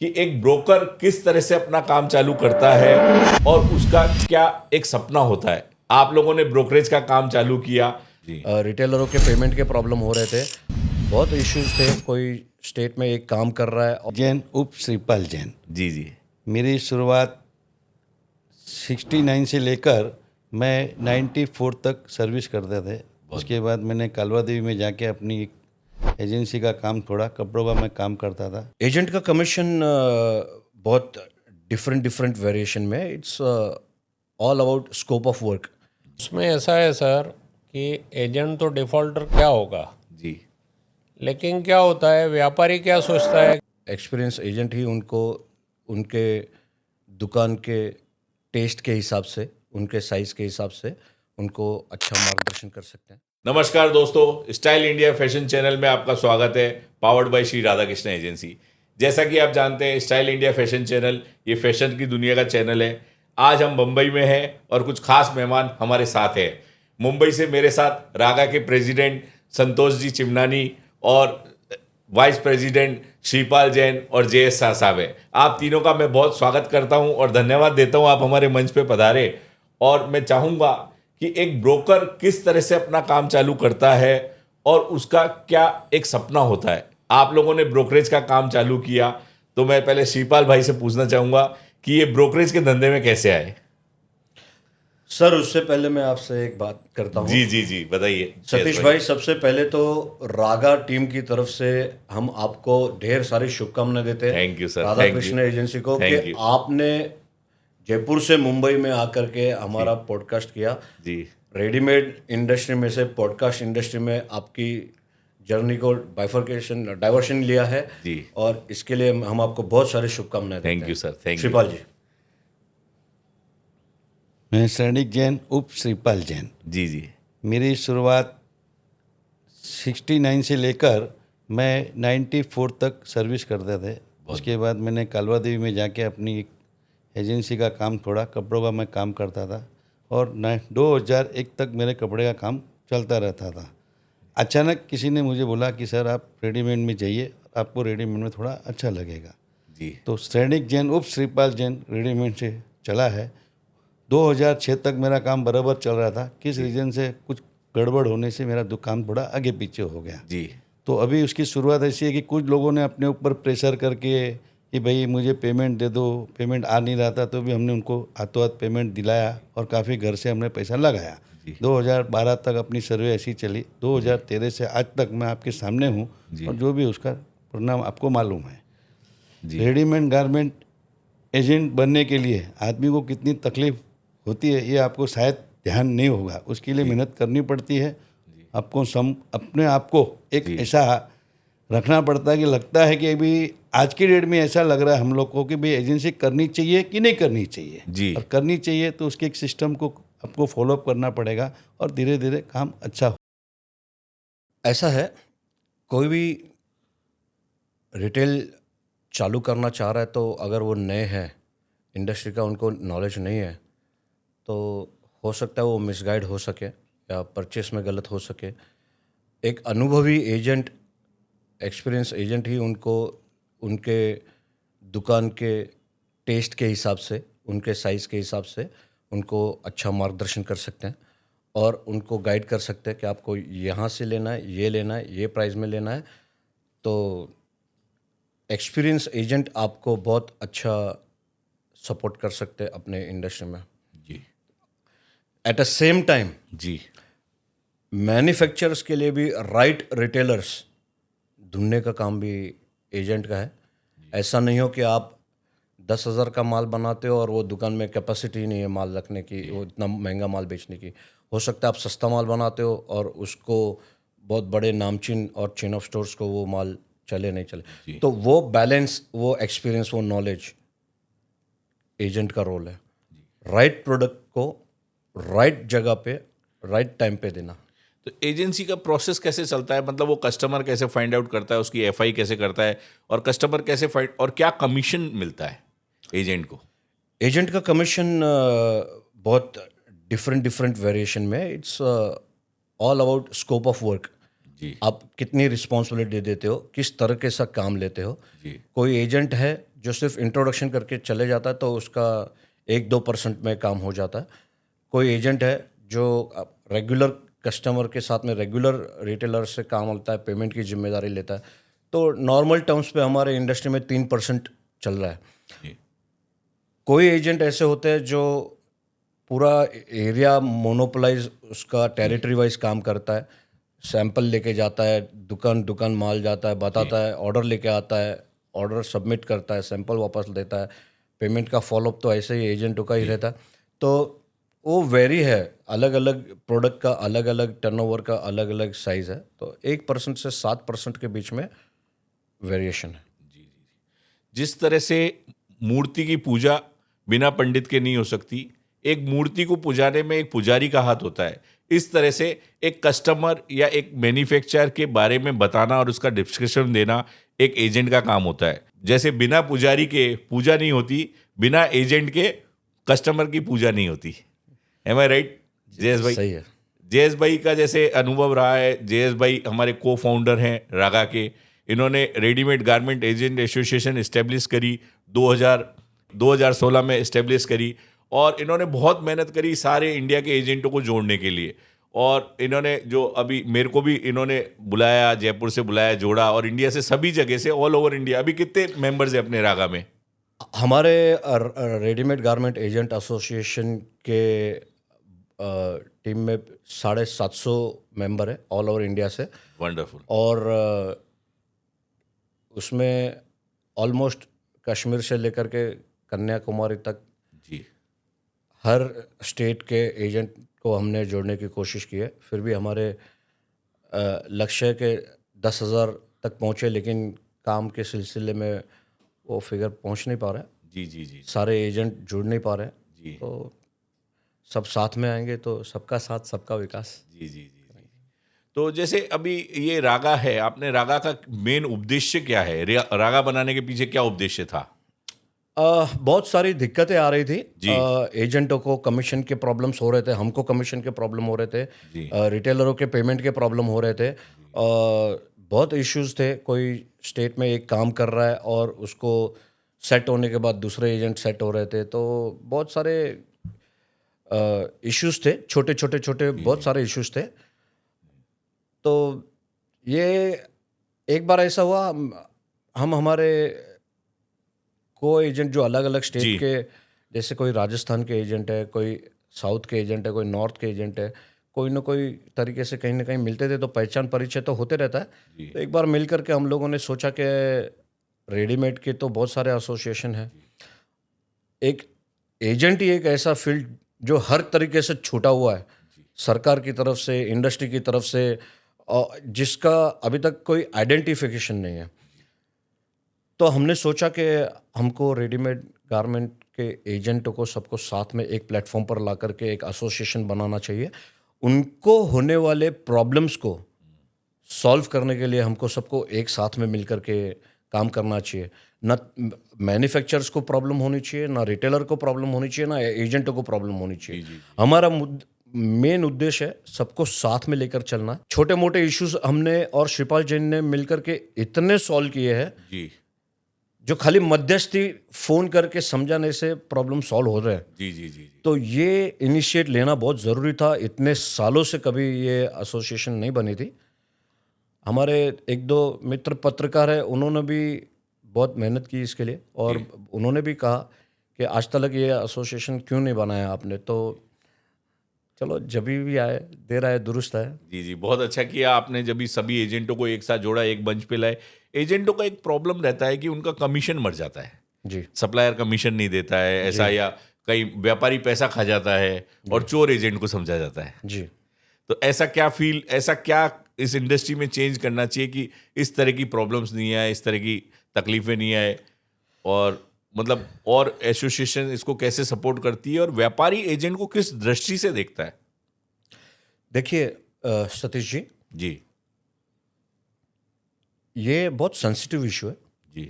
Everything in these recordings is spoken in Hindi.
कि एक ब्रोकर किस तरह से अपना काम चालू करता है और उसका क्या एक सपना होता है। आप लोगों ने ब्रोकरेज का काम चालू किया जी। रिटेलरों के पेमेंट के प्रॉब्लम हो रहे थे, बहुत इश्यूज थे। कोई स्टेट में एक काम कर रहा है और जैन उप श्रीपाल जैन। जी जी। मेरी शुरुआत 69 से लेकर मैं 94 तक सर्विस करते थे। उसके बाद मैंने कालवा देवी में जाके अपनी एक एजेंसी का काम, थोड़ा कपड़ों का मैं काम करता था। एजेंट का कमीशन बहुत डिफरेंट वेरिएशन में, it's all about scope of work. उसमें ऐसा है सर कि एजेंट तो डिफॉल्टर क्या होगा, जी लेकिन क्या होता है, व्यापारी क्या सोचता है। एक्सपीरियंस एजेंट ही उनको उनके दुकान के टेस्ट के हिसाब से, उनके साइज़ के हिसाब से उनको अच्छा मार्गदर्शन कर सकते हैं। नमस्कार दोस्तों, स्टाइल इंडिया फैशन चैनल में आपका स्वागत है, powered by Shri Radha Krishna agency. जैसा कि आप जानते हैं, स्टाइल इंडिया फैशन चैनल ये फैशन की दुनिया का चैनल है। आज हम मुंबई में हैं और कुछ खास मेहमान हमारे साथ हैं। मुंबई से मेरे साथ रागा के प्रेसिडेंट संतोष जी चिमनानी और वाइस प्रेसिडेंट श्रीपाल जैन और JS शाह साहब है। आप तीनों का मैं बहुत स्वागत करता हूं और धन्यवाद देता हूं, आप हमारे मंच पे पधारे। और मैं चाहूँगा कि एक ब्रोकर किस तरह से अपना काम चालू करता है और उसका क्या एक सपना होता है। आप लोगों ने ब्रोकरेज का काम चालू किया, तो मैं पहले श्रीपाल भाई से पूछना चाहूँगा कि ये ब्रोकरेज के धंधे में कैसे आए। सर, उससे पहले मैं आपसे एक बात करता हूँ। जी जी जी, बताइए सतीश भाई, सबसे पहले तो रागा टीम की तरफ से हम आपको ढेर सारी शुभकामनाएं देते हैं। Thank you sir, Radha Krishna agency को कि आपने जयपुर से मुंबई में आकर के हमारा पॉडकास्ट किया जी। रेडीमेड इंडस्ट्री में से पॉडकास्ट इंडस्ट्री में आपकी जर्नी को डाइवर्शन लिया है जी। और इसके लिए हम आपको बहुत सारी शुभकामनाएं देते हैं। Thank you sir, thank you. Shripal ji. मैं सैनिक जैन उप श्रीपाल जैन। जी जी। मेरी शुरुआत 69 से लेकर मैं 94 तक सर्विस करते थे। उसके बाद मैंने कालवा देवी में जाके अपनी एक एजेंसी का काम, थोड़ा कपड़ों का मैं काम करता था और 2001 तक मेरे कपड़े का काम चलता रहता था। अचानक किसी ने मुझे बोला कि सर आप रेडीमेड में जाइए, आपको रेडीमेड में थोड़ा अच्छा लगेगा जी। तो सैनिक जैन उप श्रीपाल जैन रेडीमेड से चला है। 2006 तक मेरा काम बराबर चल रहा था। किस रीज़न से कुछ गड़बड़ होने से मेरा दुकान थोड़ा आगे पीछे हो गया जी। तो अभी उसकी शुरुआत ऐसी है कि कुछ लोगों ने अपने ऊपर प्रेशर करके कि भाई मुझे पेमेंट दे दो, पेमेंट आ नहीं रहा था तो भी हमने उनको हाथों हाथ पेमेंट दिलाया और काफ़ी घर से हमने पैसा लगाया। 2012 तक अपनी सर्वे ऐसी चली। 2013 से आज तक मैं आपके सामने हूँ और जो भी उसका परिणाम आपको मालूम है। रेडीमेड गारमेंट एजेंट बनने के लिए आदमी को कितनी तकलीफ होती है ये आपको शायद ध्यान नहीं होगा। उसके लिए मेहनत करनी पड़ती है। आपको अपने आप को एक ऐसा रखना पड़ता है कि लगता है कि अभी आज की डेट में ऐसा लग रहा है हम लोग को कि भाई एजेंसी करनी चाहिए कि नहीं करनी चाहिए जी। और करनी चाहिए तो उसके एक सिस्टम को आपको फॉलोअप करना पड़ेगा और धीरे धीरे काम अच्छा हो। ऐसा है, कोई भी रिटेल चालू करना चाह रहा है तो अगर वो नए हैं, इंडस्ट्री का उनको नॉलेज नहीं है, तो हो सकता है वो मिसगाइड हो सके या परचेस में गलत हो सके। एक अनुभवी एजेंट, एक्सपीरियंस एजेंट ही उनको उनके दुकान के टेस्ट के हिसाब से, उनके साइज़ के हिसाब से उनको अच्छा मार्गदर्शन कर सकते हैं और उनको गाइड कर सकते हैं कि आपको यहाँ से लेना है, ये लेना है, ये प्राइस में लेना है। तो एक्सपीरियंस एजेंट आपको बहुत अच्छा सपोर्ट कर सकते हैं अपने इंडस्ट्री में। जी। एट द सेम टाइम जी। मैन्युफैक्चरर्स के लिए भी राइट रिटेलर्स ढूंढने का काम भी एजेंट का है। ऐसा नहीं हो कि आप 10,000 का माल बनाते हो और वो दुकान में कैपेसिटी नहीं है माल रखने की, वो इतना महंगा माल बेचने की। हो सकता है आप सस्ता माल बनाते हो और उसको बहुत बड़े नामचीन और चेन ऑफ स्टोर्स को वो माल चले नहीं चले, तो वो बैलेंस, वो एक्सपीरियंस, वो नॉलेज एजेंट का रोल है। राइट प्रोडक्ट को राइट जगह पे राइट टाइम पे देना। तो एजेंसी का प्रोसेस कैसे चलता है, मतलब वो कस्टमर कैसे फाइंड आउट करता है, उसकी FI कैसे करता है और कस्टमर कैसे फाइंड, और क्या कमीशन मिलता है एजेंट को। एजेंट का कमीशन बहुत डिफरेंट वेरिएशन में, it's all about scope of work. जी। आप कितनी रिस्पॉन्सिबिलिटी देते हो, किस तरह के सा काम लेते हो। जी। कोई एजेंट है जो सिर्फ इंट्रोडक्शन करके चले जाता है तो उसका 1-2% में काम हो जाता है। कोई एजेंट है जो रेगुलर कस्टमर के साथ में रेगुलर रिटेलर से काम होता है, पेमेंट की जिम्मेदारी लेता है, तो नॉर्मल टर्म्स पे हमारे इंडस्ट्री में 3% चल रहा है। जी। कोई एजेंट ऐसे होते हैं जो पूरा एरिया मोनोपोलाइज उसका टेरिटरी वाइज काम करता है, सैंपल लेके जाता है, दुकान माल जाता है, बताता है, ऑर्डर लेके आता है, ऑर्डर सबमिट करता है, सैंपल वापस देता है, पेमेंट का फॉलोअप तो ऐसे ही एजेंटों का ही रहता है। तो वो वेरी है, अलग अलग प्रोडक्ट का अलग अलग टर्नओवर का अलग अलग साइज है, तो 1% से 7% के बीच में वेरिएशन है। जिस तरह से मूर्ति की पूजा बिना पंडित के नहीं हो सकती, एक मूर्ति को पुजाने में एक पुजारी का हाथ होता है, इस तरह से एक कस्टमर या एक मैन्युफैक्चरर के बारे में बताना और उसका डिस्क्रिप्शन देना एक एजेंट का काम होता है। जैसे बिना पुजारी के पूजा नहीं होती, बिना एजेंट के कस्टमर की पूजा नहीं होती। एम आई राइट जयेश भाई? सही है। जयेश भाई का जैसे अनुभव रहा है, जयेश भाई हमारे को फाउंडर हैं रागा के। इन्होंने readymade garment agent association establish करी 2016 में इस्टेब्लिश करी, और इन्होंने बहुत मेहनत करी सारे इंडिया के एजेंटों को जोड़ने के लिए। और इन्होंने जो अभी मेरे को भी इन्होंने बुलाया, जयपुर से बुलाया, जोड़ा, और इंडिया से सभी जगह से ऑल ओवर इंडिया। अभी कितने मेंबर्स हैं अपने रागा में? हमारे रेडीमेड गारमेंट एजेंट एसोसिएशन के टीम में 750 मेंबर है ऑल ओवर इंडिया से। वंडरफुल। और उसमें ऑलमोस्ट कश्मीर से लेकर के कन्याकुमारी तक जी। हर स्टेट के एजेंट को हमने जोड़ने की कोशिश की है। फिर भी हमारे लक्ष्य के 10,000 तक पहुँचे, लेकिन काम के सिलसिले में वो फिगर पहुँच नहीं पा रहा है। जी जी जी सारे एजेंट जुड़ नहीं पा रहे हैं। जी तो सब साथ में आएंगे तो सबका साथ सबका विकास। जी जी जी जी। तो जैसे अभी ये रागा है, आपने रागा का मेन उद्देश्य क्या है? रागा बनाने के पीछे क्या उद्देश्य था? बहुत सारी दिक्कतें आ रही थी। जी। एजेंटों को कमीशन के प्रॉब्लम्स हो रहे थे, हमको कमीशन के प्रॉब्लम हो रहे थे, जी। रिटेलरों के पेमेंट के प्रॉब्लम हो रहे थे। बहुत इश्यूज थे। कोई स्टेट में एक काम कर रहा है और उसको सेट होने के बाद दूसरे एजेंट सेट हो रहे थे, तो बहुत सारे इश्यूज थे, छोटे बहुत सारे इश्यूज थे। तो ये एक बार ऐसा हुआ, हम हमारे को एजेंट जो अलग अलग जी। स्टेट के, जैसे कोई राजस्थान के एजेंट है, कोई साउथ के एजेंट है, कोई नॉर्थ के एजेंट है, कोई ना कोई तरीके से कहीं ना कहीं मिलते थे, तो पहचान परिचय तो होते रहता है। जी। तो एक बार मिल करके हम लोगों ने सोचा कि रेडीमेड के तो बहुत सारे एसोसिएशन हैं, एक एजेंट ही एक ऐसा फील्ड जो हर तरीके से छूटा हुआ है, सरकार की तरफ से, इंडस्ट्री की तरफ से, और जिसका अभी तक कोई आइडेंटिफिकेशन नहीं है। तो हमने सोचा कि हमको रेडीमेड गारमेंट के एजेंटों को सबको साथ में एक प्लेटफॉर्म पर ला करके एक एसोसिएशन बनाना चाहिए। उनको होने वाले प्रॉब्लम्स को सॉल्व करने के लिए हमको सबको एक साथ में मिल करके काम करना चाहिए। ना मैन्युफैक्चरर्स को प्रॉब्लम होनी चाहिए, ना रिटेलर को प्रॉब्लम होनी चाहिए, ना एजेंटों को प्रॉब्लम होनी चाहिए। हमारा मेन उद्देश्य है सबको साथ में लेकर चलना। छोटे मोटे इश्यूज हमने और शिवपाल जैन ने मिलकर के इतने सॉल्व किए हैं जी जो खाली मध्यस्थी फोन करके समझाने से प्रॉब्लम सॉल्व हो रहे हैं। जी जी जी जी। तो ये इनिशिएट लेना बहुत ज़रूरी था। इतने सालों से कभी ये एसोसिएशन नहीं बनी थी। हमारे एक दो मित्र पत्रकार हैं, उन्होंने भी बहुत मेहनत की इसके लिए, और उन्होंने भी कहा कि आज तक ये एसोसिएशन क्यों नहीं बनाया आपने। तो चलो, जब भी आए देर आए दुरुस्त आए। जी जी, बहुत अच्छा किया आपने जब भी सभी एजेंटों को एक साथ जोड़ा, एक मंच पे लाए। एजेंटों का एक प्रॉब्लम रहता है कि उनका कमीशन मर जाता है, जी सप्लायर कमीशन नहीं देता है ऐसा, या कई व्यापारी पैसा खा जाता है और चोर एजेंट को समझा जाता है। जी। तो ऐसा क्या इस इंडस्ट्री में चेंज करना चाहिए कि इस तरह की प्रॉब्लम्स नहीं आए, इस तरह की तकलीफें नहीं आए, और मतलब और एसोसिएशन इसको कैसे सपोर्ट करती है और व्यापारी एजेंट को किस दृष्टि से देखता है? देखिए सतीश जी, जी ये बहुत सेंसिटिव इशू है। जी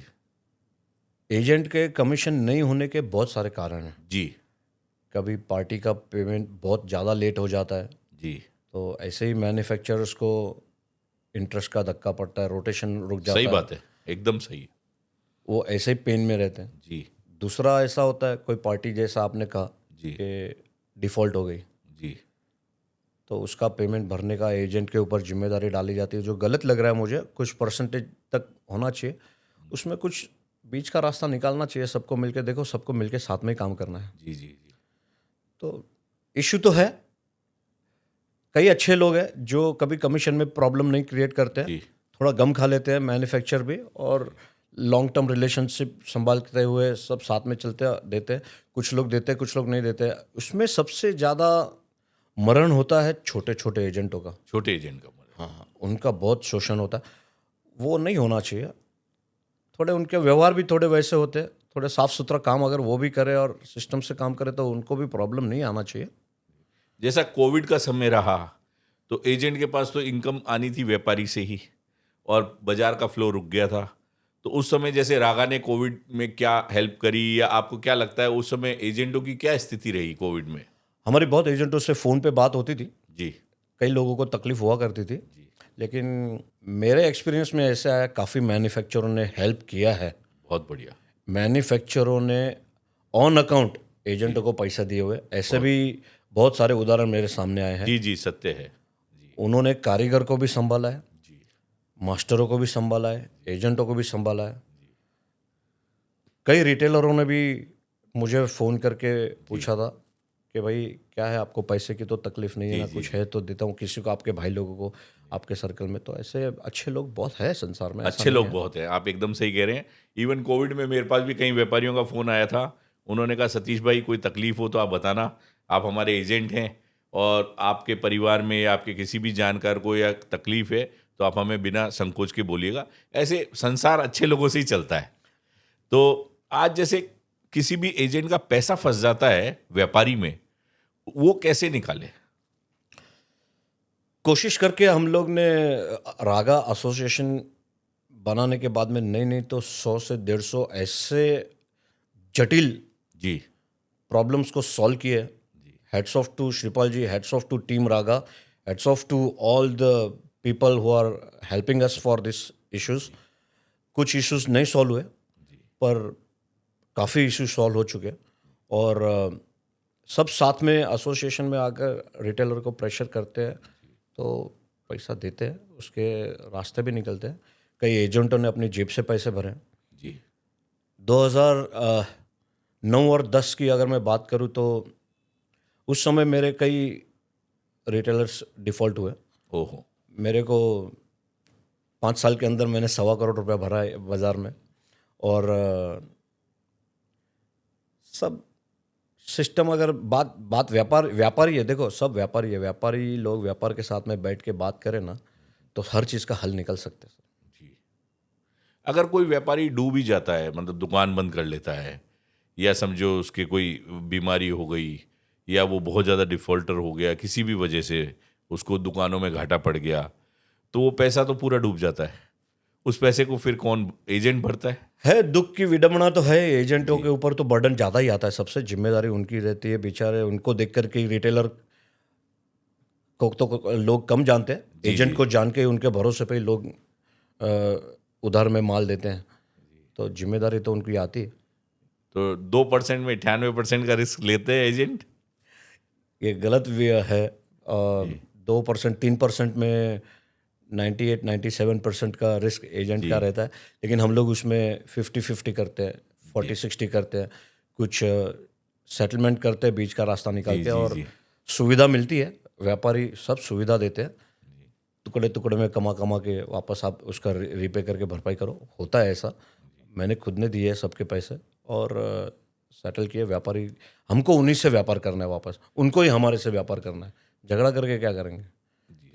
एजेंट के कमीशन नहीं होने के बहुत सारे कारण हैं। जी कभी पार्टी का पेमेंट बहुत ज़्यादा लेट हो जाता है, जी, तो ऐसे ही मैन्युफैक्चरर्स को इंटरेस्ट का धक्का पड़ता है, रोटेशन रुक जाता है। सही बात है, एकदम सही है। वो ऐसे ही पेन में रहते हैं। जी दूसरा ऐसा होता है, कोई पार्टी जैसा आपने कहा जी कि डिफ़ॉल्ट हो गई, जी तो उसका पेमेंट भरने का एजेंट के ऊपर जिम्मेदारी डाली जाती है, जो गलत लग रहा है मुझे। कुछ परसेंटेज तक होना चाहिए, उसमें कुछ बीच का रास्ता निकालना चाहिए। सबको मिलके देखो, सबको मिलके साथ में ही काम करना है। जी जी जी तो इश्यू तो है। कई अच्छे लोग हैं जो कभी कमीशन में प्रॉब्लम नहीं क्रिएट करते हैं, जी थोड़ा गम खा लेते हैं मैन्युफैक्चर भी, और लॉन्ग टर्म रिलेशनशिप संभालते हुए सब साथ में चलते देते हैं। कुछ लोग देते हैं, कुछ लोग नहीं देते हैं। उसमें सबसे ज़्यादा मरण होता है छोटे छोटे एजेंटों का। छोटे एजेंट का मर्डर। हाँ, उनका बहुत शोषण होता है, वो नहीं होना चाहिए। थोड़े उनके व्यवहार भी थोड़े वैसे होते हैं, थोड़े साफ सुथरा काम अगर वो भी करे और सिस्टम से काम करे तो उनको भी प्रॉब्लम नहीं आना चाहिए। जैसा कोविड का समय रहा तो एजेंट के पास तो इनकम आनी थी व्यापारी से ही, और बाजार का फ्लो रुक गया था। तो उस समय जैसे रागा ने कोविड में क्या हेल्प करी, या आपको क्या लगता है उस समय एजेंटों की क्या स्थिति रही कोविड में? हमारी बहुत एजेंटों से फ़ोन पे बात होती थी, जी कई लोगों को तकलीफ हुआ करती थी, लेकिन मेरे एक्सपीरियंस में ऐसा है, काफ़ी मैन्युफैक्चररों ने हेल्प किया है। बहुत बढ़िया। मैन्युफैक्चररों ने ऑन अकाउंट एजेंटों को पैसा दिए हुए, ऐसे भी बहुत सारे उदाहरण मेरे सामने आए हैं। जी जी सत्य है। जी उन्होंने कारीगर को भी संभाला है, जी मास्टरों को भी संभाला है, एजेंटों को भी संभाला है। कई रिटेलरों ने भी मुझे फ़ोन करके पूछा था कि भाई क्या है, आपको पैसे की तो तकलीफ नहीं है ना, कुछ है तो देता हूँ किसी को, आपके भाई लोगों को, आपके सर्कल में। तो ऐसे अच्छे लोग बहुत हैं संसार में, ऐसा अच्छे नहीं लोग है। बहुत हैं, आप एकदम सही कह रहे हैं। इवन कोविड में मेरे पास भी कई व्यापारियों का फ़ोन आया था। उन्होंने कहा सतीश भाई कोई तकलीफ हो तो आप बताना, आप हमारे एजेंट हैं, और आपके परिवार में या आपके किसी भी जानकार को या तकलीफ है तो आप हमें बिना संकोच के बोलिएगा। ऐसे संसार अच्छे लोगों से ही चलता है। तो आज जैसे किसी भी एजेंट का पैसा फंस जाता है व्यापारी में, वो कैसे निकाले? कोशिश करके हम लोग ने रागा एसोसिएशन बनाने के बाद में नहीं नहीं तो 100 से 150 ऐसे जटिल जी प्रॉब्लम्स को सॉल्व किए। Heads off to Shripal ji, heads off to team Raga, heads off to all the people who are helping us for this issues. कुछ इश्यूज नहीं सॉल्व हुए, पर काफ़ी इश्यूज सॉल्व हो चुके हैं, और सब साथ में एसोसिएशन में आकर रिटेलर को प्रेशर करते हैं तो पैसा देते हैं, उसके रास्ते भी निकलते हैं। कई एजेंटों ने अपनी जेब से पैसे भरे हैं। जी 2009 और 10 की अगर मैं बात करूं तो उस समय मेरे कई रिटेलर्स डिफ़ॉल्ट हुए। ओहो। मेरे को 5 साल के अंदर मैंने 1.25 करोड़ रुपया भरा है बाज़ार में, और सब सिस्टम, अगर बात व्यापारी है, देखो सब व्यापारी है, व्यापारी लोग व्यापार के साथ में बैठ के बात करें ना तो हर चीज़ का हल निकल सकते हैं। जी अगर कोई व्यापारी डूब ही जाता है, मतलब दुकान बंद कर लेता है, या समझो उसके कोई बीमारी हो गई, या वो बहुत ज़्यादा डिफ़ॉल्टर हो गया, किसी भी वजह से उसको दुकानों में घाटा पड़ गया, तो वो पैसा तो पूरा डूब जाता है। उस पैसे को फिर कौन, एजेंट भरता है? दुख की विडंबना तो है, एजेंटों के ऊपर तो बर्डन ज़्यादा ही आता है, सबसे जिम्मेदारी उनकी रहती है। बेचारे, उनको देख कर के रिटेलर को लोग कम जानते हैं, एजेंट को जान के उनके भरोसे पे ही लोग उधार में माल देते हैं, तो जिम्मेदारी तो उनकी आती है। तो 2% में 98% का रिस्क लेते हैं एजेंट। ये गलत भी है। 2% 3% में 98-97% का रिस्क एजेंट का रहता है, लेकिन हम लोग उसमें 50-50 करते हैं, 40-60 करते हैं, कुछ सेटलमेंट करते हैं बीच का रास्ता निकाल के, और सुविधा मिलती है। व्यापारी सब सुविधा देते हैं, टुकड़े टुकड़े में कमा के वापस आप उसका रीपे करके भरपाई करो। होता है ऐसा, मैंने खुद ने दिए सबके पैसे और सेटल किए। व्यापारी, हमको उन्हीं से व्यापार करना है, वापस उनको ही हमारे से व्यापार करना है। झगड़ा करके क्या करेंगे,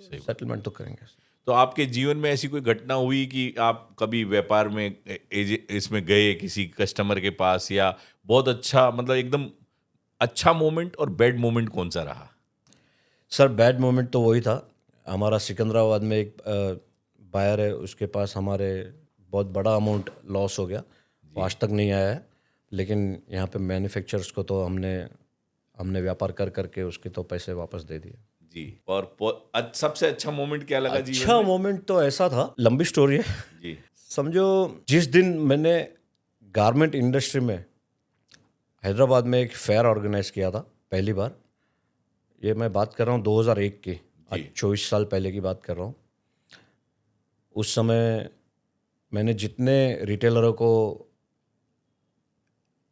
सेटलमेंट तो करेंगे। तो आपके जीवन में ऐसी कोई घटना हुई कि आप कभी व्यापार में इसमें गए किसी कस्टमर के पास, या बहुत अच्छा, मतलब एकदम अच्छा मोमेंट, और बैड मोमेंट कौन सा रहा? सर बैड मोमेंट तो वही था, हमारा सिकंदराबाद में एक बायर है, उसके पास हमारे बहुत बड़ा अमाउंट लॉस हो गया। वो आज तक नहीं आया है, लेकिन यहाँ पे मैन्युफैक्चरर्स को तो हमने व्यापार करके उसके तो पैसे वापस दे दिए जी। और सबसे अच्छा मोमेंट क्या लगा जीवन अच्छा में? मोमेंट तो ऐसा था, लंबी स्टोरी है। जी समझो, जिस दिन मैंने गारमेंट इंडस्ट्री में हैदराबाद में एक फेयर ऑर्गेनाइज किया था पहली बार। ये मैं बात कर रहा हूँ 2001 की, आज 24 साल पहले की बात कर रहा हूँ। उस समय मैंने जितने रिटेलरों को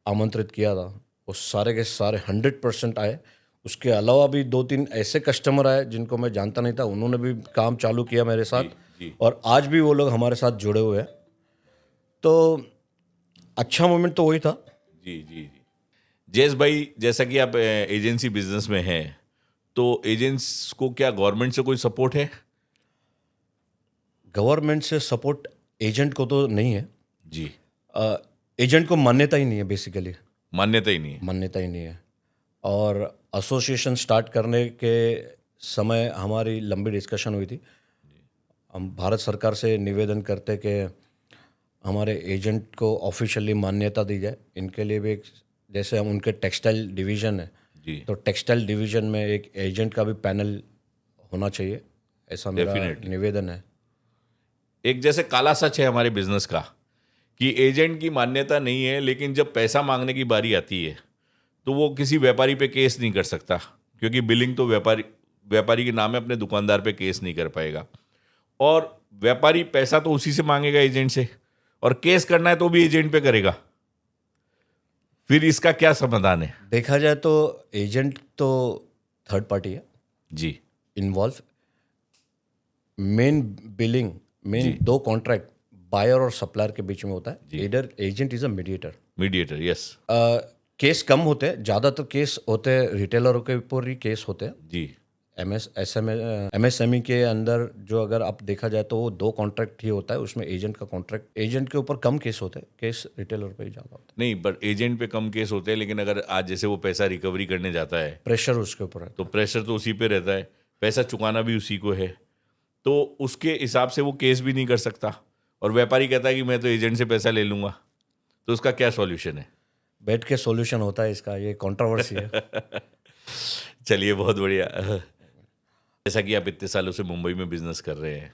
आमंत्रित किया था वो सारे के सारे 100% आए। उसके अलावा भी 2-3 ऐसे कस्टमर आए जिनको मैं जानता नहीं था, उन्होंने भी काम चालू किया मेरे साथ, और आज भी वो लोग हमारे साथ जुड़े हुए हैं। तो अच्छा मोमेंट तो वही था। जी जी जी। जयेश भाई, जैसा कि आप एजेंसी बिजनेस में हैं, तो एजेंट्स को क्या गवर्नमेंट से कोई सपोर्ट है? गवर्नमेंट से सपोर्ट एजेंट को तो नहीं है। जी। एजेंट को मान्यता ही नहीं है, बेसिकली मान्यता ही नहीं है। मान्यता ही नहीं है। और एसोसिएशन स्टार्ट करने के समय हमारी लंबी डिस्कशन हुई थी। हम भारत सरकार से निवेदन करते कि हमारे एजेंट को ऑफिशियली मान्यता दी जाए। इनके लिए भी एक, जैसे हम उनके टेक्सटाइल डिवीज़न है, जी। तो टेक्सटाइल डिवीज़न में एक एजेंट का भी पैनल होना चाहिए, ऐसा मेरा Definitely. निवेदन है। एक जैसे काला सच है हमारे बिजनेस का कि एजेंट की मान्यता नहीं है, लेकिन जब पैसा मांगने की बारी आती है तो वो किसी व्यापारी पे केस नहीं कर सकता, क्योंकि बिलिंग तो व्यापारी के नाम है, अपने दुकानदार पे केस नहीं कर पाएगा। और व्यापारी पैसा तो उसी से मांगेगा, एजेंट से, और केस करना है तो भी एजेंट पे करेगा। फिर इसका क्या समाधान है? देखा जाए तो एजेंट तो थर्ड पार्टी है जी involve. Main billing, main 2 contract buyer और सप्लायर के बीच में होता है। Either agent is a mediator. Mediator, yes. Case कम होते हैं, ज़्यादातर केस होते हैं रिटेलरों के ऊपर ही केस होते हैं। जी एमएसएमई के अंदर जो अगर आप देखा जाए तो वो 2 कॉन्ट्रैक्ट ही होता है, उसमें एजेंट का कॉन्ट्रैक्ट, एजेंट के ऊपर कम केस होते हैं, केस रिटेलर पे ही ज़्यादा होता नहीं, बट एजेंट पे कम केस होते हैं, लेकिन अगर आज जैसे वो पैसा रिकवरी करने जाता है है। प्रेशर उसके ऊपर है। तो प्रेशर तो उसी पे रहता है, पैसा चुकाना भी उसी को है, तो उसके हिसाब से वो केस भी नहीं कर सकता। और व्यापारी कहता है कि मैं तो एजेंट से पैसा ले लूंगा, तो उसका क्या सॉल्यूशन है? बैठ के सॉल्यूशन होता है इसका, ये कंट्रोवर्सी है। चलिए, बहुत बढ़िया। जैसा कि आप इतने सालों से मुंबई में बिजनेस कर रहे हैं,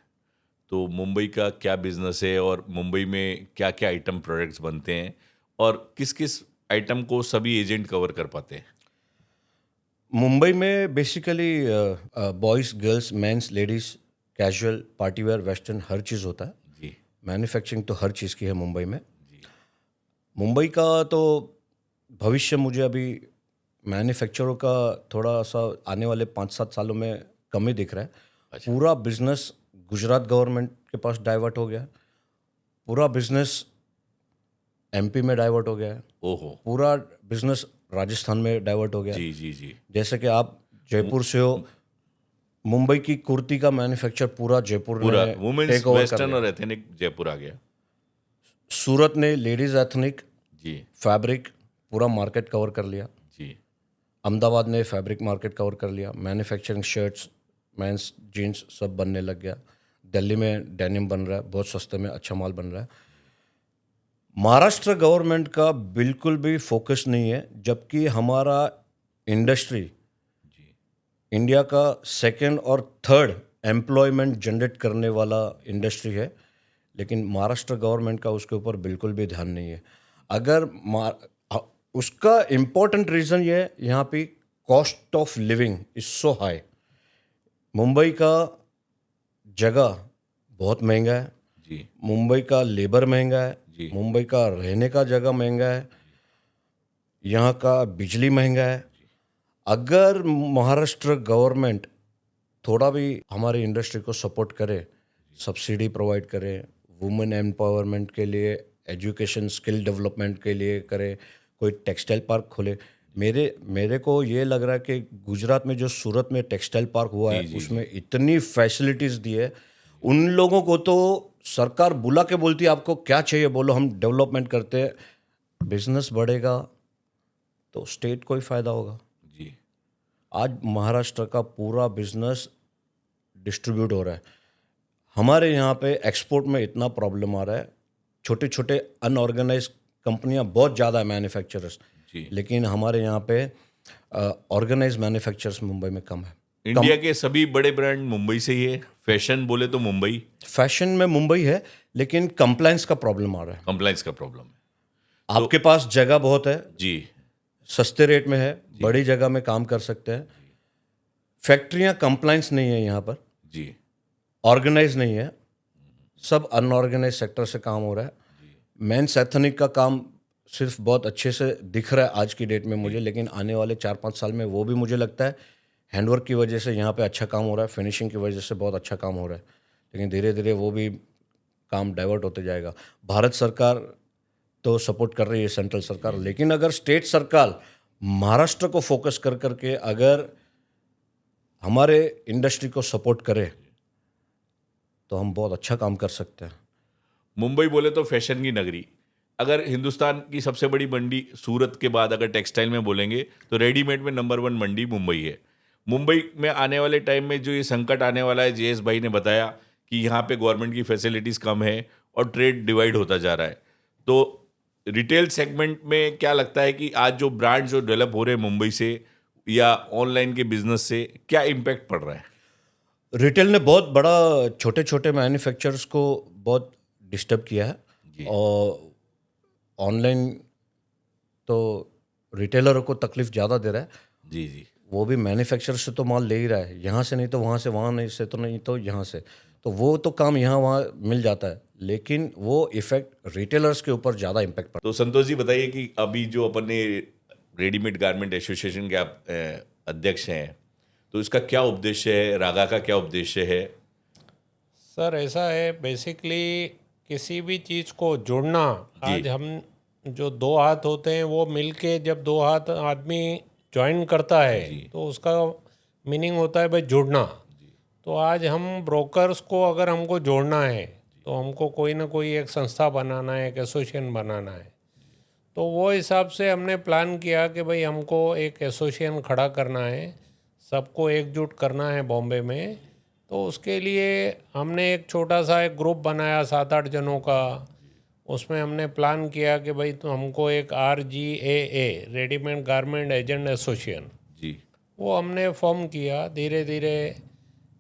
तो मुंबई का क्या बिजनेस है और मुंबई में क्या क्या आइटम प्रोडक्ट्स बनते हैं और किस किस आइटम को सभी एजेंट कवर कर पाते हैं? मुंबई में basically boys, girls, mens, ladies, casual, partywear, western, हर चीज़ होता है। जी मैन्युफैक्चरिंग तो हर चीज़ की है मुंबई में। मुंबई का तो भविष्य मुझे अभी मैन्युफैक्चरों का थोड़ा सा आने वाले 5-7 सालों में कम ही दिख रहा है। पूरा बिजनेस गुजरात गवर्नमेंट के पास डाइवर्ट हो गया है, पूरा बिजनेस एमपी में डाइवर्ट हो गया है, ओहो, पूरा बिजनेस राजस्थान में डाइवर्ट हो गया है। जी जी जी। जैसे कि आप जयपुर से हो, मुंबई की कुर्ती का मैन्युफैक्चर पूरा जयपुर पूरा ने वुमेन्स, टेक ओवर कर वेस्टर्न लिया। और एथनिक जयपुर आ गया। सूरत ने लेडीज एथनिक, जी फैब्रिक पूरा मार्केट कवर कर लिया। जी अहमदाबाद ने फैब्रिक मार्केट कवर कर लिया। मैन्युफैक्चरिंग शर्ट्स, मेंस जीन्स सब बनने लग गया। दिल्ली में डेनिम बन रहा है, बहुत सस्ते में अच्छा माल बन रहा है। महाराष्ट्र गवर्नमेंट का बिल्कुल भी फोकस नहीं है, जबकि हमारा इंडस्ट्री इंडिया का 2nd और 3rd एम्प्लॉयमेंट जनरेट करने वाला इंडस्ट्री है, लेकिन महाराष्ट्र गवर्नमेंट का उसके ऊपर बिल्कुल भी ध्यान नहीं है। अगर उसका इम्पोर्टेंट रीज़न ये है, यहाँ पे cost of living is so high. Mumbai का जगह बहुत महंगा है, जी मुंबई का लेबर महंगा है, जी। मुंबई का रहने का जगह महंगा है, यहाँ का बिजली महंगा है। अगर महाराष्ट्र गवर्नमेंट थोड़ा भी हमारी इंडस्ट्री को सपोर्ट करे, सब्सिडी प्रोवाइड करे, वुमेन एम्पावरमेंट के लिए, एजुकेशन स्किल डेवलपमेंट के लिए करे, कोई टेक्सटाइल पार्क खोले। मेरे को ये लग रहा है कि गुजरात में जो सूरत में टेक्सटाइल पार्क हुआ है, उसमें इतनी फैसिलिटीज़ दी है, उन लोगों को तो सरकार बुला के बोलती है आपको क्या चाहिए बोलो, हम डेवलपमेंट करते हैं। बिजनेस बढ़ेगा तो स्टेट को ही फ़ायदा होगा। जी आज महाराष्ट्र का पूरा बिजनेस डिस्ट्रीब्यूट हो रहा है। हमारे यहाँ पे एक्सपोर्ट में इतना प्रॉब्लम आ रहा है, छोटे छोटे अनऑर्गेनाइज कंपनियां बहुत ज़्यादा है, मैन्युफैक्चरर्स, जी। लेकिन हमारे यहाँ पे ऑर्गेनाइज मैन्युफैक्चरर्स मुंबई में कम है। इंडिया के सभी बड़े ब्रांड मुंबई से ही है। फैशन बोले तो मुंबई, फैशन में मुंबई है, लेकिन कंप्लायंस का प्रॉब्लम आ रहा है। कंप्लायंस का प्रॉब्लम है। आपके पास जगह बहुत है, जी सस्ते रेट में है, बड़ी जगह में काम कर सकते हैं। फैक्ट्रियां कंप्लाइंस नहीं है यहाँ पर, जी ऑर्गेनाइज नहीं है, सब अनऑर्गेनाइज सेक्टर से काम हो रहा है। मेंस एथनिक का काम सिर्फ बहुत अच्छे से दिख रहा है आज की डेट में मुझे, लेकिन आने वाले 4-5 साल में वो भी मुझे लगता है हैंडवर्क की वजह से यहाँ पे अच्छा काम हो रहा है, फिनिशिंग की वजह से बहुत अच्छा काम हो रहा है, लेकिन धीरे धीरे वो भी काम डाइवर्ट होते जाएगा। भारत सरकार तो सपोर्ट कर रही है, सेंट्रल सरकार, लेकिन अगर स्टेट सरकार महाराष्ट्र को फोकस कर करके अगर हमारे इंडस्ट्री को सपोर्ट करे तो हम बहुत अच्छा काम कर सकते हैं। मुंबई बोले तो फैशन की नगरी। अगर हिंदुस्तान की सबसे बड़ी मंडी सूरत के बाद अगर टेक्सटाइल में बोलेंगे तो रेडीमेड में नंबर 1 मंडी मुंबई है। मुंबई में आने वाले टाइम में जो ये संकट आने वाला है, जेएस भाई ने बताया कि यहाँ पे गवर्नमेंट की फैसिलिटीज़ कम है और ट्रेड डिवाइड होता जा रहा है। तो रिटेल सेगमेंट में क्या लगता है कि आज जो ब्रांड जो डेवलप हो रहे हैं मुंबई से या ऑनलाइन के बिजनेस से क्या इम्पैक्ट पड़ रहा है? रिटेल ने बहुत बड़ा छोटे छोटे मैन्युफैक्चरर्स को बहुत डिस्टर्ब किया है, और ऑनलाइन तो रिटेलरों को तकलीफ ज़्यादा दे रहा है। जी जी वो भी मैन्युफैक्चरर से तो माल ले ही रहा है, यहाँ से नहीं तो वहाँ से, वहाँ नहीं से तो नहीं तो यहाँ से, तो वो तो काम यहाँ वहाँ मिल जाता है, लेकिन वो इफेक्ट रिटेलर्स के ऊपर ज़्यादा इम्पैक्ट पड़ता तो संतोष जी बताइए कि अभी जो अपने रेडीमेड गारमेंट एसोसिएशन के आप अध्यक्ष हैं, तो इसका क्या उद्देश्य है, रागा का क्या उद्देश्य है? सर ऐसा है, बेसिकली किसी भी चीज़ को जोड़ना, आज हम जो दो हाथ होते हैं वो मिलके जब दो हाथ आदमी ज्वाइन करता है तो उसका मीनिंग होता है भाई जुड़ना। तो आज हम ब्रोकर्स को अगर हमको जोड़ना है तो हमको कोई ना कोई एक संस्था बनाना है, एक एसोसिएशन बनाना है। तो वो हिसाब से हमने प्लान किया कि भाई हमको एक एसोसिएशन खड़ा करना है, सबको एकजुट करना है बॉम्बे में। तो उसके लिए हमने एक छोटा सा एक ग्रुप बनाया 7-8 जनों का। उसमें हमने प्लान किया कि भाई तो हमको एक RGAA readymade garment agent association, जी वो हमने फॉर्म किया। धीरे धीरे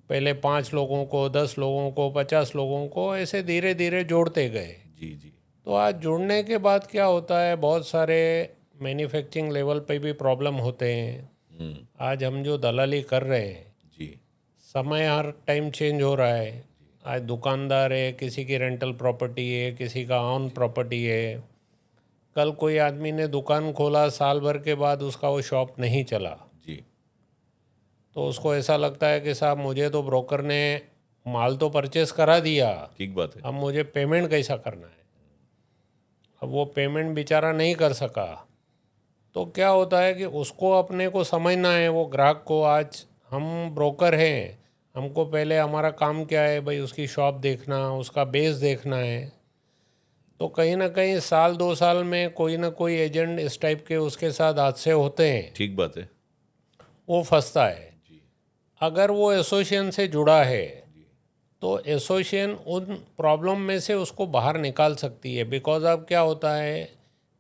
पहले 5 लोगों को, 10 लोगों को, 50 लोगों को, ऐसे धीरे धीरे जोड़ते गए। जी जी तो आज जुड़ने के बाद क्या होता है, बहुत सारे मैन्युफैक्चरिंग लेवल पे भी प्रॉब्लम होते हैं। आज हम जो दलाली कर रहे हैं, जी समय हर टाइम चेंज हो रहा है। आज दुकानदार है, किसी की रेंटल प्रॉपर्टी है, किसी का ऑन प्रॉपर्टी है। कल कोई आदमी ने दुकान खोला, साल भर के बाद उसका वो शॉप नहीं चला, जी तो उसको ऐसा लगता है कि साहब मुझे तो ब्रोकर ने माल तो परचेस करा दिया, ठीक बात है। अब मुझे पेमेंट कैसा करना है। अब वो पेमेंट बेचारा नहीं कर सका, तो क्या होता है कि उसको अपने को समझना है, वो ग्राहक को। आज हम ब्रोकर हैं, हमको पहले हमारा काम क्या है भाई, उसकी शॉप देखना, उसका बेस देखना है। तो कहीं ना कहीं साल 2 साल में कोई ना कोई एजेंट इस टाइप के उसके साथ हादसे होते हैं, ठीक बात है। वो फंसता है। अगर वो एसोसिएशन से जुड़ा है तो एसोसिएशन उन प्रॉब्लम में से उसको बाहर निकाल सकती है। बिकॉज अब क्या होता है,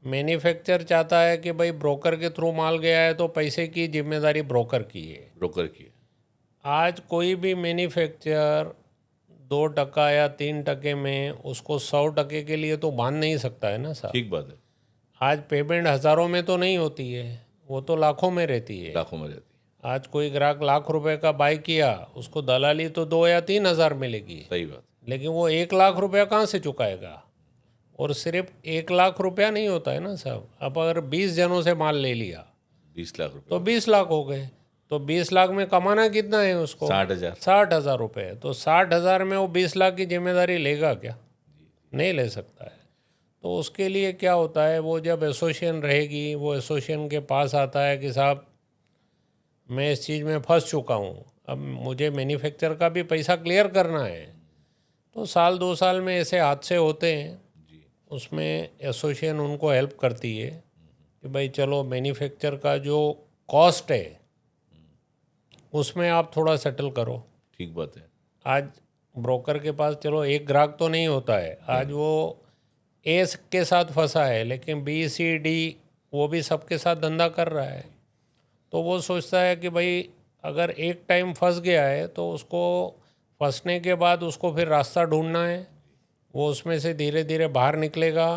मैन्युफैक्चर चाहता है कि भाई ब्रोकर के थ्रू माल गया है तो पैसे की जिम्मेदारी ब्रोकर की है। ब्रोकर की आज कोई भी मैन्युफैक्चर 2% या 3% में उसको 100% के लिए तो बांध नहीं सकता है ना साहब। ठीक बात है। आज पेमेंट हज़ारों में तो नहीं होती है, वो तो लाखों में रहती है। लाखों में रहती आज कोई ग्राहक लाख रुपए का बाय किया, उसको दलाली तो 2 या 3 हज़ार मिलेगी, है। सही बात। लेकिन वो 1 लाख रुपया कहाँ से चुकाएगा। और सिर्फ 1 लाख रुपया नहीं होता है ना साहब। अब अगर 20 जनों से माल ले लिया 20 लाख रुपए, तो 20 लाख हो गए। तो 20 लाख में कमाना कितना है उसको? 60,000। 60,000 रुपये। तो 60,000 में वो 20 लाख की जिम्मेदारी लेगा क्या? नहीं ले सकता है। तो उसके लिए क्या होता है, वो जब एसोसिएशन रहेगी, वो एसोसिएशन के पास आता है कि साहब मैं इस चीज़ में फंस चुका हूँ, अब मुझे मैन्युफैक्चर का भी पैसा क्लियर करना है। तो साल 2 साल में ऐसे हादसे होते हैं, उसमें एसोसिएशन उनको हेल्प करती है कि भाई चलो मैन्युफैक्चर का जो कॉस्ट है उसमें आप थोड़ा सेटल करो। ठीक बात है। आज ब्रोकर के पास चलो एक ग्राहक तो नहीं होता है, आज वो ए के साथ फंसा है, लेकिन बी सी डी वो भी सबके साथ धंधा कर रहा है। तो वो सोचता है कि भाई अगर एक टाइम फंस गया है तो उसको फंसने के बाद उसको फिर रास्ता ढूंढना है, वो उसमें से धीरे धीरे बाहर निकलेगा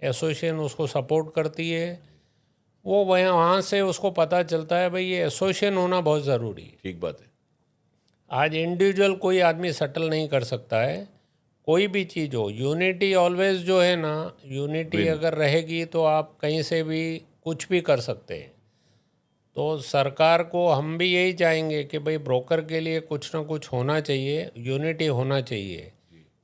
एसोसिएशन उसको सपोर्ट करती है, वो वहाँ से उसको पता चलता है भाई ये एसोसिएशन होना बहुत ज़रूरी है। ठीक बात है। आज इंडिविजुअल कोई आदमी सेटल नहीं कर सकता है, कोई भी चीज़ हो। यूनिटी ऑलवेज जो है ना, यूनिटी अगर रहेगी तो आप कहीं से भी कुछ भी कर सकते हैं। तो सरकार को हम भी यही चाहेंगे कि भाई ब्रोकर के लिए कुछ ना कुछ होना चाहिए, यूनिटी होना चाहिए।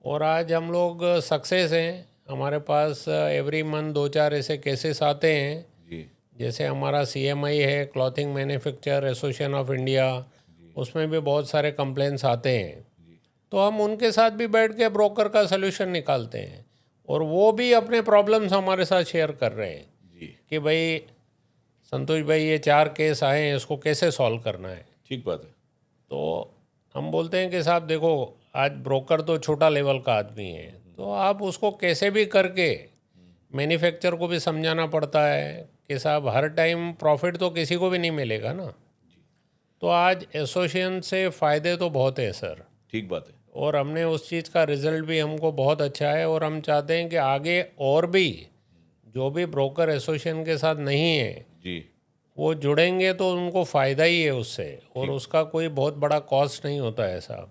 और आज हम लोग सक्सेस हैं, हमारे पास एवरी मंथ 2-4 ऐसे केसेस आते हैं। जी जैसे हमारा CMI है, clothing manufacture association of India, उसमें भी बहुत सारे कंप्लेंट्स आते हैं। तो हम उनके साथ भी बैठ के ब्रोकर का सलूशन निकालते हैं, और वो भी अपने प्रॉब्लम्स हमारे साथ शेयर कर रहे हैं जी कि भाई संतोष भाई ये 4 केस आए हैं, इसको कैसे सॉल्व करना है। ठीक बात है। तो हम बोलते हैं कि साहब देखो, आज ब्रोकर तो छोटा लेवल का आदमी है, तो आप उसको कैसे भी करके मैन्युफैक्चर को भी समझाना पड़ता है कि साहब हर टाइम प्रॉफिट तो किसी को भी नहीं मिलेगा ना। तो आज एसोसिएशन से फ़ायदे तो बहुत है सर, ठीक बात है। और हमने उस चीज़ का रिज़ल्ट भी हमको बहुत अच्छा है, और हम चाहते हैं कि आगे और भी जो भी ब्रोकर एसोसिएशन के साथ नहीं है जी वो जुड़ेंगे तो उनको फ़ायदा ही है उससे, और उसका कोई बहुत बड़ा कॉस्ट नहीं होता है साहब।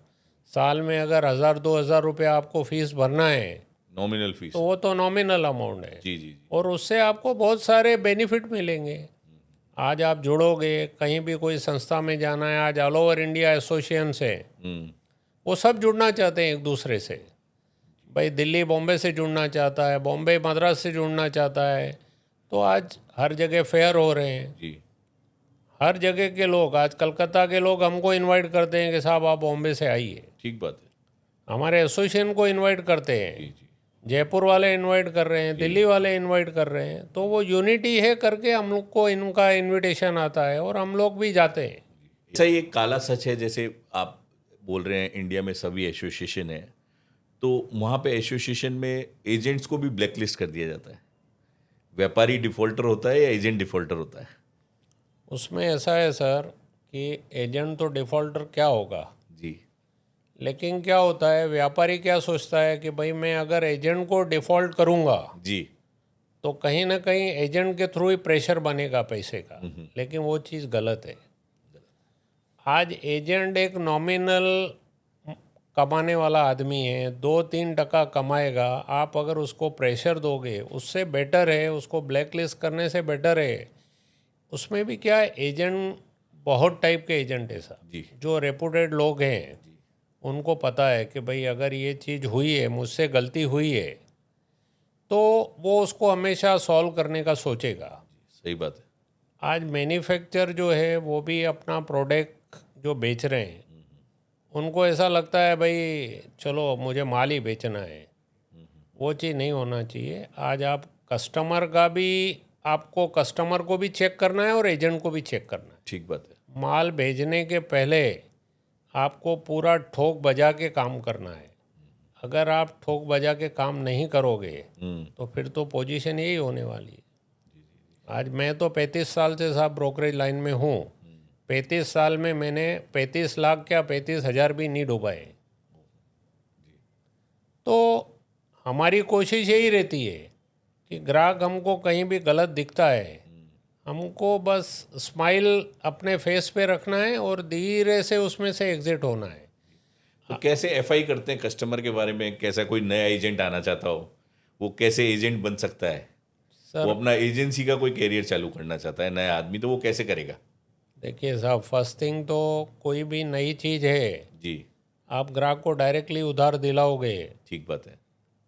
साल में अगर 1,000-2,000 रुपये आपको फ़ीस भरना है नॉमिनल फीस। तो वो तो नॉमिनल अमाउंट है, जी जी जी। और उससे आपको बहुत सारे बेनिफिट मिलेंगे। आज आप जुड़ोगे, कहीं भी कोई संस्था में जाना है, आज ऑल ओवर इंडिया एसोसिएशन से वो सब जुड़ना चाहते हैं एक दूसरे से। भाई दिल्ली बॉम्बे से जुड़ना चाहता है, बॉम्बे मद्रास से जुड़ना चाहता है, तो आज हर जगह फेयर हो रहे हैं। जी हर जगह के लोग, आज कलकत्ता के लोग हमको इनवाइट करते हैं कि साहब आप बॉम्बे से आइए, ठीक बात है। हमारे एसोसिएशन को इनवाइट करते जी हैं, जी जयपुर वाले इनवाइट कर रहे हैं, दिल्ली वाले इनवाइट कर रहे हैं। तो वो यूनिटी है करके हम लोग को इनका इनविटेशन आता है, और हम लोग भी जाते हैं। सही, एक काला सच है, जैसे आप बोल रहे हैं इंडिया में सभी एसोसिएशन है, तो वहाँ पे एसोसिएशन में एजेंट्स को भी ब्लैकलिस्ट कर दिया जाता है। व्यापारी डिफॉल्टर होता है या एजेंट डिफॉल्टर होता है? उसमें ऐसा है सर कि एजेंट तो डिफ़ॉल्टर क्या होगा, जी लेकिन क्या होता है, व्यापारी क्या सोचता है कि भाई मैं अगर एजेंट को डिफ़ॉल्ट करूँगा जी तो कहीं ना कहीं एजेंट के थ्रू ही प्रेशर बनेगा पैसे का, लेकिन वो चीज़ गलत है। आज एजेंट एक नॉमिनल कमाने वाला आदमी है, 2-3% कमाएगा। आप अगर उसको प्रेशर दोगे, उससे बेटर है, उसको ब्लैकलिस्ट करने से बेटर है। उसमें भी क्या है, एजेंट बहुत टाइप के एजेंट है सर। जी जो रेपुटेड लोग हैं उनको पता है कि भाई अगर ये चीज़ हुई है, मुझसे गलती हुई है, तो वो उसको हमेशा सॉल्व करने का सोचेगा। सही बात है। आज मैन्युफैक्चर जो है वो भी अपना प्रोडक्ट जो बेच रहे हैं, उनको ऐसा लगता है भाई चलो मुझे माल ही बेचना है। वो चीज़ नहीं होना चाहिए। आज आप कस्टमर का भी, आपको कस्टमर को भी चेक करना है और एजेंट को भी चेक करना है। ठीक बात है। माल भेजने के पहले आपको पूरा ठोक बजा के काम करना है। अगर आप ठोक बजा के काम नहीं करोगे तो फिर तो पोजीशन यही होने वाली है। आज मैं तो 35 साल से साहब ब्रोकरेज लाइन में हूँ। 35 साल में मैंने 35 लाख क्या 35,000 भी नहीं डूबाए। तो हमारी कोशिश यही रहती है कि ग्राहक हमको कहीं भी गलत दिखता है, हमको बस स्माइल अपने फेस पे रखना है और धीरे से उसमें से एग्जिट होना है। तो कैसे एफआई करते हैं कस्टमर के बारे में? कैसा कोई नया एजेंट आना चाहता हो, वो कैसे एजेंट बन सकता है? सर वो अपना एजेंसी का कोई कैरियर चालू करना चाहता है नया आदमी, तो वो कैसे करेगा? देखिए साहब, फर्स्ट थिंग तो कोई भी नई चीज़ है, जी आप ग्राहक को डायरेक्टली उधार दिलाओगे ठीक बात है।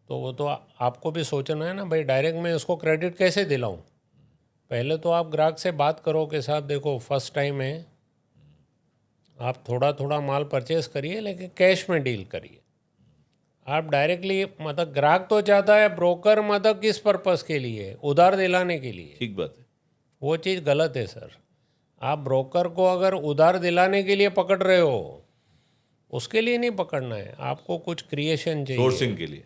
तो वो तो आपको भी सोचना है ना भाई, डायरेक्ट मैं उसको क्रेडिट कैसे दिलाऊं। पहले तो आप ग्राहक से बात करो कि साहब देखो फर्स्ट टाइम है, आप थोड़ा थोड़ा माल परचेस करिए लेकिन कैश में डील करिए। आप डायरेक्टली, मतलब ग्राहक तो चाहता है, ब्रोकर मतलब किस पर्पस के लिए, उधार दिलाने के लिए। ठीक बात है। वो चीज़ गलत है सर। आप ब्रोकर को अगर उधार दिलाने के लिए पकड़ रहे हो, उसके लिए नहीं पकड़ना है, आपको कुछ क्रिएशन चाहिए। सोर्सिंग के लिए।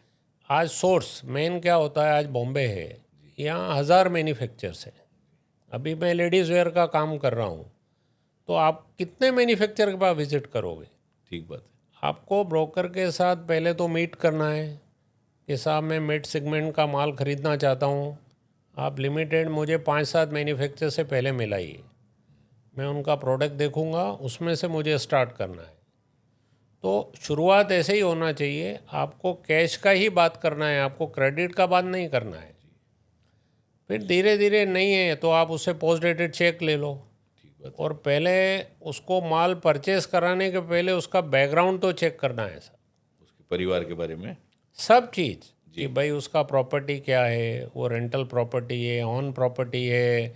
आज सोर्स मेन क्या होता है, आज बॉम्बे है, यहाँ 1000 मैन्युफैक्चर्स हैं। अभी मैं लेडीज़ वेयर का काम कर रहा हूँ, तो आप कितने मैन्युफैक्चर के पास विजिट करोगे। ठीक बात है। आपको ब्रोकर के साथ पहले तो मीट करना है, कि साहब मैं मिड सेगमेंट का माल ख़रीदना चाहता हूँ, आप लिमिटेड मुझे 5-7 मैन्युफैक्चर से पहले मिलाइए, मैं उनका प्रोडक्ट देखूँगा, उसमें से मुझे स्टार्ट करना है। तो शुरुआत ऐसे ही होना चाहिए, आपको कैश का ही बात करना है, आपको क्रेडिट का बात नहीं करना है। फिर धीरे धीरे नहीं है तो आप उससे पोस्ट डेटेड चेक ले लो, और पहले उसको माल परचेस कराने के पहले उसका बैकग्राउंड तो चेक करना है सर, उसके परिवार के बारे में सब चीज़ कि भाई उसका प्रॉपर्टी क्या है, वो रेंटल प्रॉपर्टी है, ऑन प्रॉपर्टी है,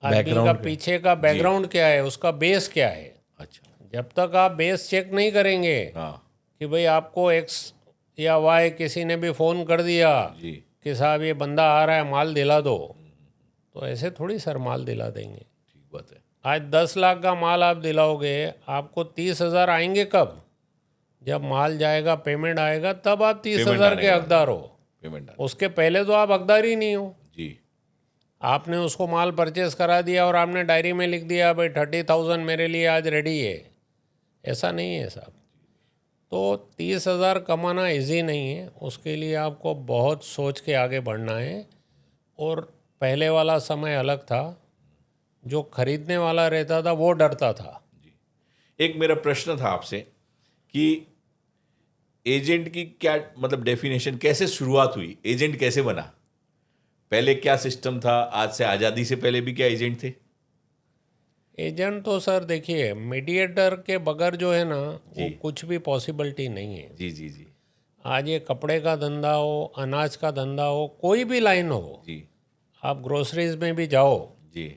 आदमी का पीछे का बैकग्राउंड क्या है, उसका बेस क्या है। अच्छा, जब तक आप बेस चेक नहीं करेंगे हाँ कि भाई आपको एक्स या वाई किसी ने भी फ़ोन कर दिया जी, कि साहब ये बंदा आ रहा है माल दिला दो, तो ऐसे थोड़ी सर माल दिला देंगे। ठीक बात है। आज 10 लाख का माल आप दिलाओगे, आपको 30,000 आएंगे कब? जब माल जाएगा, पेमेंट आएगा, तब आप 30,000 के हकदार हो। पेमेंट उसके पहले तो आप हकदार ही नहीं हो। जी, आपने उसको माल परचेस करा दिया और आपने डायरी में लिख दिया भाई 30,000 मेरे लिए आज रेडी है, ऐसा नहीं है साहब। तो 30,000 कमाना इजी नहीं है, उसके लिए आपको बहुत सोच के आगे बढ़ना है। और पहले वाला समय अलग था, जो खरीदने वाला रहता था वो डरता था। एक मेरा प्रश्न था आपसे कि एजेंट की क्या मतलब डेफिनेशन, कैसे शुरुआत हुई, एजेंट कैसे बना, पहले क्या सिस्टम था, आज से आज़ादी से पहले भी क्या एजेंट थे? एजेंट तो सर देखिए, मीडिएटर के बगैर जो है ना, वो कुछ भी पॉसिबिलिटी नहीं है। जी जी जी आज ये कपड़े का धंधा हो, अनाज का धंधा हो, कोई भी लाइन हो, जी आप ग्रोसरीज में भी जाओ जी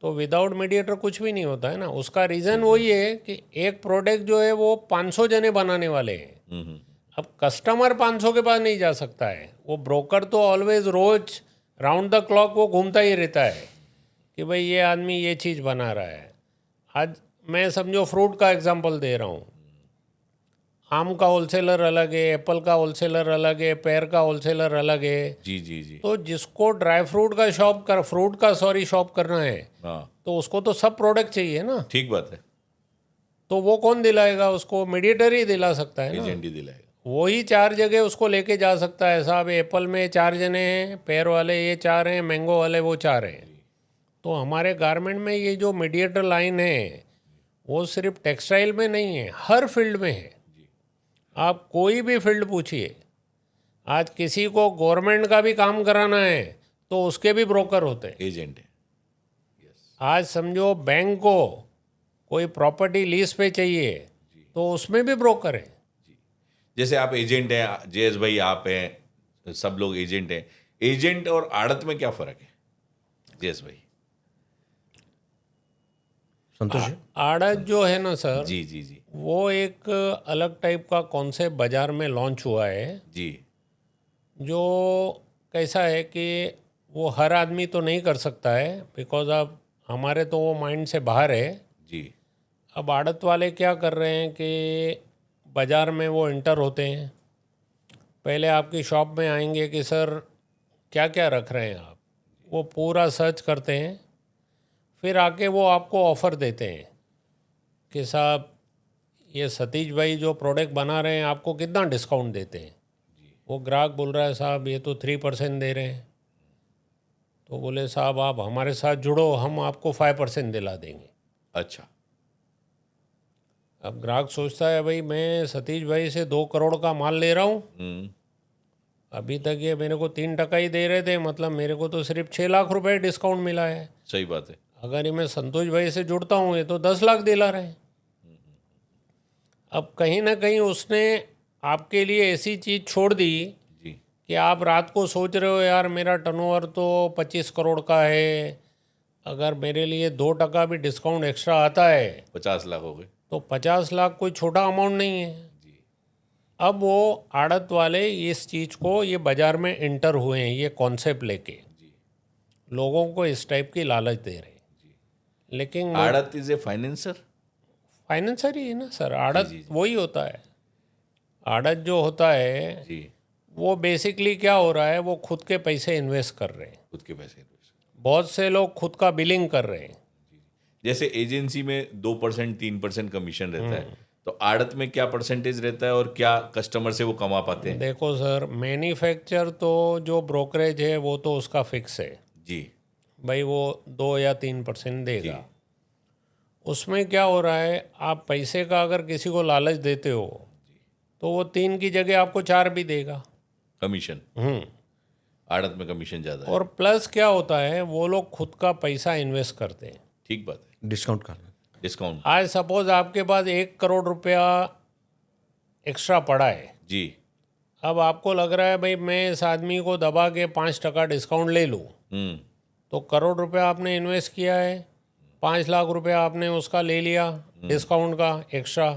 तो विदाउट मीडिएटर कुछ भी नहीं होता है ना। उसका रीज़न वही है कि एक प्रोडक्ट जो है वो 500 जने बनाने वाले हैं। हम्म। अब कस्टमर 500 के पास नहीं जा सकता है, वो ब्रोकर तो ऑलवेज रोज राउंड द क्लॉक वो घूमता ही रहता है कि भाई ये आदमी ये चीज़ बना रहा है। आज मैं समझो फ्रूट का एग्जांपल दे रहा हूँ, आम का होलसेलर अलग है, एप्पल का होलसेलर अलग है, पेयर का होलसेलर अलग है। जी जी जी तो जिसको ड्राई फ्रूट का शॉप करना है, हाँ, तो उसको तो सब प्रोडक्ट चाहिए ना, ठीक बात है, तो वो कौन दिलाएगा उसको? मीडिएटर ही दिला सकता है ना। एजेंट ही दिलाएगा। वो ही 4 जगह उसको लेके जा सकता है, साहब एप्पल में 4 जने हैं, पेयर वाले ये 4 हैं, मैंगो वाले वो 4 हैं। तो हमारे गारमेंट में ये जो मीडिएटर लाइन है, वो सिर्फ टेक्सटाइल में नहीं है, हर फील्ड में है। आप कोई भी फील्ड पूछिए, आज किसी को गवर्नमेंट का भी काम कराना है तो उसके भी ब्रोकर होते हैं। एजेंट है। आज समझो बैंक को कोई प्रॉपर्टी लीज पे चाहिए तो उसमें भी ब्रोकर है। जैसे आप एजेंट हैं, जयेश भाई आप हैं, सब लोग एजेंट हैं, एजेंट और आड़त में क्या फ़र्क है जयेश भाई? संतोष जी? आड़त जो है ना सर, जी जी जी वो एक अलग टाइप का कॉन्सेप्ट बाज़ार में लॉन्च हुआ है, जी जो कैसा है कि वो हर आदमी तो नहीं कर सकता है, बिकॉज अब हमारे तो वो माइंड से बाहर है। जी अब आड़त वाले क्या कर रहे हैं कि बाज़ार में वो इंटर होते हैं, पहले आपकी शॉप में आएंगे कि सर क्या क्या रख रहे हैं आप, वो पूरा सर्च करते हैं, फिर आके वो आपको ऑफ़र देते हैं कि साहब ये सतीश भाई जो प्रोडक्ट बना रहे हैं आपको कितना डिस्काउंट देते हैं। वो ग्राहक बोल रहा है साहब ये तो 3% दे रहे हैं, तो बोले साहब आप हमारे साथ जुड़ो, हम आपको 5% दिला देंगे। अच्छा, अब ग्राहक सोचता है भाई मैं सतीश भाई से 2 करोड़ का माल ले रहा हूँ, अभी तक ये मेरे को 3% ही दे रहे थे, मतलब मेरे को तो सिर्फ 6 लाख रुपए डिस्काउंट मिला है। सही बात है। अगर ये मैं संतोष भाई से जुड़ता हूँ ये तो 10 लाख दिला रहे हैं। अब कहीं ना कहीं उसने आपके लिए ऐसी चीज़ छोड़ दी जी कि आप रात को सोच रहे हो यार मेरा टर्नओवर तो 25 करोड़ का है, अगर मेरे लिए 2% भी डिस्काउंट एक्स्ट्रा आता है 50 लाख हो गए। तो 50 लाख कोई छोटा अमाउंट नहीं है। जी अब वो आड़त वाले इस चीज़ को, ये बाज़ार में इंटर हुए हैं, ये कॉन्सेप्ट लेके जी लोगों को इस टाइप की लालच दे रहे हैं। लेकिन आड़त इज ए फाइनेंसर। फाइनेंसर ही है ना सर, आड़त जी, जी। वही होता है। आड़त जो होता है जी, वो बेसिकली क्या हो रहा है, वो खुद के पैसे इन्वेस्ट कर रहे हैं। खुद के पैसे इन्वेस्ट। बहुत से लोग खुद का बिलिंग कर रहे हैं। जैसे एजेंसी में 2% 3% कमीशन रहता है, तो आड़त में क्या परसेंटेज रहता है और क्या कस्टमर से वो कमा पाते हैं? देखो सर, मैन्युफैक्चर तो जो ब्रोकरेज है वो तो उसका फिक्स है जी भाई, वो 2 या 3% देगा। उसमें क्या हो रहा है, आप पैसे का अगर किसी को लालच देते हो तो वो 3 की जगह आपको 4 भी देगा। कमीशन, आड़त में कमीशन ज़्यादा है। और प्लस क्या होता है, वो लोग खुद का पैसा इन्वेस्ट करते हैं। ठीक बात है। डिस्काउंट कर डिस्काउंट, आज सपोज आपके पास 1 करोड़ रुपया एक्स्ट्रा पड़ा है, जी अब आपको लग रहा है भाई मैं इस आदमी को दबा के 5% डिस्काउंट ले लूँ, तो करोड़ रुपया आपने इन्वेस्ट किया है, 5 लाख रुपया आपने उसका ले लिया डिस्काउंट का एक्स्ट्रा,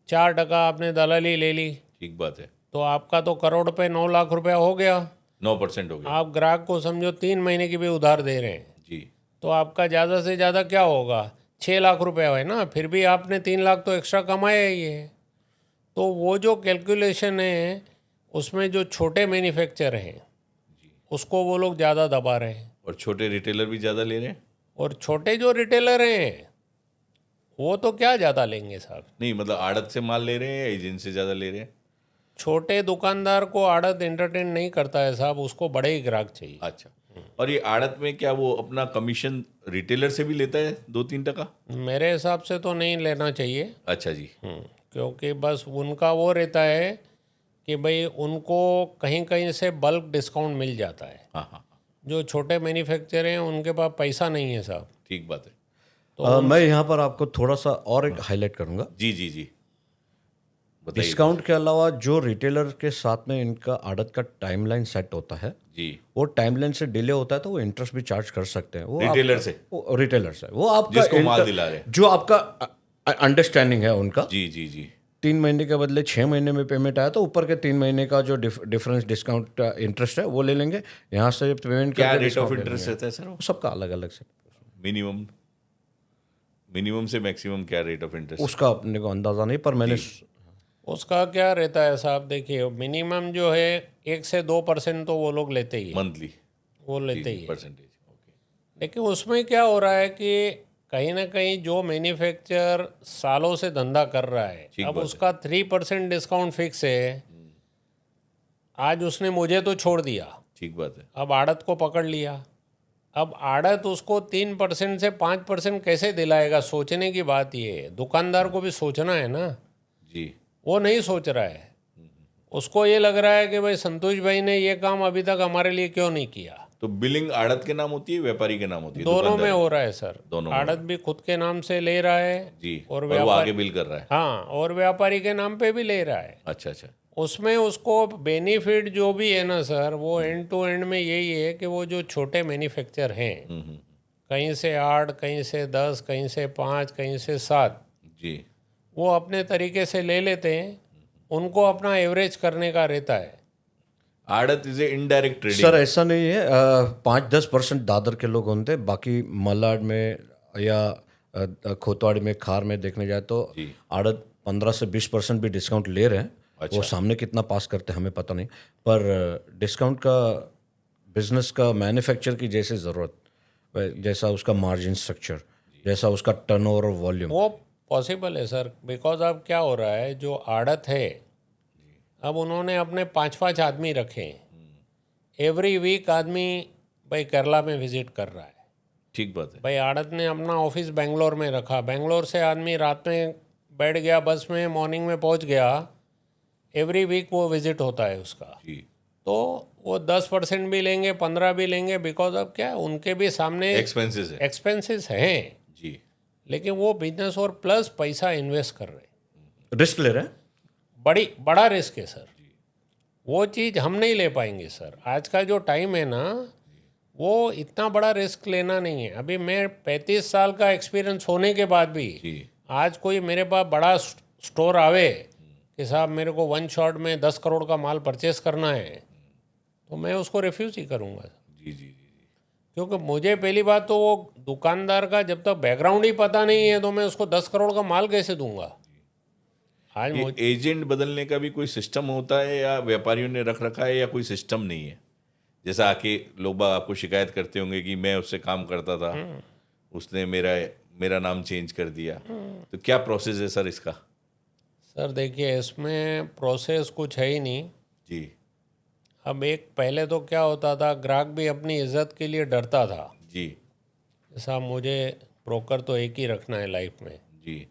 4% आपने दलाली ले ली, ठीक बात है। तो आपका तो करोड़ पे 9 लाख रुपया हो गया। 9% हो गया। आप ग्राहक को समझो 3 महीने की भी उधार दे रहे हैं, जी तो आपका ज़्यादा से ज़्यादा क्या होगा, 6 लाख रुपया है ना, फिर भी आपने 3 लाख तो एक्स्ट्रा कमाया ही है। तो वो जो कैलकुलेशन है उसमें जो छोटे मैन्युफैक्चर हैं उसको वो लोग ज़्यादा दबा रहे हैं, और छोटे रिटेलर भी ज़्यादा ले रहे हैं? और छोटे जो रिटेलर हैं वो तो क्या ज़्यादा लेंगे साहब। नहीं मतलब आड़त से माल ले रहे हैं या एजेंट से ज़्यादा ले रहे हैं? छोटे दुकानदार को आड़त एंटरटेन नहीं करता है साहब, उसको बड़े ही ग्राहक चाहिए। अच्छा, और ये आड़त में क्या वो अपना कमीशन रिटेलर से भी लेता है 2-3%? मेरे हिसाब से तो नहीं लेना चाहिए। अच्छा जी। क्योंकि बस उनका वो रहता है कि भाई उनको कहीं कहीं से बल्क डिस्काउंट मिल जाता है। हाँ हाँ, जो छोटे मैन्युफैक्चर हैं उनके पास पैसा नहीं है साहब। ठीक बात है। मैं यहाँ पर आपको थोड़ा सा और एक हाईलाइट करूँगा। जी जी जी, बताइए। डिस्काउंट के अलावा जो रिटेलर के साथ में इनका आड़त का टाइमलाइन सेट होता है, जी, वो टाइमलाइन से डिले होता है तो वो इंटरेस्ट भी चार्ज कर सकते हैं। वो रिटेलर से? रिटेलर से वो आपका जिसको माल दिला रहे हैं। जो आपका अंडरस्टैंडिंग है उनका, जी जी जी, 3 महीने के बदले 6 महीने में पेमेंट आया तो ऊपर के 3 महीने का जो डिफरेंस डिस्काउंट इंटरेस्ट है वो ले लेंगे। यहाँ से पेमेंट क्या करके रेट ऑफ discount ले इंटरेस्ट लेंगे। रहता है सर वो? सबका अलग अलग से, मिनिमम से मैक्सिमम क्या रेट ऑफ इंटरेस्ट? उसका अपने को अंदाज़ा नहीं, पर मैंने उसका क्या रहता है साहब, देखिए मिनिमम जो है 1 से 2% तो वो लोग लेते ही हैं, मंथली वो लेते ही हैं। परसेंटेज? ओके, लेकिन उसमें क्या हो रहा है कि कहीं ना कहीं जो मैन्युफैक्चर सालों से धंधा कर रहा है, ठीक अब बात है। उसका 3% डिस्काउंट फिक्स है। आज उसने मुझे तो छोड़ दिया, ठीक बात है। अब आड़त को पकड़ लिया, अब आड़त उसको 3% से 5% कैसे दिलाएगा, सोचने की बात ये है। दुकानदार को भी सोचना है ना, जी, वो नहीं सोच रहा है। उसको ये लग रहा है कि भाई संतोष भाई ने ये काम अभी तक हमारे लिए क्यों नहीं किया। तो बिलिंग आड़त के नाम होती है, व्यापारी के नाम होती है? दोनों में दुकानदार? हो रहा है सर, दोनों में आड़त भी खुद के नाम से ले रहा है जी, और और वो व्यापारी, आगे बिल कर रहा है? हाँ, और व्यापारी के नाम पे भी ले रहा है। अच्छा अच्छा, उसमें उसको बेनिफिट जो भी है ना सर, वो एंड टू एंड में यही है कि वो जो छोटे मैन्युफैक्चर हैं, कहीं से 8, कहीं से 10, कहीं से 5, कहीं से 7, जी, वो अपने तरीके से ले लेते हैं, उनको अपना एवरेज करने का रहता है। आड़त is a indirect trading? Sir ऐसा नहीं है, 5-10% दादर के लोग होते हैं, बाकी मलाड में या खोतवाड़ी में, खार में देखने जाए तो आड़त 15 से 20% भी डिस्काउंट ले रहे हैं। अच्छा। वो सामने कितना पास करते हैं हमें पता नहीं, पर डिस्काउंट का बिजनेस का मैन्युफैक्चर की जैसे ज़रूरत, जैसा उसका मार्जिन स्ट्रक्चर, जैसा उसका टर्नओवर और वॉल्यूम, वो पॉसिबल है सर, बिकॉज अब क्या हो रहा है, जो आड़त है अब उन्होंने अपने 5-5 आदमी रखे हैं। एवरी वीक आदमी भाई केरला में विजिट कर रहा है। ठीक बात है। भाई आड़त ने अपना ऑफिस बेंगलोर में रखा, बेंगलोर से आदमी रात में बैठ गया बस में, मॉर्निंग में पहुंच गया, एवरी वीक वो विजिट होता है उसका। जी, तो वो 10% भी लेंगे, 15 भी लेंगे, बिकॉज अब क्या है, उनके भी सामने एक्सपेंसेस है। एक्सपेंसेस हैं, जी, लेकिन वो बिजनेस और प्लस पैसा इन्वेस्ट कर रहे हैं। रिस्क ले रहे हैं। बड़ा रिस्क है सर, वो चीज़ हम नहीं ले पाएंगे सर। आज का जो टाइम है ना, वो इतना बड़ा रिस्क लेना नहीं है। अभी मैं 35 साल का एक्सपीरियंस होने के बाद भी जी, आज कोई मेरे पास बड़ा स्टोर आवे कि साहब मेरे को 1 शॉट में 10 करोड़ का माल परचेस करना है, तो मैं उसको रिफ्यूज़ ही करूँगा। जी, जी, जी, क्योंकि मुझे पहली बात तो वो दुकानदार का जब तक बैकग्राउंड ही पता नहीं है तो मैं उसको 10 करोड़ का माल कैसे दूंगा। आज ये एजेंट बदलने का भी कोई सिस्टम होता है या व्यापारियों ने रख रखा है, या कोई सिस्टम नहीं है? जैसा आके लोग बाग आपको शिकायत करते होंगे कि मैं उससे काम करता था, उसने मेरा नाम चेंज कर दिया, तो क्या प्रोसेस है सर इसका? सर देखिए, इसमें प्रोसेस कुछ है ही नहीं। जी अब एक पहले तो क्या होता था, ग्राहक भी अपनी इज्जत के लिए डरता था। जी जैसा मुझे ब्रोकर तो एक ही रखना है लाइफ में। जी।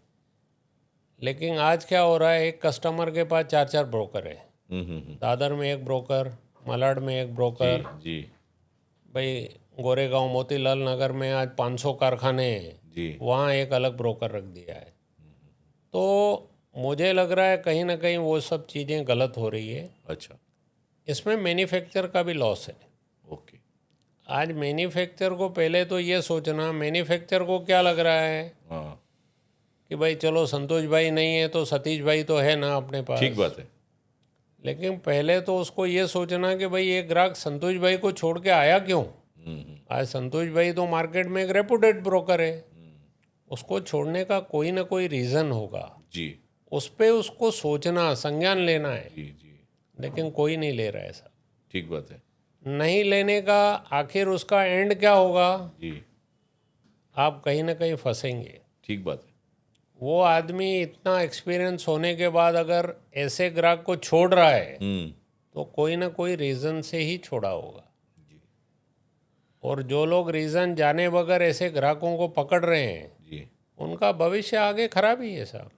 लेकिन आज क्या हो रहा है, एक कस्टमर के पास 4-4 ब्रोकर है। हम्म। दादर में एक ब्रोकर, मलाड में एक ब्रोकर, जी भाई गोरेगांव मोतीलाल नगर में आज 500 कारखाने हैं, जी वहाँ एक अलग ब्रोकर रख दिया है। तो मुझे लग रहा है कहीं ना कहीं वो सब चीज़ें गलत हो रही है। अच्छा इसमें मैन्युफैक्चर का भी लॉस है। ओके। आज मैन्युफैक्चर को पहले तो ये सोचना, मैन्युफैक्चर को क्या लग रहा है हाँ कि भाई चलो संतोष भाई नहीं है तो सतीश भाई तो है ना अपने पास। ठीक बात है। लेकिन पहले तो उसको ये सोचना कि भाई ये ग्राहक संतोष भाई को छोड़ के आया क्यों। आज संतोष भाई तो मार्केट में एक रेपुटेड ब्रोकर है, उसको छोड़ने का कोई ना कोई रीज़न होगा। जी उस पर उसको सोचना, संज्ञान लेना है। जी जी लेकिन कोई नहीं ले रहा है ऐसा। ठीक बात है। नहीं लेने का आखिर उसका एंड क्या होगा, जी आप कहीं ना कहीं फंसेंगे। ठीक बात है। वो आदमी इतना एक्सपीरियंस होने के बाद अगर ऐसे ग्राहक को छोड़ रहा है तो कोई ना कोई रीज़न से ही छोड़ा होगा। और जो लोग रीज़न जाने बगैर ऐसे ग्राहकों को पकड़ रहे हैं, जी उनका भविष्य आगे खराब ही है साहब।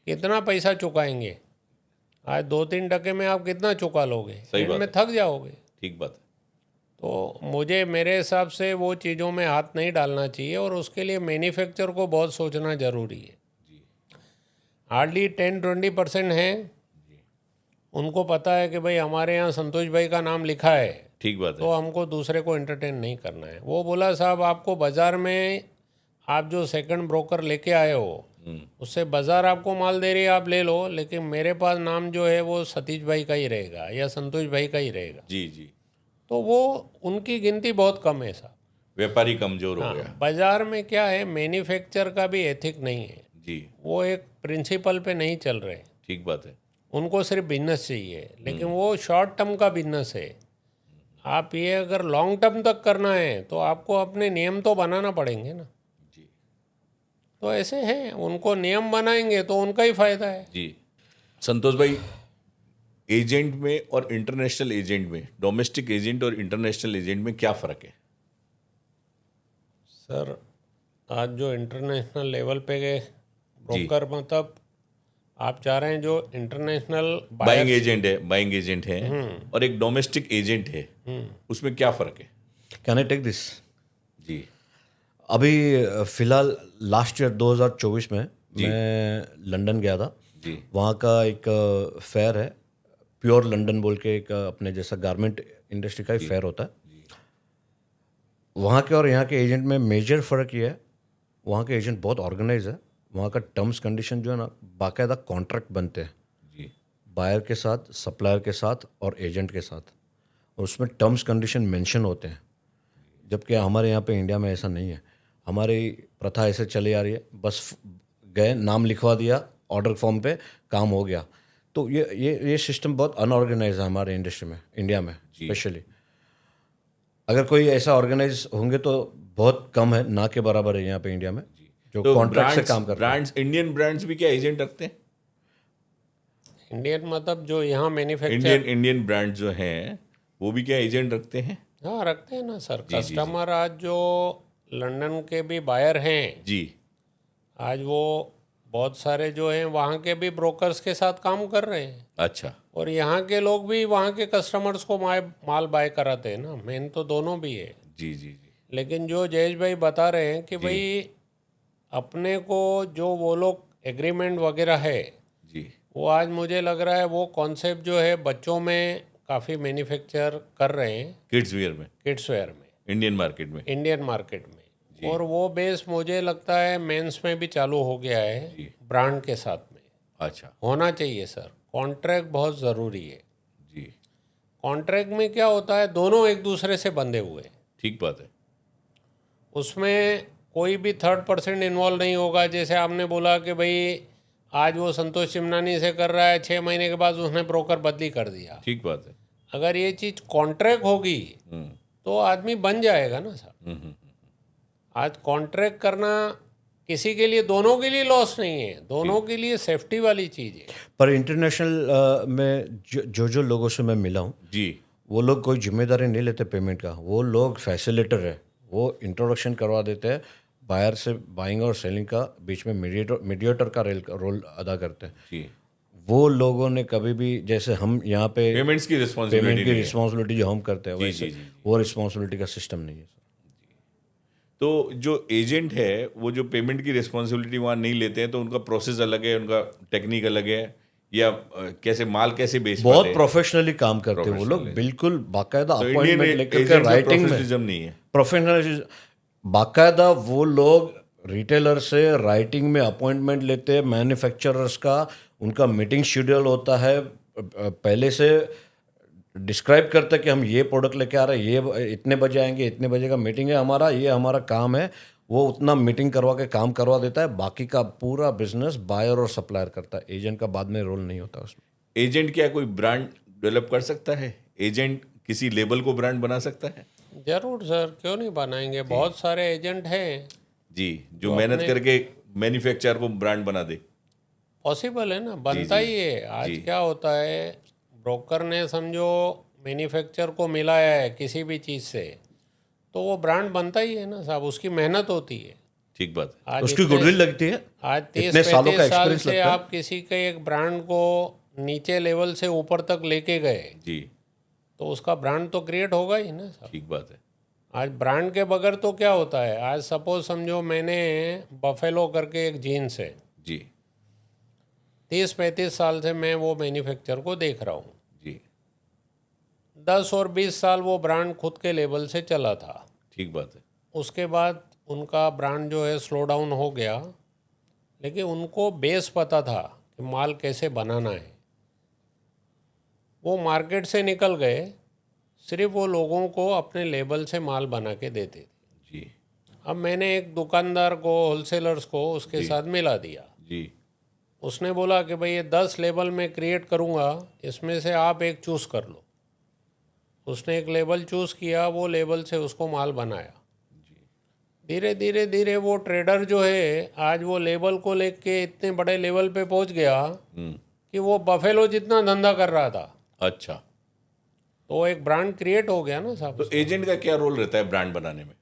कितना पैसा चुकाएंगे? आज 2-3% में आप कितना चुका लोगे? सही बात इनमें है। थक जाओगे। ठीक बात है। तो मुझे, मेरे हिसाब से वो चीज़ों में हाथ नहीं डालना चाहिए और उसके लिए मैन्युफैक्चर को बहुत सोचना ज़रूरी है। हार्डली 10-20% हैं, उनको पता है कि भाई हमारे यहाँ संतोष भाई का नाम लिखा है, ठीक बात तो है। हमको दूसरे को एंटरटेन नहीं करना है। वो बोला साहब आपको बाज़ार में, आप जो सेकंड ब्रोकर लेके आए हो उससे बाज़ार आपको माल दे रही है, आप ले लो, लेकिन मेरे पास नाम जो है वो सतीश भाई का ही रहेगा या संतोष भाई का ही रहेगा। जी जी। तो वो उनकी गिनती बहुत कम है साहब। व्यापारी कमजोर हो गया। बाज़ार में क्या है, मैन्युफैक्चर का भी एथिक नहीं है। जी वो एक प्रिंसिपल पे नहीं चल रहे। ठीक बात है। उनको सिर्फ बिजनेस चाहिए, लेकिन वो शॉर्ट टर्म का बिजनेस है। आप ये अगर लॉन्ग टर्म तक करना है तो आपको अपने नियम तो बनाना पड़ेंगे ना। जी तो ऐसे हैं, उनको नियम बनाएंगे तो उनका ही फायदा है। जी। संतोष भाई, एजेंट में और इंटरनेशनल एजेंट में, डोमेस्टिक एजेंट और इंटरनेशनल एजेंट में क्या फ़र्क है? सर आज जो इंटरनेशनल लेवल पे गए ब्रोकर, मतलब आप चाह रहे हैं जो इंटरनेशनल बाइंग एजेंट है और एक डोमेस्टिक एजेंट है, उसमें क्या फ़र्क है? Can I take this? जी अभी फिलहाल लास्ट ईयर 2024 में मैं लंदन गया था। जी वहाँ का एक फेयर है, प्योर लंदन बोल के, एक अपने जैसा गारमेंट इंडस्ट्री का ही फेयर होता है। वहाँ के और यहाँ के एजेंट में मेजर फ़र्क ये है, वहाँ के एजेंट बहुत ऑर्गेनाइज है। वहाँ का टर्म्स कंडीशन जो है ना, बाकायदा कॉन्ट्रैक्ट बनते हैं जी बायर के साथ, सप्लायर के साथ और एजेंट के साथ, और उसमें टर्म्स कंडीशन मेंशन होते हैं। जबकि हमारे यहाँ पे इंडिया में ऐसा नहीं है। हमारी प्रथा ऐसे चली आ रही है, बस गए, नाम लिखवा दिया ऑर्डर फॉर्म पे, काम हो गया। तो ये सिस्टम बहुत अनऑर्गेनाइज है हमारे इंडस्ट्री में, इंडिया में स्पेशली। अगर कोई ऐसा ऑर्गेनाइज होंगे तो बहुत कम है, ना के बराबर है यहाँ पे इंडिया में, जो तो कॉन्ट्रैक्ट से काम करते हैं। ब्रांड्स, इंडियन ब्रांड्स भी क्या एजेंट रखते हैं? इंडियन मतलब जो यहाँ मैन्युफैक्चर, इंडियन ब्रांड जो हैं वो भी क्या एजेंट रखते हैं? हाँ रखते हैं ना सर। कस्टमर आज जो लंदन के भी बायर हैं, जी आज वो बहुत सारे जो हैं वहाँ के भी ब्रोकर्स के साथ काम कर रहे हैं। अच्छा। और यहाँ के लोग भी वहाँ के कस्टमर्स को माल बाय कराते हैं ना। मेन तो दोनों भी है। जी जी जी लेकिन जो जयेश भाई बता रहे हैं कि भाई अपने को जो वो लोग एग्रीमेंट वगैरह है, जी वो आज मुझे लग रहा है वो कॉन्सेप्ट जो है बच्चों में काफ़ी मैन्युफैक्चर कर रहे हैं, किड्स वेयर में, किड्स वेयर में, इंडियन मार्केट में। इंडियन मार्केट में। और वो बेस मुझे लगता है मेंस में भी चालू हो गया है, ब्रांड के साथ में। अच्छा होना चाहिए सर, कॉन्ट्रैक्ट बहुत ज़रूरी है। जी कॉन्ट्रैक्ट में क्या होता है, दोनों एक दूसरे से बंधे हुए हैं। ठीक बात है। उसमें कोई भी थर्ड पर्सन इन्वॉल्व नहीं होगा। जैसे आपने बोला कि भाई आज वो संतोष चिमनानी से कर रहा है, 6 महीने के बाद उसने ब्रोकर बदली कर दिया। ठीक बात है। अगर ये चीज़ कॉन्ट्रैक्ट होगी तो आदमी बन जाएगा ना सर। आज कॉन्ट्रैक्ट करना किसी के लिए, दोनों के लिए लॉस नहीं है, दोनों के लिए सेफ्टी वाली चीज़ है। पर इंटरनेशनल में जो लोगों से मैं मिला हूँ, जी वो लोग कोई जिम्मेदारी नहीं लेते पेमेंट का। वो लोग फैसिलिटेटर है, वो इंट्रोडक्शन करवा देते हैं, बायर से बाइंग और सेलिंग का बीच में मीडिएटर का रोल अदा करते हैं। जी वो लोगों ने कभी भी, जैसे हम यहाँ पे पेमेंट्स की पेमेंट रिस्पॉन्सिबिलिटी की नहीं है। रिस्पॉन्सिबिलिटी जो हम करते हैं, जी, वैसे जी, जी, जी। वो रिस्पॉन्सिबिलिटी का सिस्टम नहीं है। तो जो एजेंट है वो जो पेमेंट की रिस्पॉन्सिबिलिटी वहाँ नहीं लेते हैं, तो उनका प्रोसेस अलग है, उनका टेक्निक अलग है, या कैसे माल कैसे बेच पाते बहुत हैं? प्रोफेशनली काम करते हैं वो लोग, बिल्कुल बाकायदा तो अपॉइंटमेंट इंडियन लेकर के एजेंट्स में राइटिंग में प्रोफेशनलिज्म नहीं है। प्रोफेशनल बाकायदा वो लोग रिटेलर से राइटिंग में अपॉइंटमेंट लेते हैं। मैन्युफैक्चरर्स का उनका मीटिंग शेड्यूल होता है, पहले से डिस्क्राइब करते हैं कि हम ये प्रोडक्ट लेके आ रहे हैं, ये इतने बजे आएंगे, इतने बजे का मीटिंग है हमारा, ये हमारा काम है। वो उतना मीटिंग करवा के काम करवा देता है, बाकी का पूरा बिजनेस बायर और सप्लायर करता है। एजेंट का बाद में रोल नहीं होता उसमें। एजेंट क्या कोई ब्रांड डेवलप कर सकता है? एजेंट किसी लेबल को ब्रांड बना सकता है? जरूर सर, क्यों नहीं बनाएंगे, बहुत सारे एजेंट हैं। जी, जो मेहनत करके मैन्युफैक्चर को ब्रांड बना दे। पॉसिबल है ना, बनता ही है। आज क्या होता है, ब्रोकर ने समझो मैन्युफैक्चर को मिलाया है किसी भी चीज़ से, तो वो ब्रांड बनता ही है ना साहब, उसकी मेहनत होती है। ठीक बात है। आज उसकी गुडविल लगती है। आज 30-35 इतने सालों का साल एक्सपीरियंस से लगता है। आप किसी के एक ब्रांड को नीचे लेवल से ऊपर तक लेके गए, जी तो उसका ब्रांड तो क्रिएट होगा ही ना साहब। ठीक बात है। आज ब्रांड के बगैर तो क्या होता है, आज सपोज समझो मैंने बफेलो करके एक जीन्स है, जी 30-35 साल से मैं वो मैन्युफैक्चर को देख रहा हूँ। जी 10 और 20 साल वो ब्रांड खुद के लेवल से चला था। ठीक बात है। उसके बाद उनका ब्रांड जो है स्लो डाउन हो गया, लेकिन उनको बेस पता था कि माल कैसे बनाना है। वो मार्केट से निकल गए, सिर्फ वो लोगों को अपने लेबल से माल बना के देते थे। जी अब मैंने एक दुकानदार को, होलसेलर्स को उसके साथ मिला दिया। जी उसने बोला कि भाई ये 10 लेबल मैं क्रिएट करूँगा, इसमें से आप एक चूज़ कर लो। उसने एक लेबल चूज़ किया, वो लेबल से उसको माल बनाया। धीरे धीरे धीरे वो ट्रेडर जो है आज वो लेबल को लेके इतने बड़े लेवल पे पहुंच गया कि वो बफेलो जितना धंधा कर रहा था। अच्छा, तो एक ब्रांड क्रिएट हो गया ना साहब। तो एजेंट का क्या रोल रहता है ब्रांड बनाने में?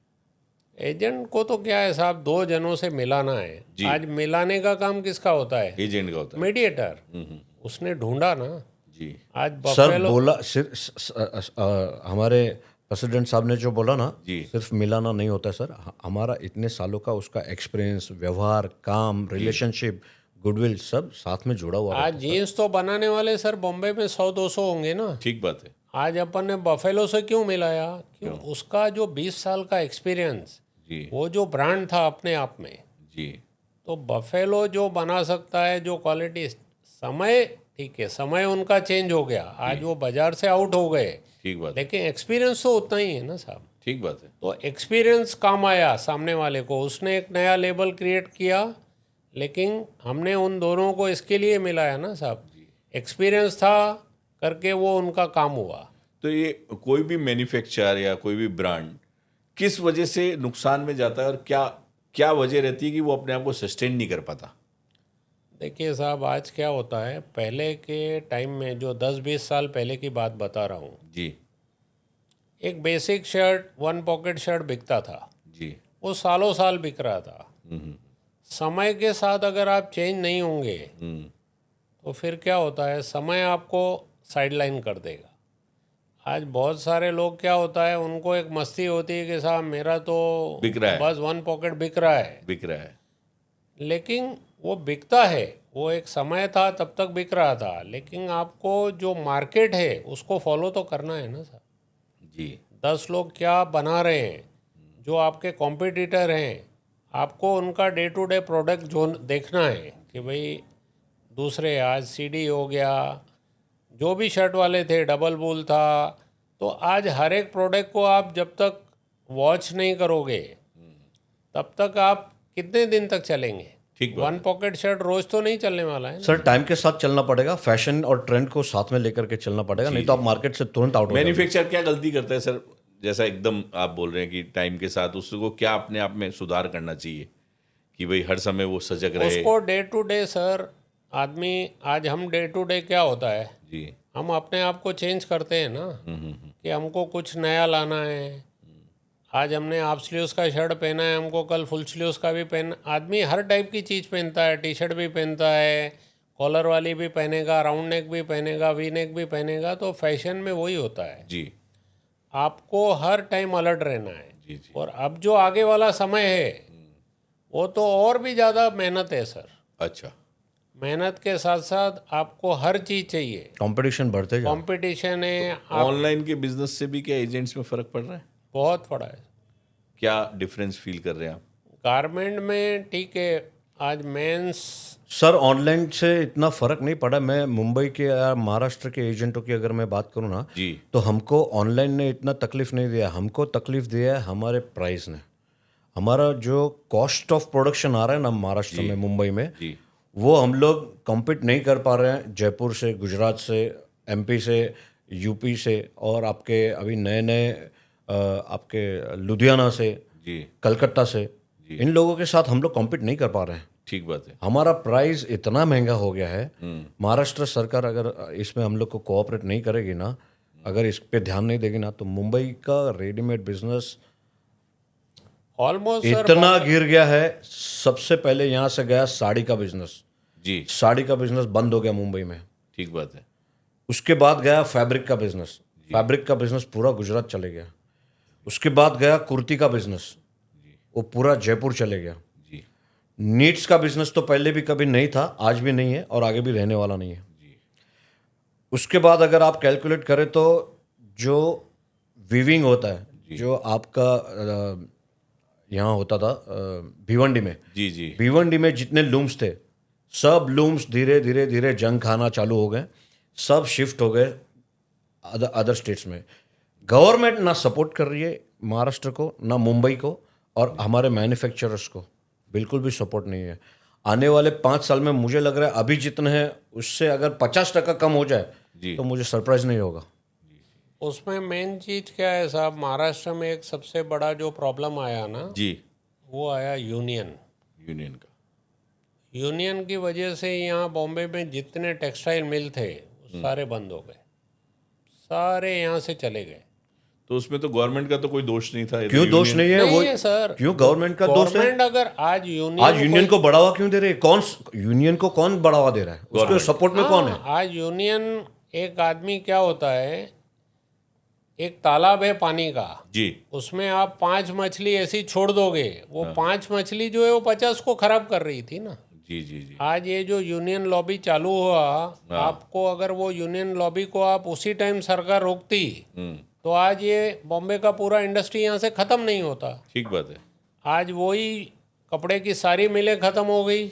एजेंट को तो क्या है साहब, दो जनों से मिलाना है। जी। आज मिलाने का काम किसका होता है? एजेंट का होता है। मीडिएटर। उसने ढूंढा ना। जी आज सर बफेलो बोला हमारे प्रेसिडेंट साहब ने जो बोला ना, जी। सिर्फ मिलाना नहीं होता है सर। हमारा इतने सालों का उसका एक्सपीरियंस, व्यवहार, काम, रिलेशनशिप, गुडविल सब साथ में जुड़ा हुआ है। आज जीन्स तो बनाने वाले सर बॉम्बे में 100-200 होंगे ना। ठीक बात है। आज अपन ने बफेलो से क्यों मिलाया? क्यों? उसका जो 20 साल का एक्सपीरियंस, जी वो जो ब्रांड था अपने आप में, जी तो बफेलो जो बना सकता है, जो क्वालिटी, समय ठीक है, समय उनका चेंज हो गया, आज वो बाजार से आउट हो गए, ठीक बात है। लेकिन एक्सपीरियंस तो उतना ही है ना साहब। ठीक बात है। तो एक्सपीरियंस काम आया सामने वाले को, उसने एक नया लेबल क्रिएट किया, लेकिन हमने उन दोनों को इसके लिए मिलाया ना साहब। एक्सपीरियंस था करके वो उनका काम हुआ। तो ये कोई भी मैन्युफैक्चर या कोई भी ब्रांड किस वजह से नुकसान में जाता है, और क्या क्या वजह रहती है कि वो अपने आप को सस्टेन नहीं कर पाता? देखिए साहब, आज क्या होता है, पहले के टाइम में जो 10-20 साल पहले की बात बता रहा हूँ, जी एक basic shirt, one pocket shirt बिकता था, जी वो सालों साल बिक रहा था। हम्म, समय के साथ अगर आप चेंज नहीं होंगे हम्म, तो फिर क्या होता है, समय आपको साइडलाइन कर देगा। आज बहुत सारे लोग क्या होता है, उनको एक मस्ती होती है कि साहब मेरा तो बिक रहा है। बस वन पॉकेट बिक रहा है, बिक रहा है। लेकिन वो बिकता है, वो एक समय था तब तक बिक रहा था, लेकिन आपको जो मार्केट है उसको फॉलो तो करना है ना साहब। जी 10 लोग क्या बना रहे हैं, जो आपके कॉम्पिटिटर हैं, आपको उनका डे टू डे प्रोडक्ट जो देखना है कि भाई दूसरे, आज सीडी हो गया, जो भी शर्ट वाले थे, डबल बूल था, तो आज हर एक प्रोडक्ट को आप जब तक वॉच नहीं करोगे तब तक आप कितने दिन तक चलेंगे? ठीक बात वन पॉकेट शर्ट रोज तो नहीं चलने वाला है ना। सर टाइम के साथ चलना पड़ेगा, फैशन और ट्रेंड को साथ में लेकर के चलना पड़ेगा, नहीं तो आप मार्केट से तुरंत आउट हो जाओगे। मैन्युफैक्चर क्या गलती करता है सर? जैसा एकदम आप बोल रहे हैं कि टाइम के साथ उसको क्या अपने आप में सुधार करना चाहिए कि भाई हर समय वो सजग रहे? उसको डे टू डे सर, आदमी आज हम डे टू डे क्या होता है, जी। हम अपने आप को चेंज करते हैं ना, कि हमको कुछ नया लाना है। आज हमने हाफ स्लीव्स का शर्ट पहना है, हमको कल फुल स्लीव्स का भी पहना। आदमी हर टाइप की चीज़ पहनता है, टी शर्ट भी पहनता है, कॉलर वाली भी पहनेगा, राउंड नेक भी पहनेगा, वी नेक भी पहनेगा। तो फैशन में वही होता है, जी आपको हर टाइम अलर्ट रहना है। जी जी। और अब जो आगे वाला समय है वो तो और भी ज़्यादा मेहनत है सर। अच्छा। मेहनत के साथ साथ आपको हर चीज़ चाहिए, कंपटीशन बढ़ते जा रहा है। कंपटीशन है। आप ऑनलाइन के बिजनेस से भी क्या एजेंट्स में फर्क पड़ रहा है? बहुत पड़ा है क्या डिफरेंस फील कर रहे हैं आप? गारमेंट में। ठीक है, आज मेंस सर ऑनलाइन से इतना फर्क नहीं पड़ा। मैं मुंबई के या महाराष्ट्र के एजेंटों की अगर मैं बात करूँ ना, जी तो हमको ऑनलाइन ने इतना तकलीफ नहीं दिया। हमको तकलीफ दिया है हमारे प्राइस ने। हमारा जो कॉस्ट ऑफ प्रोडक्शन आ रहा है ना महाराष्ट्र में, मुंबई में, जी वो हम लोग कम्पीट नहीं कर पा रहे हैं जयपुर से, गुजरात से, एमपी से, यूपी से, और आपके अभी नए नए आपके लुधियाना से, जी। कलकत्ता से। इन लोगों के साथ हम लोग कम्पीट नहीं कर पा रहे हैं। ठीक बात है। हमारा प्राइस इतना महंगा हो गया है। महाराष्ट्र सरकार अगर इसमें हम लोग को कोऑपरेट नहीं करेगी ना, अगर इस पे ध्यान नहीं देगी ना, तो मुंबई का रेडीमेड बिजनेस ऑलमोस्ट सर इतना गिर गया है। सबसे पहले यहाँ से गया साड़ी का बिजनेस। जी साड़ी का बिजनेस बंद हो गया मुंबई में। ठीक बात है। उसके बाद गया फैब्रिक का बिजनेस। फैब्रिक का बिजनेस पूरा गुजरात चले गया। उसके बाद गया कुर्ती का बिजनेस, वो पूरा जयपुर चले गया। जी नीड्स का बिजनेस तो पहले भी कभी नहीं था, आज भी नहीं है, और आगे भी रहने वाला नहीं है। उसके बाद अगर आप कैलकुलेट करें तो जो वीविंग होता है, जो आपका यहाँ होता था भिवंडी में, जी जी भिवंडी में जितने लूम्स थे, सब लूम्स धीरे धीरे धीरे जंग खाना चालू हो गए। सब शिफ्ट हो गए अदर स्टेट्स में। गवर्नमेंट ना सपोर्ट कर रही है महाराष्ट्र को, ना मुंबई को, और हमारे मैन्युफैक्चरर्स को बिल्कुल भी सपोर्ट नहीं है। आने वाले 5 साल में मुझे लग रहा है अभी जितने हैं उससे अगर 50% कम हो जाए जी। तो मुझे सरप्राइज नहीं होगा। उसमें मेन चीज़ क्या है साहब, महाराष्ट्र में एक सबसे बड़ा जो प्रॉब्लम आया ना, जी। वो आया यूनियन। यूनियन का। यूनियन की वजह से यहाँ बॉम्बे में जितने टेक्सटाइल मिल थे वो सारे बंद हो गए, सारे यहाँ से चले गए। तो उसमें तो गवर्नमेंट का तो कोई दोष नहीं था। ये तो क्यों दोष यूनियन- नहीं है? नहीं वो है सर, क्यों गवर्नमेंट का दोष है? गवर्नमेंट अगर आज यूनियन को बढ़ावा क्यों दे रहे हैं? कौन यूनियन को कौन बढ़ावा दे रहा है? उसके सपोर्ट में कौन है? आज यूनियन एक आदमी क्या होता है, एक तालाब है पानी का, जी उसमें आप 5 मछली ऐसी छोड़ दोगे, वो 5 मछली जो है वो 50 को खराब कर रही थी ना। जी जी जी। आज ये जो यूनियन लॉबी चालू हुआ, आपको अगर वो यूनियन लॉबी को आप उसी टाइम सरकार रोकती तो आज ये बॉम्बे का पूरा इंडस्ट्री यहाँ से ख़त्म नहीं होता। ठीक बात है। आज वही कपड़े की सारी मिलें ख़त्म हो गई।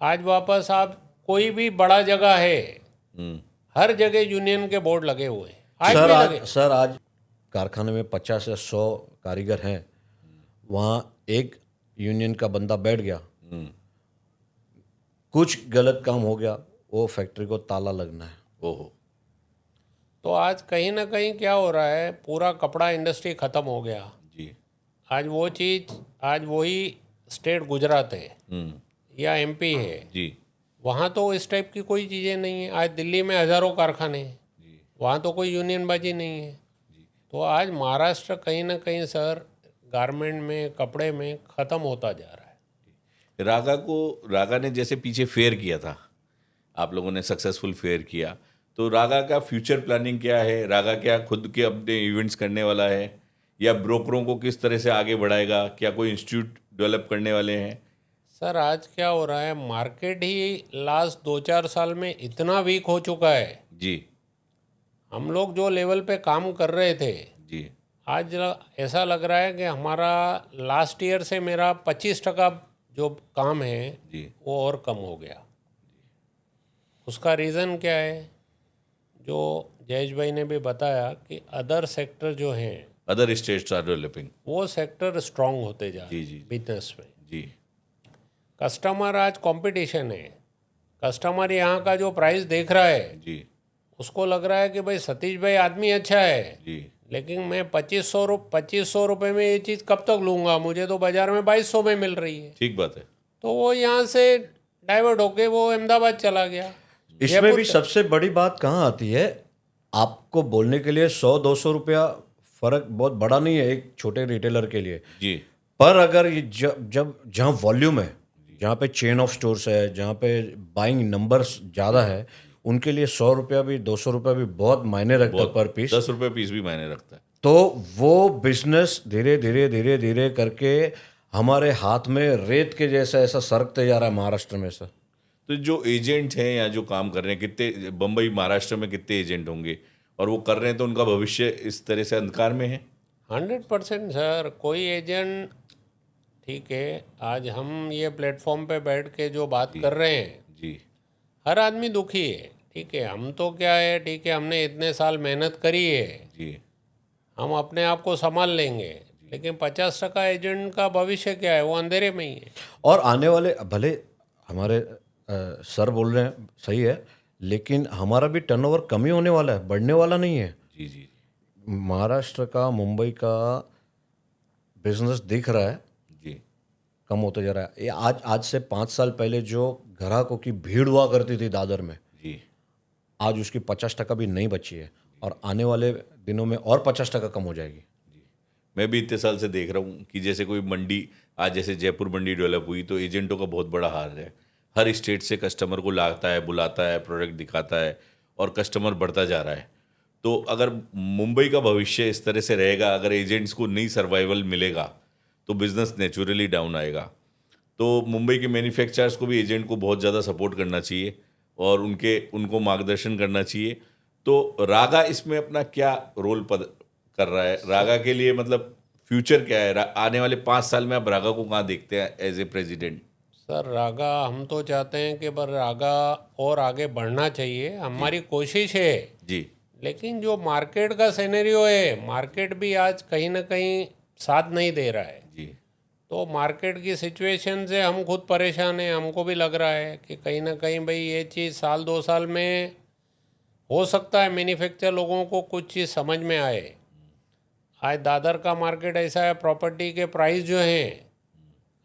आज वापस आप कोई भी बड़ा जगह है, हर जगह यूनियन के बोर्ड लगे हुए हैं। आज भी लगे। सर आज कारखाने में 50 या 100 कारीगर हैं, वहाँ एक यूनियन का बंदा बैठ गया, कुछ गलत काम हो गया, वो फैक्ट्री को ताला लगना है। ओहो। तो आज कहीं ना कहीं क्या हो रहा है, पूरा कपड़ा इंडस्ट्री ख़त्म हो गया। जी आज वो चीज़, आज वही स्टेट गुजरात है या एमपी है, जी वहाँ तो इस टाइप की कोई चीज़ें नहीं है। आज दिल्ली में हज़ारों कारखाने हैं, वहाँ तो कोई यूनियनबाजी नहीं है। तो आज महाराष्ट्र कहीं ना कहीं सर गारमेंट में, कपड़े में ख़त्म होता जा रहा है। रागा ने जैसे पीछे फेयर किया था, आप लोगों ने सक्सेसफुल फेयर किया, तो रागा का फ्यूचर प्लानिंग क्या है? रागा क्या खुद के अपने इवेंट्स करने वाला है, या ब्रोकरों को किस तरह से आगे बढ़ाएगा? क्या कोई इंस्टीट्यूट डेवलप करने वाले हैं? सर आज क्या हो रहा है, मार्केट ही लास्ट 2-4 साल में इतना वीक हो चुका है। जी हम लोग जो लेवल पे काम कर रहे थे, जी आज ऐसा लग रहा है कि हमारा लास्ट ईयर से मेरा 25% जो काम है जी वो और कम हो गया। उसका रीज़न क्या है, जो जयेश भाई ने भी बताया कि अदर सेक्टर जो हैं, अदर स्टेट्स आर डेवलपिंग। वो सेक्टर स्ट्रांग होते जा रहे जी, जी। हैं बिजनेस में। जी कस्टमर आज कंपटीशन है, कस्टमर यहाँ का जो प्राइस देख रहा है जी उसको लग रहा है कि भाई सतीश भाई आदमी अच्छा है, जी लेकिन मैं 2500 रुपये में ये चीज़ कब तक लूँगा, मुझे तो बाज़ार में 2200 में मिल रही है। ठीक बात है। तो वो यहाँ से डाइवर्ट होके वो अहमदाबाद चला गया। इसमें भी सबसे बड़ी बात कहाँ आती है, आपको बोलने के लिए 100-200 रुपया फर्क बहुत बड़ा नहीं है एक छोटे रिटेलर के लिए, जी पर अगर ये जब जहाँ वॉल्यूम है, जहाँ पे चेन ऑफ स्टोर्स है, जहाँ पे बाइंग नंबर्स ज़्यादा है, उनके लिए 100 रुपया भी 200 रुपया भी बहुत मायने रखता है पर पीस। 10 रुपये पीस भी मायने रखता है। तो वो बिजनेस धीरे धीरे धीरे धीरे करके हमारे हाथ में रेत के जैसा ऐसा सरकते जा रहा है महाराष्ट्र में सर। तो जो एजेंट हैं या जो काम कर रहे हैं, कितने बम्बई महाराष्ट्र में कितने एजेंट होंगे और वो कर रहे हैं, तो उनका भविष्य इस तरह से अंधकार में है? 100% सर। कोई एजेंट, ठीक है, आज हम ये प्लेटफॉर्म पे बैठ के जो बात कर रहे हैं, जी हर आदमी दुखी है। ठीक है, हम तो क्या है, ठीक है, हमने इतने साल मेहनत करी है, जी हम अपने आप को संभाल लेंगे, लेकिन 50% एजेंट का भविष्य क्या है, वो अंधेरे में ही है। और आने वाले, भले हमारे सर बोल रहे हैं सही है, लेकिन हमारा भी टर्नओवर कम ही होने वाला है, बढ़ने वाला नहीं है। जी जी महाराष्ट्र का, मुंबई का बिजनेस दिख रहा है जी कम होते जा रहा है। ये आज से 5 साल पहले जो ग्राहकों की भीड़ हुआ करती थी दादर में, जी आज उसकी 50% भी नहीं बची है, और आने वाले दिनों में और 50% कम हो जाएगी। मैं भी इतने साल से देख रहा हूँ कि जैसे कोई मंडी, आज जैसे जयपुर मंडी डेवलप हुई, तो एजेंटों का बहुत बड़ा हाथ है। हर स्टेट से कस्टमर को लाता है, बुलाता है, प्रोडक्ट दिखाता है, और कस्टमर बढ़ता जा रहा है। तो अगर मुंबई का भविष्य इस तरह से रहेगा, अगर एजेंट्स को नहीं सर्वाइवल मिलेगा, तो बिजनेस नेचुरली डाउन आएगा। तो मुंबई के मैन्युफैक्चरर्स को भी एजेंट को बहुत ज़्यादा सपोर्ट करना चाहिए और उनको मार्गदर्शन करना चाहिए। तो रागा इसमें अपना क्या रोल कर रहा है? रागा के लिए मतलब फ्यूचर क्या है? आने वाले 5 साल में आप रागा को कहाँ देखते हैं एज ए प्रेसिडेंट? सर, रागा, हम तो चाहते हैं कि पर रागा और आगे बढ़ना चाहिए, हमारी कोशिश है। जी लेकिन जो मार्केट का सिनेरियो है, मार्केट भी आज कहीं ना कहीं साथ नहीं दे रहा है। जी तो मार्केट की सिचुएशन से हम खुद परेशान हैं। हमको भी लग रहा है कि कहीं ना कहीं भाई ये चीज़ 1-2 साल में हो सकता है मैन्युफैक्चर लोगों को कुछ चीज़ समझ में आए। आज दादर का मार्केट ऐसा है, प्रॉपर्टी के प्राइस जो हैं,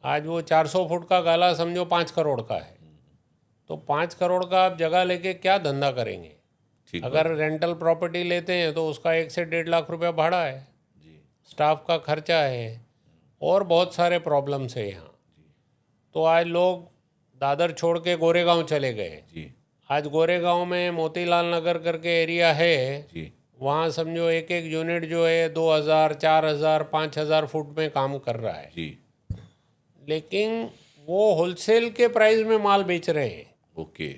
आज वो 400 फुट का गाला समझो 5 करोड़ का है। तो 5 करोड़ का आप जगह लेके क्या धंधा करेंगे? ठीक अगर रेंटल प्रॉपर्टी लेते हैं तो उसका 1 से 1.5 लाख रुपया भाड़ा है, स्टाफ का खर्चा है, और बहुत सारे प्रॉब्लम्स है यहाँ। तो आज लोग दादर छोड़ के गोरेगांव चले गए। जी आज गोरेगांव में मोतीलाल नगर करके एरिया है, जी वहाँ समझो एक यूनिट जो है 2000, 4000, 5000 फुट में काम कर रहा है, जी लेकिन वो होलसेल के प्राइस में माल बेच रहे हैं। ओके।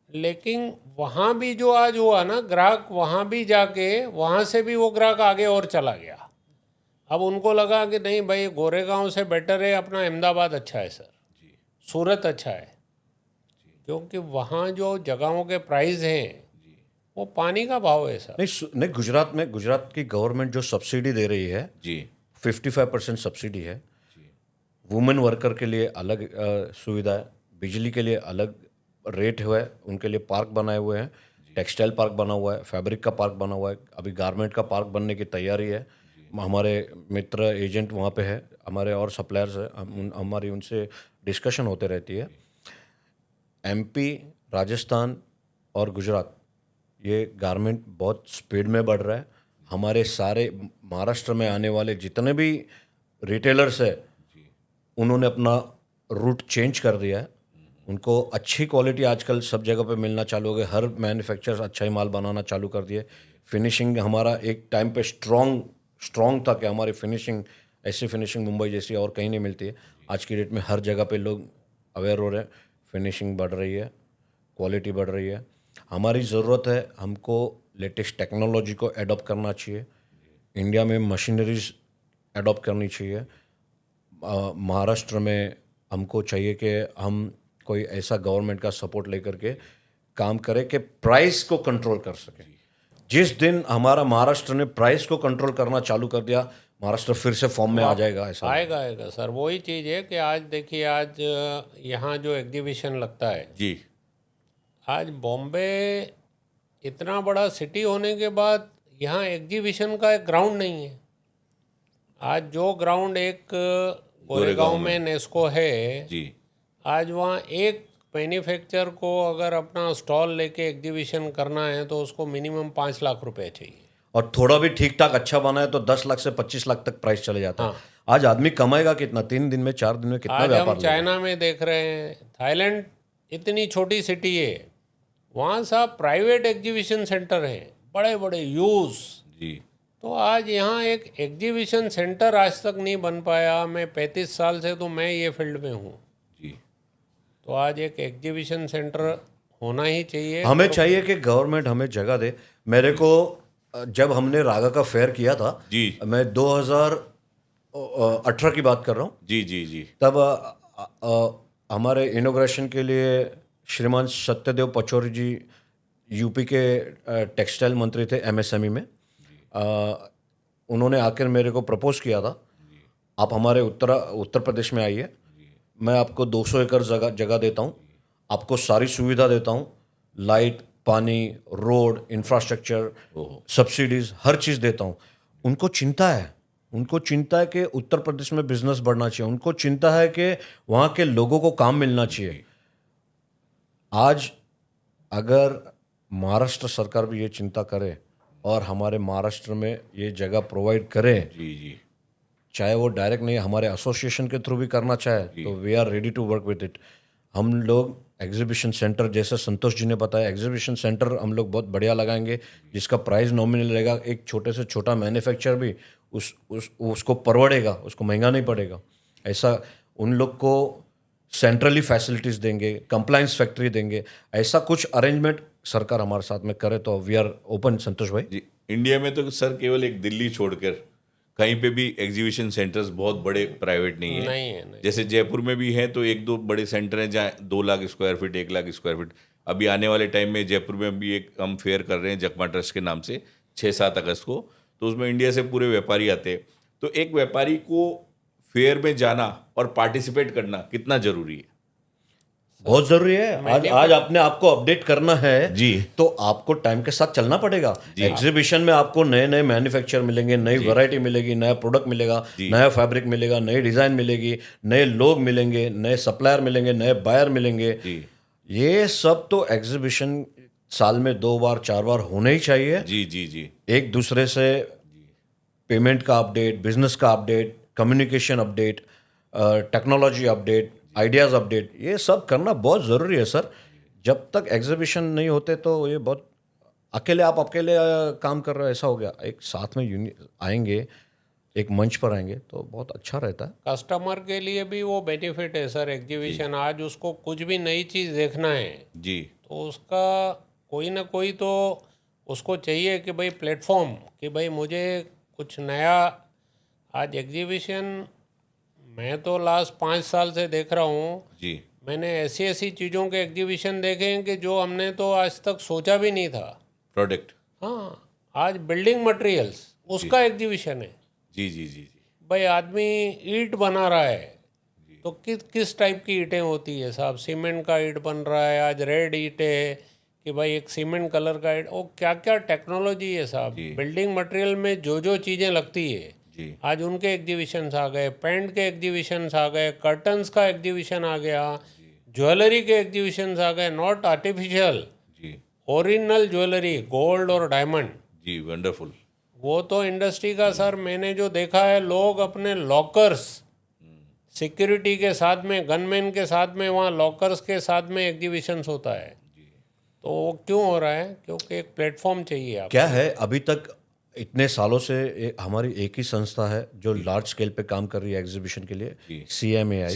लेकिन वहाँ भी जो आज हुआ ना, ग्राहक वहाँ भी जाके, वहाँ से भी वो ग्राहक आगे और चला गया। अब उनको लगा कि नहीं भाई, गोरेगांव से बेटर है अपना अहमदाबाद अच्छा है सर, सूरत अच्छा है, क्योंकि वहाँ जो जगहों के प्राइस हैं वो पानी का भाव है सर। नहीं, गुजरात की गवर्नमेंट जो सब्सिडी दे रही है, जी 55% सब्सिडी है। वुमेन वर्कर के लिए अलग सुविधा है, बिजली के लिए अलग रेट हुआ है, उनके लिए पार्क बनाए हुए हैं, टेक्सटाइल पार्क बना हुआ है, फैब्रिक का पार्क बना हुआ है, अभी गारमेंट का पार्क बनने की तैयारी है। हमारे मित्र एजेंट वहाँ पे है, हमारे और सप्लायर्स है, हमारी उनसे डिस्कशन होते रहती है। एमपी, राजस्थान और गुजरात, ये गारमेंट बहुत स्पीड में बढ़ रहा है। हमारे सारे महाराष्ट्र में आने वाले जितने भी रिटेलर्स है, उन्होंने अपना रूट चेंज कर दिया है। उनको अच्छी क्वालिटी आजकल सब जगह पे मिलना चालू हो गई, हर मैन्युफैक्चरर्स अच्छा ही माल बनाना चालू कर दिए। फिनिशिंग हमारा एक टाइम पे स्ट्रॉन्ग था कि हमारी फिनिशिंग, ऐसी फिनिशिंग मुंबई जैसी और कहीं नहीं मिलती है। आज की डेट में हर जगह पे लोग अवेयर हो रहे हैं, फिनिशिंग बढ़ रही है, क्वालिटी बढ़ रही है। हमारी ज़रूरत है, हमको लेटेस्ट टेक्नोलॉजी को एडॉप्ट करना चाहिए, इंडिया में मशीनरीज एडॉप्ट करनी चाहिए। महाराष्ट्र में हमको चाहिए कि हम कोई ऐसा गवर्नमेंट का सपोर्ट लेकर के काम करें कि प्राइस को कंट्रोल कर सके। जिस दिन हमारा महाराष्ट्र ने प्राइस को कंट्रोल करना चालू कर दिया, महाराष्ट्र फिर से फॉर्म में आ जाएगा। ऐसा आएगा सर। वही चीज़ है कि आज देखिए, आज यहाँ जो एग्जीबिशन लगता है जी, आज बॉम्बे इतना बड़ा सिटी होने के बाद यहाँ एग्जीबिशन का एक ग्राउंड नहीं है। आज जो ग्राउंड एक गोरेगांव में नेस्को है, जी आज वहाँ एक मैन्युफैक्चर को अगर अपना स्टॉल लेके एग्जीबिशन करना है तो उसको मिनिमम 5 लाख रुपए चाहिए। और थोड़ा भी ठीक ठाक अच्छा बना है तो 10 लाख से 25 लाख तक प्राइस चले जाता है। आज आदमी कमाएगा कितना? 3 दिन में 4 दिन में कितना आज व्यापार हम लेगा? चाइना में देख रहे हैं, थाईलैंड इतनी छोटी सिटी है, वहाँ साहब प्राइवेट एग्जीबिशन सेंटर हैं, बड़े बड़े यूज। जी तो आज यहाँ एक एग्जीबिशन सेंटर आज तक नहीं बन पाया। मैं 35 साल से तो मैं ये फील्ड में हूँ, जी तो आज एक एग्जीबिशन सेंटर होना ही चाहिए। हमें चाहिए कि गवर्नमेंट हमें जगह दे। मेरे को जब हमने रागा का फेयर किया था, जी मैं 2018 की बात कर रहा हूँ, जी जी जी तब हमारे इनोग्रेशन के लिए श्रीमान सत्यदेव पचौरी जी यूपी के टेक्सटाइल मंत्री थे एमएसएमई में। उन्होंने आकर मेरे को प्रपोज किया था, आप हमारे उत्तर प्रदेश में आइए, मैं आपको 200 एकड़ जगह देता हूँ, आपको सारी सुविधा देता हूँ, लाइट, पानी, रोड, इंफ्रास्ट्रक्चर, सब्सिडीज, हर चीज़ देता हूँ। उनको चिंता है कि उत्तर प्रदेश में बिजनेस बढ़ना चाहिए, उनको चिंता है कि वहाँ के लोगों को काम मिलना चाहिए। आज अगर महाराष्ट्र सरकार भी ये चिंता करे और हमारे महाराष्ट्र में ये जगह प्रोवाइड करे, जी जी चाहे वो डायरेक्ट नहीं, हमारे एसोसिएशन के थ्रू भी करना चाहे, तो we are ready to work with it. हम लोग एग्जीबिशन सेंटर, जैसे संतोष जी ने बताया, एग्जीबिशन सेंटर हम लोग बहुत बढ़िया लगाएंगे, जिसका प्राइस नॉमिनल रहेगा। एक छोटे से छोटा मैन्युफैक्चर भी उसको परवड़ेगा, उसको महंगा नहीं पड़ेगा। ऐसा उन लोग को सेंट्रली फैसिलिटीज़ देंगे, कंप्लायंस फैक्ट्री देंगे, ऐसा कुछ अरेंजमेंट सरकार हमारे साथ में करे तो वी आर ओपन। संतोष भाई जी, इंडिया में तो सर केवल एक दिल्ली छोड़कर कहीं पे भी एग्जीबिशन सेंटर्स बहुत बड़े प्राइवेट नहीं है। नहीं। जैसे जयपुर में भी हैं तो 1-2 बड़े सेंटर हैं जहाँ 2 lakh square feet, 1 lakh square feet. अभी आने वाले टाइम में जयपुर में भी एक हम फेयर कर रहे हैं जकमा ट्रस्ट के नाम से 6-7 अगस्त को, तो उसमें इंडिया से पूरे व्यापारी आते हैं। तो एक व्यापारी को फेयर में जाना और पार्टिसिपेट करना कितना जरूरी है? बहुत जरूरी है। आज अपने आप को अपडेट करना है जी, तो आपको टाइम के साथ चलना पड़ेगा। एग्जीबिशन में आपको नए नए मैन्युफैक्चर मिलेंगे, नई वैरायटी मिलेगी, नया प्रोडक्ट मिलेगा, नया फैब्रिक मिलेगा, नई डिजाइन मिलेगी, नए लोग मिलेंगे, नए सप्लायर मिलेंगे, नए बायर मिलेंगे। ये सब तो एग्जीबिशन साल में 2 बार 4 बार होने ही चाहिए। जी जी जी एक दूसरे से पेमेंट का अपडेट, बिजनेस का update, communication update, technology update, ideas update, ये सब करना बहुत ज़रूरी है सर। जब तक एग्जीबिशन नहीं होते तो ये बहुत आप अकेले काम कर रहे हो ऐसा हो गया। एक साथ में आएंगे, एक मंच पर आएंगे तो बहुत अच्छा रहता है। कस्टमर के लिए भी वो बेनिफिट है सर एग्जीबिशन। आज उसको कुछ भी नई चीज़ देखना है जी, तो उसका कोई ना कोई तो उसको चाहिए कि भाई प्लेटफॉर्म, कि भाई मुझे कुछ नया। आज एग्जीबिशन मैं तो लास्ट 5 साल से देख रहा हूँ, जी मैंने ऐसी ऐसी चीज़ों के एग्जीबिशन देखे हैं कि जो हमने तो आज तक सोचा भी नहीं था। प्रोडक्ट, हाँ, आज बिल्डिंग मटेरियल्स उसका एग्जीबिशन है। जी जी जी जी भाई आदमी ईंट बना रहा है तो किस टाइप की ईंटें होती है साहब? सीमेंट का ईंट बन रहा है, आज रेड ईंट है कि भाई एक सीमेंट कलर का ईंट, वो क्या क्या टेक्नोलॉजी है साहब। बिल्डिंग मटेरियल में जो चीज़ें लगती है जी आज उनके एग्जीबिशंस आ गए, पेंट के एग्जीबिशंस आ गए, कर्टन्स का एग्जीबिशन आ गया, ज्वेलरी के एग्जीबिशंस आ गए, नॉट आर्टिफिशियल, जी ओरिजिनल ज्वेलरी, गोल्ड और डायमंड। जी, वंडरफुल। वो तो इंडस्ट्री का सर मैंने जो देखा है, लोग अपने लॉकर्स सिक्योरिटी के साथ में, गनमैन के साथ में, वहाँ लॉकर्स के साथ में एग्जीबिशंस होता है। तो वो क्यों हो रहा है? क्योंकि एक प्लेटफॉर्म चाहिए आप। क्या है, अभी तक इतने सालों से हमारी एक ही संस्था है जो लार्ज स्केल पे काम कर रही है एग्जीबिशन के लिए, CMAI।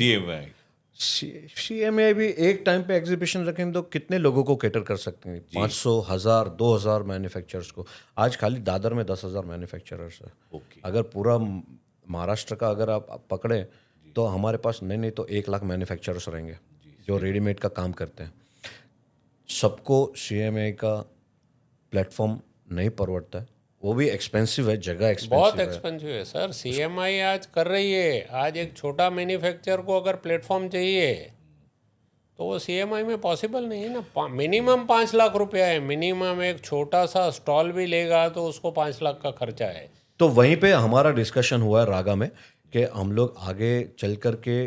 CMAI भी एक टाइम पे एग्जीबिशन रखेंगे तो कितने लोगों को कैटर कर सकते हैं? 500, 1000, 2000 मैन्युफैक्चरर्स को। आज खाली दादर में 10,000 मैन्युफैक्चरर्स है। अगर पूरा महाराष्ट्र का अगर आप पकड़े तो हमारे पास नहीं तो 1 लाख मैन्युफैक्चरर्स रहेंगे जो रेडीमेड का काम करते हैं। सबको CMAI का प्लेटफॉर्म नहीं परवड़ता है, वो भी एक्सपेंसिव है, जगह एक्सपेंसिव बहुत है। एक्सपेंसिव है सर। CMAI आज कर रही है। आज एक छोटा मैन्युफैक्चरर को अगर प्लेटफॉर्म चाहिए तो वो CMAI में पॉसिबल नहीं है ना। मिनिमम 5 लाख रुपया है मिनिमम। एक छोटा सा स्टॉल भी लेगा तो उसको 5 लाख का खर्चा है। तो वहीं पे हमारा डिस्कशन हुआ है रागा में कि हम लोग आगे चल कर के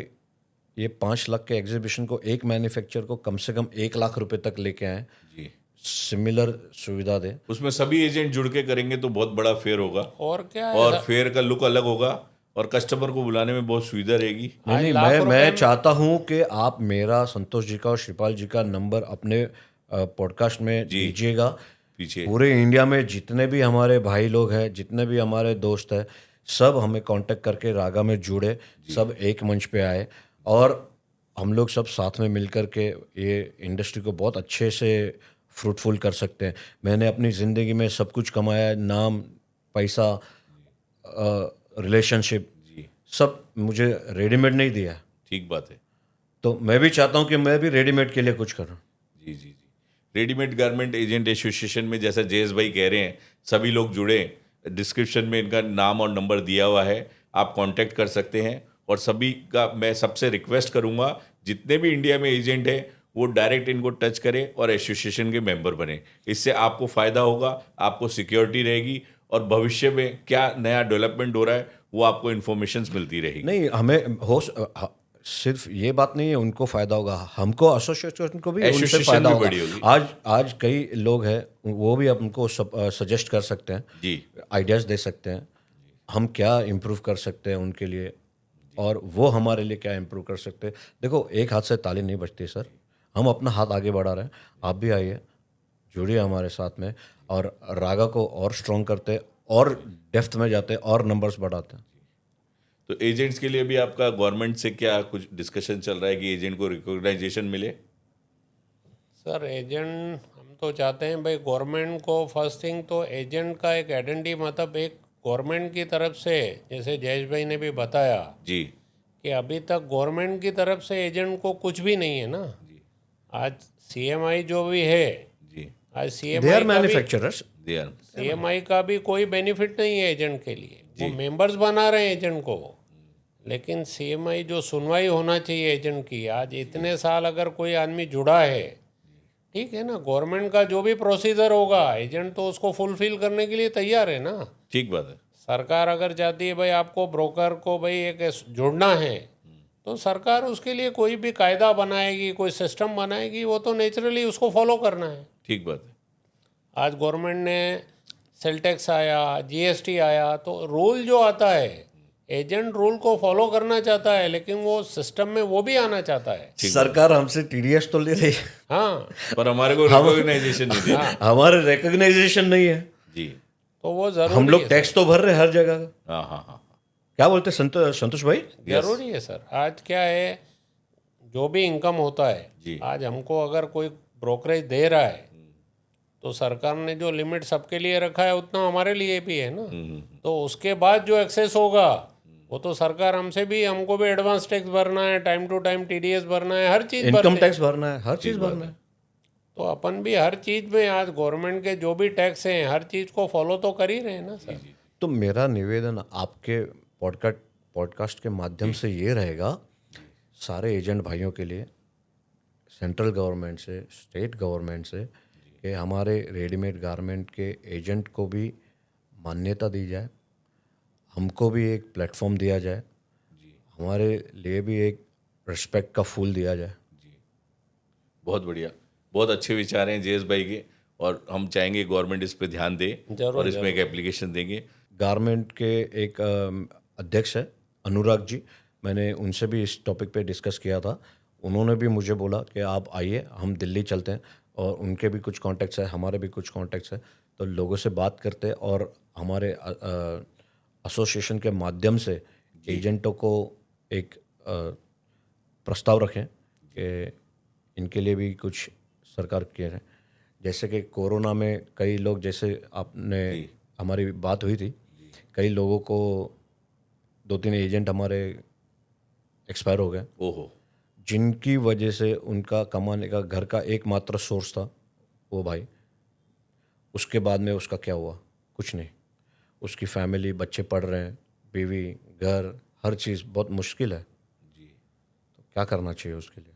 ये 5 लाख के एग्जीबिशन को एक मैन्युफैक्चर को कम से कम 1 लाख रुपए तक लेके आए, जी, सिमिलर सुविधा दे। उसमें सभी एजेंट जुड़ के करेंगे तो बहुत बड़ा फेयर होगा, और क्या है और फेयर का लुक अलग होगा, और कस्टमर को बुलाने में बहुत सुविधा रहेगी। नहीं, मैं चाहता हूँ कि आप मेरा, संतोष जी का और श्रीपाल जी का नंबर अपने पॉडकास्ट में दीजिएगा। पीछे पूरे इंडिया में जितने भी हमारे भाई लोग हैं, जितने भी हमारे दोस्त हैं, सब हमें कांटेक्ट करके रागा में जुड़े, सब एक मंच पे आए और हम लोग सब साथ में मिलकर के ये इंडस्ट्री को बहुत अच्छे से फ्रूटफुल कर सकते हैं। मैंने अपनी ज़िंदगी में सब कुछ कमाया है, नाम, पैसा, रिलेशनशिप, सब मुझे रेडीमेड नहीं दिया है। ठीक बात है। तो मैं भी चाहता हूँ कि मैं भी रेडीमेड के लिए कुछ करूँ। जी जी जी, रेडीमेड गारमेंट एजेंट एसोसिएशन में जैसा जयेश भाई कह रहे हैं, सभी लोग जुड़े। डिस्क्रिप्शन में इनका नाम और नंबर दिया हुआ है, आप कांटेक्ट कर सकते हैं। और सभी का मैं सबसे रिक्वेस्ट करूंगा, जितने भी इंडिया में एजेंट हैं वो डायरेक्ट इनको टच करें और एसोसिएशन के मेंबर बने। इससे आपको फ़ायदा होगा, आपको सिक्योरिटी रहेगी, और भविष्य में क्या नया डेवलपमेंट हो रहा है वो आपको इन्फॉर्मेशन मिलती रहेगी। नहीं, हमें सिर्फ ये बात नहीं है उनको फायदा होगा, हमको एसोसिएशन को भी उनसे एसोसिएशन फायदा भी होगा। बड़ी होगी। आज कई लोग हैं, वो भी हमको सजेस्ट कर सकते हैं, जी, आइडियाज़ दे सकते हैं, हम क्या इम्प्रूव कर सकते हैं उनके लिए, और वो हमारे लिए क्या इम्प्रूव कर सकते हैं। देखो, एक हाथ से ताली नहीं बजती सर, हम अपना हाथ आगे बढ़ा रहे हैं। आप भी आइए, जुड़िए हमारे साथ में, और रागा को और स्ट्रॉन्ग करते, और डेप्थ में जाते, और नंबर्स बढ़ाते हैं। तो एजेंट्स के लिए भी आपका गवर्नमेंट से क्या कुछ डिस्कशन चल रहा है कि एजेंट को रिकॉग्नाइजेशन मिले? सर, एजेंट हम तो चाहते हैं भाई, गवर्नमेंट को फर्स्ट थिंग तो एजेंट का एक आइडेंटिटी, मतलब एक गवर्नमेंट की तरफ से, जैसे जयेश भाई ने भी बताया जी कि अभी तक गवर्नमेंट की तरफ से एजेंट को कुछ भी नहीं है ना। आज सीएमआई जो भी है, जी, आज they are manufacturers. They are, CMI का भी कोई बेनिफिट नहीं है एजेंट के लिए, वो मेंबर्स बना रहे हैं एजेंट को। लेकिन सीएमआई जो सुनवाई होना चाहिए एजेंट की, आज इतने साल अगर कोई आदमी जुड़ा है, ठीक है ना, गवर्नमेंट का जो भी प्रोसीजर होगा एजेंट तो उसको फुलफिल करने के लिए तैयार है ना। ठीक बात है। सरकार अगर चाहती है भाई आपको ब्रोकर को भाई एक जोड़ना है, तो सरकार उसके लिए कोई भी कायदा बनाएगी, कोई सिस्टम बनाएगी, वो तो नेचुरली उसको फॉलो करना है। ठीक बात है। आज गवर्नमेंट ने सेल टैक्स आया, जीएसटी आया, तो रूल जो आता है एजेंट रूल को फॉलो करना चाहता है, लेकिन वो सिस्टम में वो भी आना चाहता है। सरकार हमसे टीडीएस तो ले रही है, हाँ, पर हमारे को रिकॉग्नाइजेशन नहीं दी। हमारे रिकॉग्नाइजेशन नहीं है। जी, तो वो जरूरी हम लोग है टैक्स तो भर रहे हैं हर जगह। हाँ हाँ हाँ, क्या बोलते हैं संतोष भाई? जरूरी है सर। आज क्या है, जो भी इनकम होता जी। है, आज हमको अगर कोई ब्रोकरेज दे रहा है, तो सरकार ने जो लिमिट सबके लिए रखा है उतना हमारे लिए भी है ना। तो उसके बाद जो एक्सेस होगा वो तो सरकार हमसे भी, हमको भी एडवांस टैक्स भरना है, टाइम टू टाइम टीडीएस भरना है, हर चीज़ इनकम टैक्स भरना है, हर चीज़ भरना है। तो अपन भी हर चीज़ में आज गवर्नमेंट के जो भी टैक्स हैं हर चीज़ को फॉलो तो कर ही रहे हैं ना सर। तो मेरा निवेदन आपके पॉडकास्ट के माध्यम से ये रहेगा, सारे एजेंट भाइयों के लिए, सेंट्रल गवर्नमेंट से, स्टेट गवर्नमेंट से, कि हमारे रेडीमेड गारमेंट के एजेंट को भी मान्यता दी जाए, हमको भी एक प्लेटफॉर्म दिया जाए, हमारे लिए भी एक रिस्पेक्ट का फूल दिया जाए। बहुत बढ़िया, बहुत अच्छे विचार हैं जयेश भाई के, और हम चाहेंगे गवर्नमेंट इस पे ध्यान दे और इसमें एक एप्लीकेशन देंगे। गारमेंट के एक अध्यक्ष है अनुराग जी, मैंने उनसे भी इस टॉपिक पे डिस्कस किया था। उन्होंने भी मुझे बोला कि आप आइए, हम दिल्ली चलते हैं, और उनके भी कुछ कॉन्टैक्ट्स है, हमारे भी कुछ कॉन्टैक्ट्स है, तो लोगों से बात करते और हमारे एसोसिएशन के माध्यम से एजेंटों को एक प्रस्ताव रखें कि इनके लिए भी कुछ सरकार किए हैं। जैसे कि कोरोना में कई लोग, जैसे आपने हमारी बात हुई थी, कई लोगों को 2-3 एजेंट हमारे एक्सपायर हो गए, ओहो, जिनकी वजह से उनका कमाने का घर का एकमात्र सोर्स था वो भाई। उसके बाद में उसका क्या हुआ? कुछ नहीं। उसकी फैमिली, बच्चे पढ़ रहे हैं, बीवी, घर, हर चीज़ बहुत मुश्किल है। जी, तो क्या करना चाहिए उसके लिए?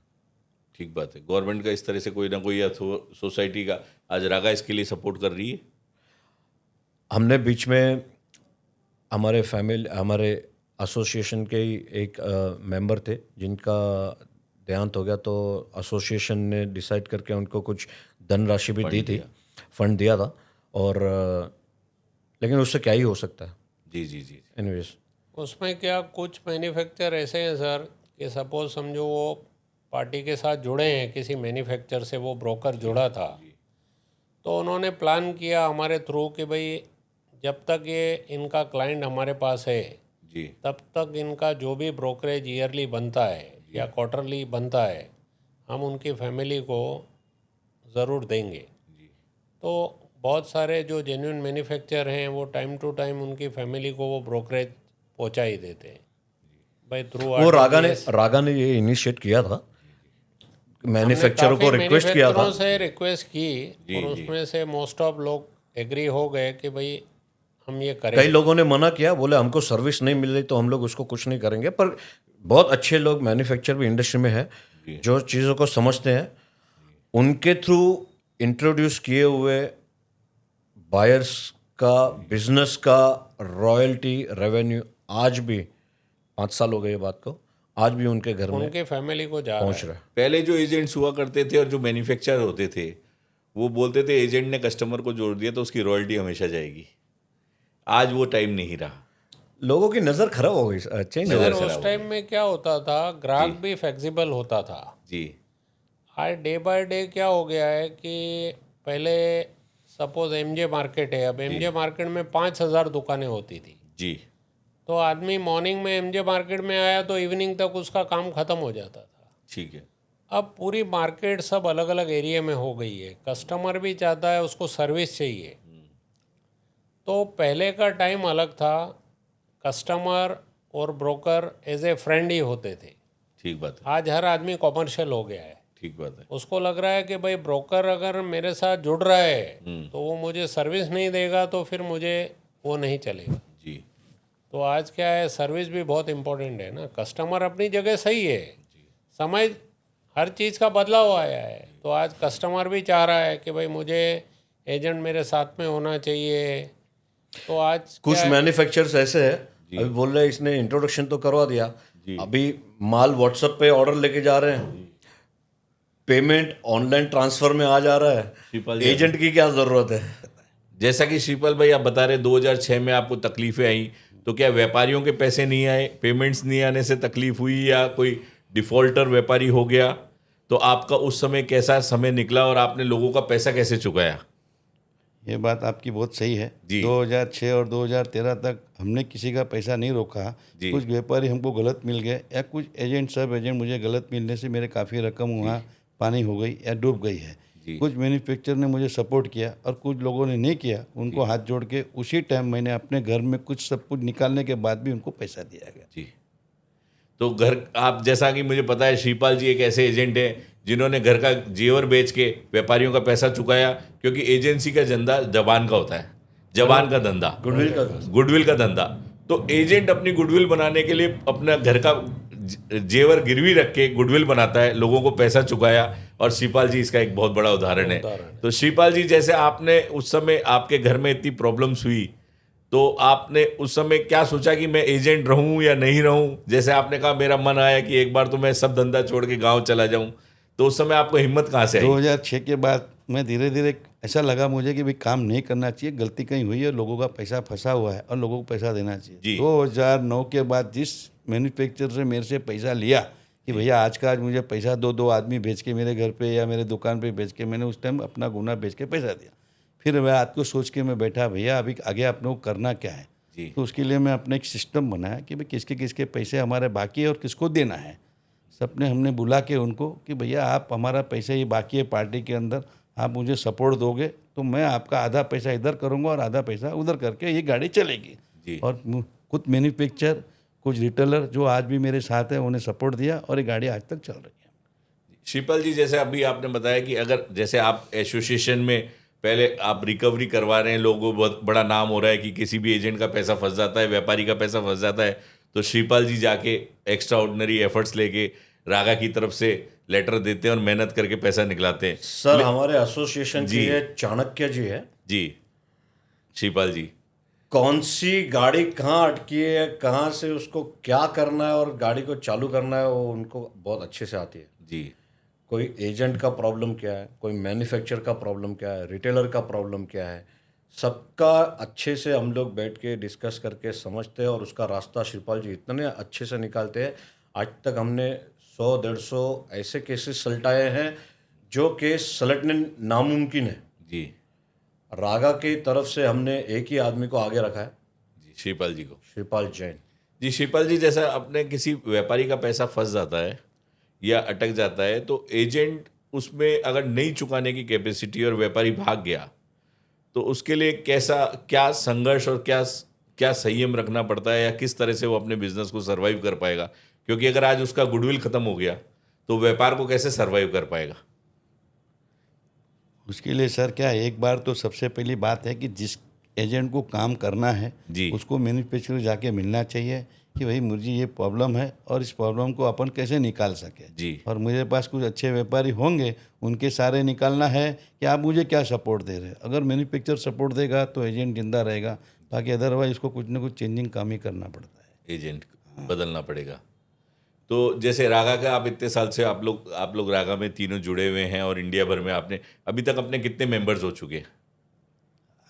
ठीक बात है। गवर्नमेंट का इस तरह से कोई ना कोई, या सोसाइटी का, आज रागा इसके लिए सपोर्ट कर रही है। हमने बीच में हमारे एसोसिएशन के ही एक मेंबर थे जिनका देहांत हो गया, तो एसोसिएशन ने डिसाइड करके उनको कुछ धनराशि भी दी थी, फंड दिया था। और लेकिन उससे क्या ही हो सकता है। जी जी जी एनीवेज, उसमें क्या कुछ मैन्युफैक्चर ऐसे हैं सर कि सपोज समझो वो पार्टी के साथ जुड़े हैं, किसी मैन्युफैक्चर से वो ब्रोकर जुड़ा था, तो उन्होंने प्लान किया हमारे थ्रू कि भाई जब तक ये इनका क्लाइंट हमारे पास है जी तब तक इनका जो भी ब्रोकरेज ईयरली बनता है या क्वार्टरली बनता है हम उनकी फैमिली को ज़रूर देंगे। तो बहुत सारे जो जेन्युइन मैन्युफैक्चर हैं वो टाइम टू टाइम उनकी फैमिली को वो ब्रोकरेज पहुंचा ही देते हैं भाई थ्रू। वो रागा ने ये इनिशिएट किया था, मैन्युफैक्चरर को रिक्वेस्ट किया था, से रिक्वेस्ट की और उसमें से मोस्ट ऑफ लोग एग्री हो गए कि भाई हम ये करें। कई लोगों ने मना किया, बोले हमको सर्विस नहीं मिल रही तो हम लोग उसको कुछ नहीं करेंगे। पर बहुत अच्छे लोग मैन्युफैक्चर भी इंडस्ट्री में है जो चीज़ों को समझते हैं, उनके थ्रू इंट्रोड्यूस किए हुए बायर्स का बिजनेस का रॉयल्टी रेवेन्यू आज भी 5 साल हो गए ये बात को, आज भी उनके घर में उनके फैमिली को जा पहुंच रहा है। पहले जो एजेंट्स हुआ करते थे और जो मैन्युफैक्चरर होते थे वो बोलते थे एजेंट ने कस्टमर को जोड़ दिया तो उसकी रॉयल्टी हमेशा जाएगी। आज वो टाइम नहीं रहा, लोगों की नज़र खराब हो गई, चेंज हो सर गई। उस टाइम में क्या होता था, ग्राहक भी फ्लेक्सिबल होता था। जी आज डे बाय डे क्या हो गया है कि पहले सपोज एमजे मार्केट है, अब एमजे मार्केट में 5,000 दुकानें होती थी, जी तो आदमी मॉर्निंग में एमजे मार्केट में आया तो इवनिंग तक उसका काम ख़त्म हो जाता था। ठीक है। अब पूरी मार्केट सब अलग अलग एरिया में हो गई है, कस्टमर भी चाहता है उसको सर्विस चाहिए। तो पहले का टाइम अलग था, कस्टमर और ब्रोकर एज ए फ्रेंड ही होते थे। ठीक बात है, आज हर आदमी कॉमर्शियल हो गया है, ठीक बात है। उसको लग रहा है कि भाई ब्रोकर अगर मेरे साथ जुड़ रहा है तो वो मुझे सर्विस नहीं देगा तो फिर मुझे वो नहीं चलेगा। जी तो आज क्या है, सर्विस भी बहुत इम्पोर्टेंट है ना। कस्टमर अपनी जगह सही है, समय हर चीज़ का बदलाव आया है, तो आज कस्टमर भी चाह रहा है कि भाई मुझे एजेंट मेरे साथ में होना चाहिए। तो आज कुछ मैन्युफैक्चरर्स ऐसे हैं, अभी बोल रहे हैं इसने इंट्रोडक्शन तो करवा दिया, अभी माल व्हाट्सएप पे ऑर्डर लेके जा रहे हैं, पेमेंट ऑनलाइन ट्रांसफर में आ जा रहा है, एजेंट की क्या ज़रूरत है। जैसा कि श्रीपाल भाई आप बता रहे 2006 में आपको तकलीफें आई, तो क्या व्यापारियों के पैसे नहीं आए, पेमेंट्स नहीं आने से तकलीफ हुई या कोई डिफॉल्टर व्यापारी हो गया, तो आपका उस समय कैसा समय निकला और आपने लोगों का पैसा कैसे चुकाया? ये बात आपकी बहुत सही है। जी। 2006 और 2013 तक हमने किसी का पैसा नहीं रोका। जी। कुछ व्यापारी हमको गलत मिल गए या कुछ एजेंट सब एजेंट मुझे गलत मिलने से मेरे काफ़ी रकम वहाँ पानी हो गई या डूब गई है। कुछ मैन्युफैक्चर ने मुझे सपोर्ट किया और कुछ लोगों ने नहीं किया, उनको हाथ जोड़ के उसी टाइम मैंने अपने घर में कुछ सब कुछ निकालने के बाद भी उनको पैसा दिया गया। जी, तो घर आप जैसा कि मुझे पता है श्रीपाल जी एक ऐसे एजेंट हैं जिन्होंने घर का जेवर बेच के व्यापारियों का पैसा चुकाया, क्योंकि एजेंसी का धंधा जबान का होता है, जबान का धंधा, गुडविल का धंधा। तो एजेंट अपनी गुडविल बनाने के लिए अपना घर का जेवर गिरवी रख के गुडविल बनाता है, लोगों को पैसा चुकाया, और श्रीपाल जी इसका एक बहुत बड़ा उदाहरण है। तो श्रीपाल जी, जैसे आपने उस समय आपके घर में इतनी प्रॉब्लम्स हुई, तो आपने उस समय क्या सोचा कि मैं एजेंट रहूं या नहीं रहूं? जैसे आपने कहा मेरा मन आया कि एक बार तो मैं सब धंधा छोड़ के गांव चला जाऊं, तो उस समय आपको हिम्मत कहाँ से आई? 2006 के बाद मैं धीरे धीरे ऐसा लगा मुझे कि भाई काम नहीं करना चाहिए, गलती कहीं हुई है, लोगों का पैसा फंसा हुआ है और लोगों को पैसा देना चाहिए। 2009 के बाद जिस मैन्युफैक्चरर से मेरे से पैसा लिया कि भैया आज का आज मुझे पैसा दो आदमी भेज के मेरे घर पे या मेरे दुकान पे भेज के, मैंने उस टाइम अपना गुना बेच के पैसा दिया। फिर मैं रात को सोच के मैं बैठा, भैया अभी आगे अपने को करना क्या है। तो उसके लिए मैं अपने एक सिस्टम बनाया कि भाई किसके किसके पैसे हमारे बाकी है और किसको देना है। सबने हमने बुला के उनको कि भैया आप हमारा पैसा ये बाकी है पार्टी के अंदर, आप मुझे सपोर्ट दोगे तो मैं आपका आधा पैसा इधर करूँगा और आधा पैसा उधर करके ये गाड़ी चलेगी। और कुछ मैन्युफैक्चर कुछ रिटेलर जो आज भी मेरे साथ है उन्हें सपोर्ट दिया और ये गाड़ी आज तक चल रही है। श्रीपाल जी, जैसे अभी आपने बताया कि अगर जैसे आप एसोसिएशन में पहले आप रिकवरी करवा रहे हैं, लोगों को बहुत बड़ा नाम हो रहा है कि किसी भी एजेंट का पैसा फंस जाता है, व्यापारी का पैसा फंस जाता है, तो श्रीपाल जी जाके एक्स्ट्रा ऑर्डिनरी एफर्ट्स लेके रागा की तरफ से लेटर देते हैं और मेहनत करके पैसा निकलाते हैं। सर हमारे एसोसिएशन के चाणक्य जी है जी, श्रीपाल जी, कौन सी गाड़ी कहाँ अटकी है, कहाँ से उसको क्या करना है और गाड़ी को चालू करना है, वो उनको बहुत अच्छे से आती है। जी कोई एजेंट का प्रॉब्लम क्या है, कोई मैन्युफैक्चर का प्रॉब्लम क्या है, रिटेलर का प्रॉब्लम क्या है, सबका अच्छे से हम लोग बैठ के डिस्कस करके समझते हैं और उसका रास्ता शिवपाल जी इतने अच्छे से निकालते हैं। आज तक हमने 100-150 ऐसे केसेस सलटाए हैं जो केस सलटने नामुमकिन है। जी रागा की तरफ से हमने एक ही आदमी को आगे रखा है, जी शिवपाल जी को। शिवपाल जैन। जी शिवपाल जी, जैसा अपने किसी व्यापारी का पैसा फंस जाता है या अटक जाता है तो एजेंट उसमें अगर नहीं चुकाने की कैपेसिटी और व्यापारी भाग गया तो उसके लिए कैसा क्या संघर्ष और क्या क्या संयम रखना पड़ता है, या किस तरह से वो अपने बिजनेस को सरवाइव कर पाएगा? क्योंकि अगर आज उसका गुडविल खत्म हो गया तो व्यापार को कैसे सरवाइव कर पाएगा? उसके लिए सर क्या है, एक बार तो सबसे पहली बात है कि जिस एजेंट को काम करना है जी उसको मैन्युफैक्चरर जाके मिलना चाहिए कि भाई मुझे ये प्रॉब्लम है और इस प्रॉब्लम को अपन कैसे निकाल सके। जी और मेरे पास कुछ अच्छे व्यापारी होंगे, उनके सारे निकालना है कि आप मुझे क्या सपोर्ट दे रहे हैं। अगर मैन्युफैक्चरर सपोर्ट देगा तो एजेंट जिंदा रहेगा, बाकी अदरवाइज उसको कुछ ना कुछ चेंजिंग काम ही करना पड़ता है। एजेंट बदलना पड़ेगा। तो जैसे रागा का आप इतने साल से आप लोग रागा में तीनों जुड़े हुए हैं और इंडिया भर में आपने अभी तक अपने कितने मेंबर्स हो चुके हैं?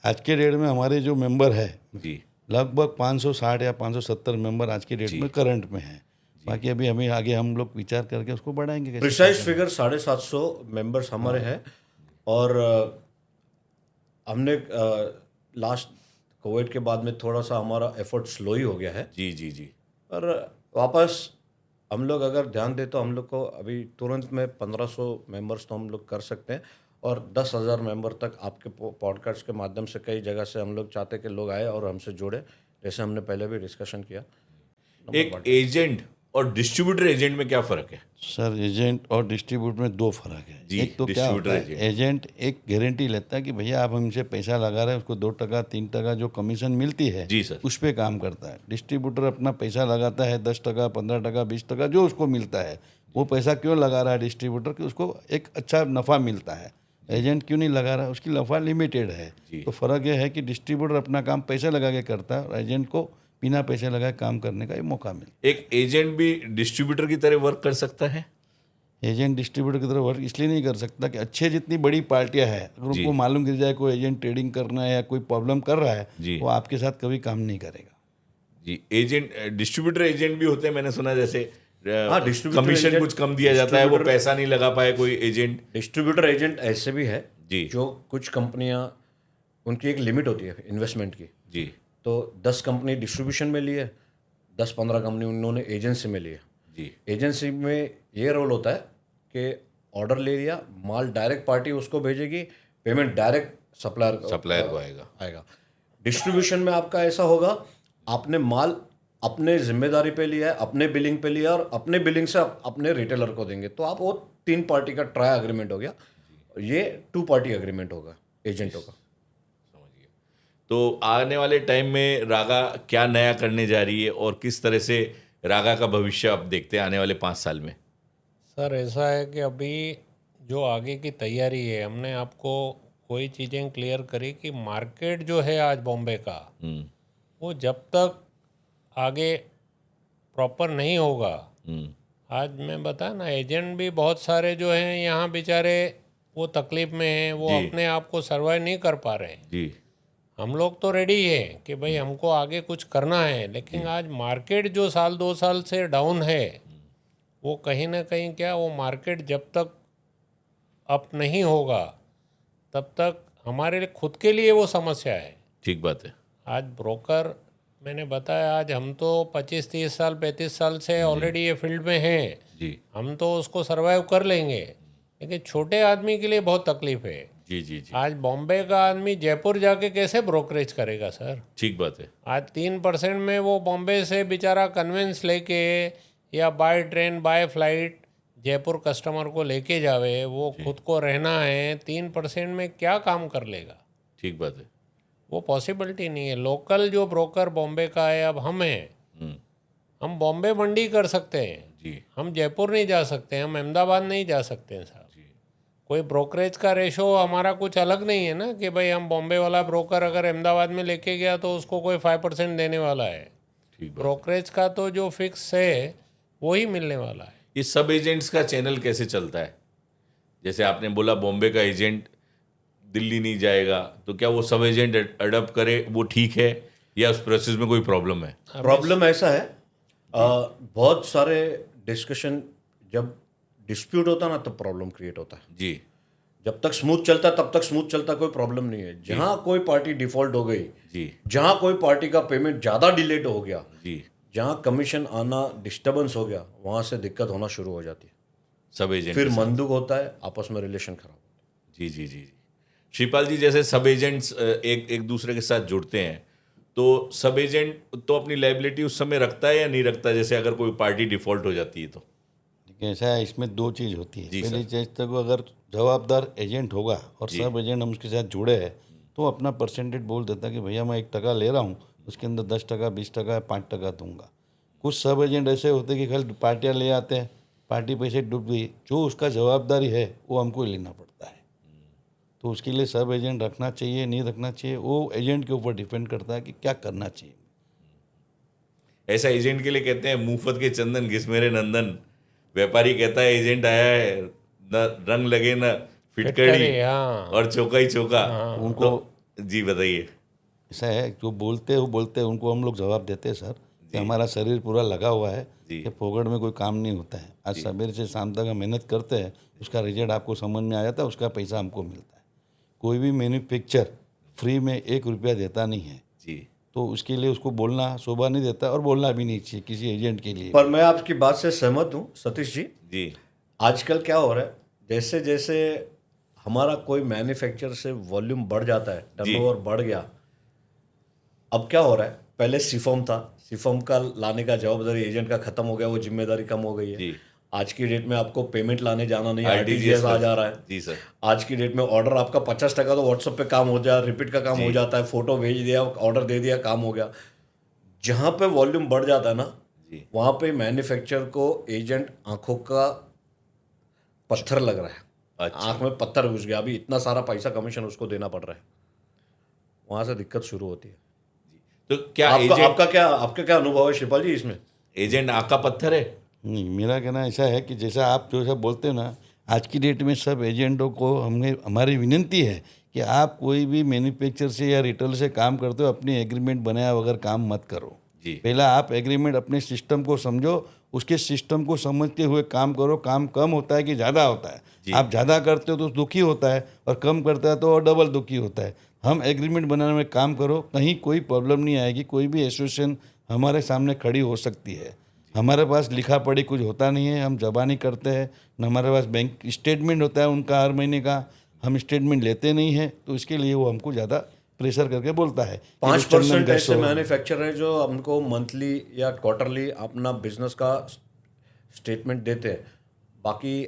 आज के डेट में हमारे जो मेंबर है जी लगभग 560 या 570 मेंबर आज की डेट में करंट में हैं। बाकी अभी हमें आगे हम लोग विचार करके उसको बढ़ाएंगे कैसे। प्रिसाइज फिगर 750 मेंबर्स हमारे हैं। और हमने लास्ट कोविड के बाद में थोड़ा सा हमारा एफर्ट स्लो ही हो गया है, जी जी जी पर वापस हम लोग अगर ध्यान दें तो हम लोग को अभी तुरंत में 1500 मेंबर्स तो हम लोग कर सकते हैं और 10,000 मेंबर तक आपके पॉडकास्ट के माध्यम से कई जगह से हम लोग चाहते कि लोग आए और हमसे जुड़े, जैसे हमने पहले भी डिस्कशन किया। एक एजेंट और डिस्ट्रीब्यूटर एजेंट में क्या फर्क है? सर एजेंट और डिस्ट्रीब्यूटर में दो फर्क है। जी, एक तो क्या होता डिस्ट्रीब्यूटर है, एजेंट एक गारंटी लेता है कि भैया आप हमसे पैसा लगा रहे हैं, उसको 2% 3% जो कमीशन मिलती है जी सर। उस पर काम करता है। डिस्ट्रीब्यूटर अपना पैसा लगाता है 10%, 15%, 20% जो उसको मिलता है। वो पैसा क्यों लगा रहा है डिस्ट्रीब्यूटर कि उसको एक अच्छा नफ़ा मिलता है। एजेंट क्यों नहीं लगा रहा है, उसकी नफ़ा लिमिटेड है। तो फ़र्क यह है कि डिस्ट्रीब्यूटर अपना काम पैसा लगा के करता है और एजेंट को बिना पैसे लगाए काम करने का ये मौका मिलता है। एक एजेंट भी डिस्ट्रीब्यूटर की तरह वर्क कर सकता है? एजेंट डिस्ट्रीब्यूटर की तरफ वर्क इसलिए नहीं कर सकता कि अच्छे जितनी बड़ी पार्टियां हैं, अगर उनको मालूम गिर जाए कोई एजेंट ट्रेडिंग करना है या कोई प्रॉब्लम कर रहा जी। है, वो आपके साथ कभी काम नहीं करेगा। जी एजेंट डिस्ट्रीब्यूटर एजेंट भी होते हैं, मैंने सुना जैसे हाँ, डिस्ट्रीब्यूटर कमीशन एजेंट- कुछ कम दिया जाता है, वो पैसा नहीं लगा पाए कोई एजेंट। डिस्ट्रीब्यूटर एजेंट ऐसे भी है जी जो कुछ कंपनियां, उनकी एक लिमिट होती है इन्वेस्टमेंट की, जी तो 10 कंपनी डिस्ट्रीब्यूशन में ली है, 10-15 कंपनी उन्होंने एजेंसी में ली है। जी एजेंसी में ये रोल होता है कि ऑर्डर ले लिया, माल डायरेक्ट पार्टी उसको भेजेगी, पेमेंट डायरेक्ट सप्लायर को आएगा। आएगा। डिस्ट्रीब्यूशन में आपका ऐसा होगा, आपने माल अपने जिम्मेदारी पे लिया है, अपने बिलिंग पे लिया और अपने बिलिंग से अपने रिटेलर को देंगे, तो आप वो 3 पार्टी का ट्राई एग्रीमेंट हो गया। ये 2 पार्टी एग्रीमेंट होगा एजेंटों का। तो आने वाले टाइम में रागा क्या नया करने जा रही है और किस तरह से रागा का भविष्य आप देखते हैं आने वाले 5 साल में? सर ऐसा है कि अभी जो आगे की तैयारी है, हमने आपको वही चीज़ें क्लियर करी कि मार्केट जो है आज बॉम्बे का, वो जब तक आगे प्रॉपर नहीं होगा, आज मैं बता ना, एजेंट भी बहुत सारे जो हैं यहाँ बेचारे वो तकलीफ में हैं, वो जी। अपने आप को सर्वाइव नहीं कर पा रहे हैं। जी हम लोग तो रेडी हैं कि भाई हमको आगे कुछ करना है, लेकिन आज मार्केट जो 1-2 साल से डाउन है, वो कहीं ना कहीं क्या, वो मार्केट जब तक अप नहीं होगा तब तक हमारे लिए खुद के लिए वो समस्या है। ठीक बात है। आज ब्रोकर, मैंने बताया, आज हम तो 25-30 साल 35 साल से ऑलरेडी ये फील्ड में हैं, जी हम तो उसको सरवाइव कर लेंगे, लेकिन छोटे आदमी के लिए बहुत तकलीफ है। जी जी जी आज बॉम्बे का आदमी जयपुर जाके कैसे ब्रोकरेज करेगा सर? ठीक बात है। आज 3% में वो बॉम्बे से बेचारा कन्वेंस लेके या by train by flight Jaipur customer को लेके जावे, वो खुद को रहना है, 3% में क्या काम कर लेगा? ठीक बात है। वो पॉसिबिलिटी नहीं है। लोकल जो ब्रोकर बॉम्बे का है, अब हम हैं, हम बॉम्बे मंडी कर सकते हैं, जी हम जयपुर नहीं जा सकते, हम अहमदाबाद नहीं जा सकते हैं साहब। कोई ब्रोकरेज का रेशो हमारा कुछ अलग नहीं है ना कि भाई हम बॉम्बे वाला ब्रोकर अगर अहमदाबाद में लेके गया तो उसको कोई 5% देने वाला है। ठीक बात। ब्रोकरेज का तो जो फिक्स है वही मिलने वाला है। ये सब एजेंट्स का चैनल कैसे चलता है? जैसे आपने बोला बॉम्बे का एजेंट दिल्ली नहीं जाएगा, तो क्या वो सब एजेंट अडॉप्ट करे वो ठीक है, या उस प्रोसेस में कोई प्रॉब्लम है? प्रॉब्लम ऐसा है, बहुत सारे डिस्कशन, जब डिस्प्यूट होता है ना तब प्रॉब्लम क्रिएट होता है। जी जब तक स्मूथ चलता तब तक स्मूथ चलता, कोई प्रॉब्लम नहीं है। जहां कोई पार्टी डिफॉल्ट हो गई, जी जहां कोई पार्टी का पेमेंट ज़्यादा डिलेड हो गया, जी जहां कमीशन आना डिस्टर्बेंस हो गया, वहां से दिक्कत होना शुरू हो जाती है। सब एजेंट फिर मंदुक होता है, आपस में रिलेशन खराब। जी जी जी जी। श्रीपाल जी, जैसे सब एजेंट्स एक दूसरे के साथ जुड़ते हैं, तो सब एजेंट तो अपनी लाइबिलिटी उस समय रखता है या नहीं रखता, जैसे अगर कोई पार्टी डिफॉल्ट हो जाती है तो? देखिए, ऐसा है, इसमें दो चीज़ होती है। जी पहली सर। चीज़ तो अगर जवाबदार एजेंट होगा और सब एजेंट हम उसके साथ जुड़े हैं तो वो अपना परसेंटेज बोल देता है कि भैया मैं 1% ले रहा हूँ, उसके अंदर 10%, 20%, 5% दूंगा। कुछ सब एजेंट ऐसे होते हैं कि खाली पार्टियाँ ले आते हैं, पार्टी पैसे डूब गई, जो उसका जवाबदारी है वो हमको ही लेना पड़ता है। तो उसके लिए सब एजेंट रखना चाहिए नहीं रखना चाहिए, वो एजेंट के ऊपर डिपेंड करता है कि क्या करना चाहिए। ऐसा एजेंट के लिए कहते हैं मुफ्त के चंदन घिस मेरे नंदन। व्यापारी कहता है एजेंट आया है, न रंग लगे न फिटकड़ी, फिटकड़ी, हाँ। और चौका ही चौका। उनको जी बताइए। ऐसा है, जो बोलते हैं वो बोलते हैं, उनको हम लोग जवाब देते हैं सर कि हमारा शरीर पूरा लगा हुआ है जी। कि फोगड़ में कोई काम नहीं होता है। आज सवेरे से शाम तक हम मेहनत करते हैं, उसका रिजल्ट आपको समझ में आ जाता है, उसका पैसा हमको मिलता है। कोई भी मैन्युफैक्चर फ्री में 1 रुपया देता नहीं है, जी तो उसके लिए उसको बोलना शोभा नहीं देता और बोलना भी नहीं चाहिए किसी एजेंट के लिए। पर मैं आपकी बात से सहमत हूँ सतीश जी। जी आजकल क्या हो रहा है, जैसे जैसे हमारा कोई मैन्युफैक्चर से वॉल्यूम बढ़ जाता है, टर्नओवर बढ़ गया। अब क्या हो रहा है, पहले सिफॉर्म था, सिफॉर्म का लाने का जवाबदारी एजेंट का खत्म हो गया, वो जिम्मेदारी कम हो गई है। जी। आज की डेट में आपको पेमेंट लाने जाना नहीं, RTGS आरटीजीएस आ जा रहा है। जी सर। आज की डेट में ऑर्डर आपका 50% तो व्हाट्सएप पे काम हो जाए, रिपीट का काम हो जाता है, फोटो भेज दिया, ऑर्डर दे दिया, काम हो गया। जहाँ पे वॉल्यूम बढ़ जाता है ना, जी वहाँ पे मैन्युफैक्चरर को एजेंट आंखों का पत्थर लग रहा है। अच्छा। आंख में पत्थर घुस गया, अभी इतना सारा पैसा कमीशन उसको देना पड़ रहा है, वहाँ से दिक्कत शुरू होती है। तो क्या आपका क्या अनुभव है शिपाल जी इसमें? एजेंट आका पत्थर है? नहीं, मेरा कहना ऐसा है कि जैसा आप जो सब बोलते हो ना, आज की डेट में सब एजेंटों को हमारी विनती है कि आप कोई भी मैन्युफैक्चर से या रिटेल से काम करते हो, अपनी एग्रीमेंट बनाया बगैर काम मत करो। जी। पहला आप एग्रीमेंट अपने सिस्टम को समझो, उसके सिस्टम को समझते हुए काम करो। काम कम होता है कि ज़्यादा होता है? आप ज़्यादा करते हो तो दुखी होता है, और कम करता है तो और डबल दुखी होता है। हम एग्रीमेंट बनाने में काम करो, कहीं कोई प्रॉब्लम नहीं आएगी। कोई भी एसोसिएशन हमारे सामने खड़ी हो सकती है। हमारे पास लिखा पढ़ी कुछ होता नहीं है, हम जबानी करते हैं न, हमारे पास बैंक स्टेटमेंट होता है उनका हर महीने का, हम स्टेटमेंट लेते नहीं हैं। तो इसके लिए वो हमको ज़्यादा प्रेशर करके बोलता है। 5% ऐसे मैन्युफैक्चरर है जो हमको मंथली या क्वार्टरली अपना बिजनेस का स्टेटमेंट देते हैं। बाकी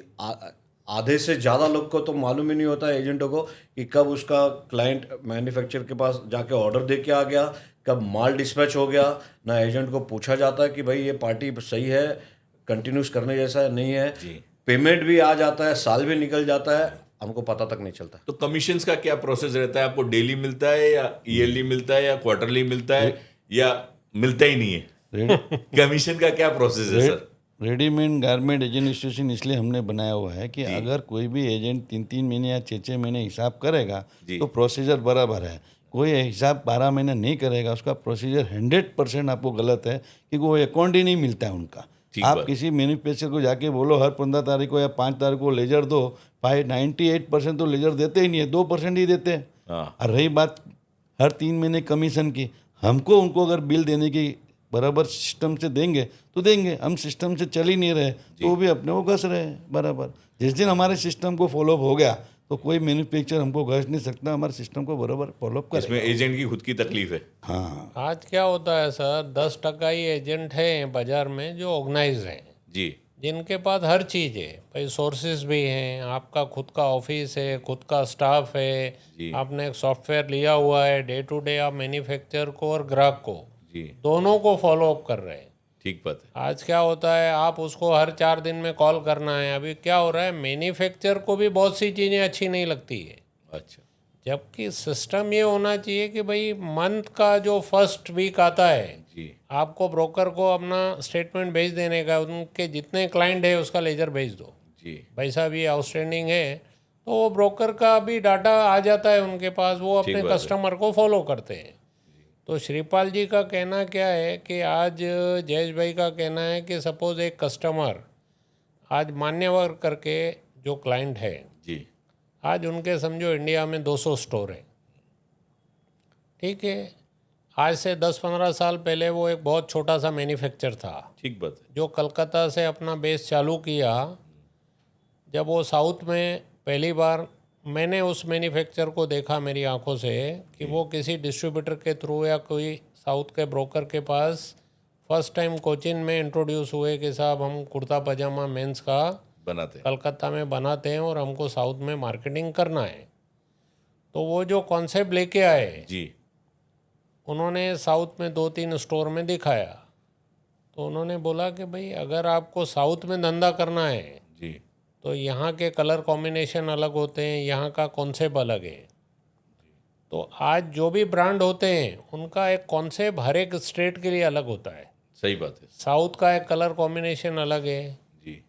आधे से ज़्यादा लोग को तो मालूम ही नहीं होता है एजेंटों को कि कब उसका क्लाइंट मैन्युफैक्चरर के पास जाके ऑर्डर दे के आ गया, कब माल डिस्पैच हो गया। ना एजेंट को पूछा जाता है कि भाई ये पार्टी सही है, कंटिन्यूस करने जैसा है नहीं है। पेमेंट भी आ जाता है, साल भी निकल जाता है, हमको पता तक नहीं चलता। तो कमीशंस का क्या प्रोसेस रहता है? आपको डेली मिलता है या ईयरली मिलता है या क्वार्टरली मिलता है या मिलता ही नहीं है? कमीशन का क्या प्रोसेस है sir? Readymade garment agent association इसलिए हमने बनाया हुआ है कि अगर कोई भी एजेंट 3-3 महीने या 6-6 महीने हिसाब करेगा तो प्रोसीजर बराबर है। कोई हिसाब 12 महीने नहीं करेगा, उसका प्रोसीजर 100% आपको गलत है, क्योंकि वो अकाउंट ही नहीं मिलता है उनका। आप किसी मैन्युफैक्चर को जाके बोलो हर 15 तारीख को या 5 तारीख को लेजर दो, 98% तो लेजर देते ही नहीं है, 2% ही देते हैं। और रही बात हर 3 महीने कमीशन की, हमको उनको अगर बिल देने की बराबर सिस्टम से देंगे तो देंगे, हम सिस्टम से चल ही नहीं रहे तो वो भी अपने को घस रहे हैं बराबर। जिस दिन हमारे सिस्टम को फॉलोअप हो गया तो कोई मैन्युफैक्चर हमको घस नहीं सकता, हमारे सिस्टम को बराबर फॉलोअप करेगा। इसमें एजेंट की खुद की तकलीफ है। हाँ, आज क्या होता है सर, 10% ही एजेंट हैं बाजार में जो ऑर्गेनाइज हैं, जी जिनके पास हर चीज़ है भाई, सोर्सेज भी हैं, आपका खुद का ऑफिस है, खुद का स्टाफ है, आपने एक सॉफ्टवेयर लिया हुआ है, डे टू डे आप मैन्युफैक्चरर को और ग्राहक को जी दोनों को फॉलो अप कर रहे हैं। ठीक बात है। आज क्या होता है, आप उसको हर 4 दिन में कॉल करना है। अभी क्या हो रहा है, मैन्युफैक्चर को भी बहुत सी चीज़ें अच्छी नहीं लगती है, अच्छा। जबकि सिस्टम ये होना चाहिए कि भाई मंथ का जो फर्स्ट वीक आता है, जी आपको ब्रोकर को अपना स्टेटमेंट भेज देने का, उनके जितने क्लाइंट है उसका लेजर भेज दो, जी भाई साहब ये आउटस्टैंडिंग है, तो वो ब्रोकर का भी डाटा आ जाता है उनके पास, वो ठीक अपने बात है। कस्टमर को फॉलो करते हैं। तो श्रीपाल जी का कहना क्या है कि आज जयेश भाई का कहना है कि सपोज एक कस्टमर आज मान्यवर करके जो क्लाइंट है, जी आज उनके समझो इंडिया में 200 स्टोर है, ठीक है। आज से 10-15 साल पहले वो एक बहुत छोटा सा मैन्युफैक्चर था, ठीक बात है। जो कलकत्ता से अपना बेस चालू किया। जब वो साउथ में पहली बार, मैंने उस मैन्युफैक्चर को देखा मेरी आंखों से कि वो किसी डिस्ट्रीब्यूटर के थ्रू या कोई साउथ के ब्रोकर के पास फर्स्ट टाइम कोचिन में इंट्रोड्यूस हुए कि साहब हम कुर्ता पजामा मेंस का बनाते हैं। कलकत्ता में बनाते हैं और हमको साउथ में मार्केटिंग करना है। तो वो जो कॉन्सेप्ट लेके आए, जी उन्होंने साउथ में 2-3 स्टोर में दिखाया। तो उन्होंने बोला कि भाई अगर आपको साउथ में धंधा करना है जी तो यहाँ के कलर कॉम्बिनेशन अलग होते हैं, यहाँ का कॉन्सेप्ट अलग है। तो आज जो भी ब्रांड होते हैं उनका एक कॉन्सेप्ट हर एक स्टेट के लिए अलग होता है। सही बात है। साउथ का एक कलर कॉम्बिनेशन अलग है, जी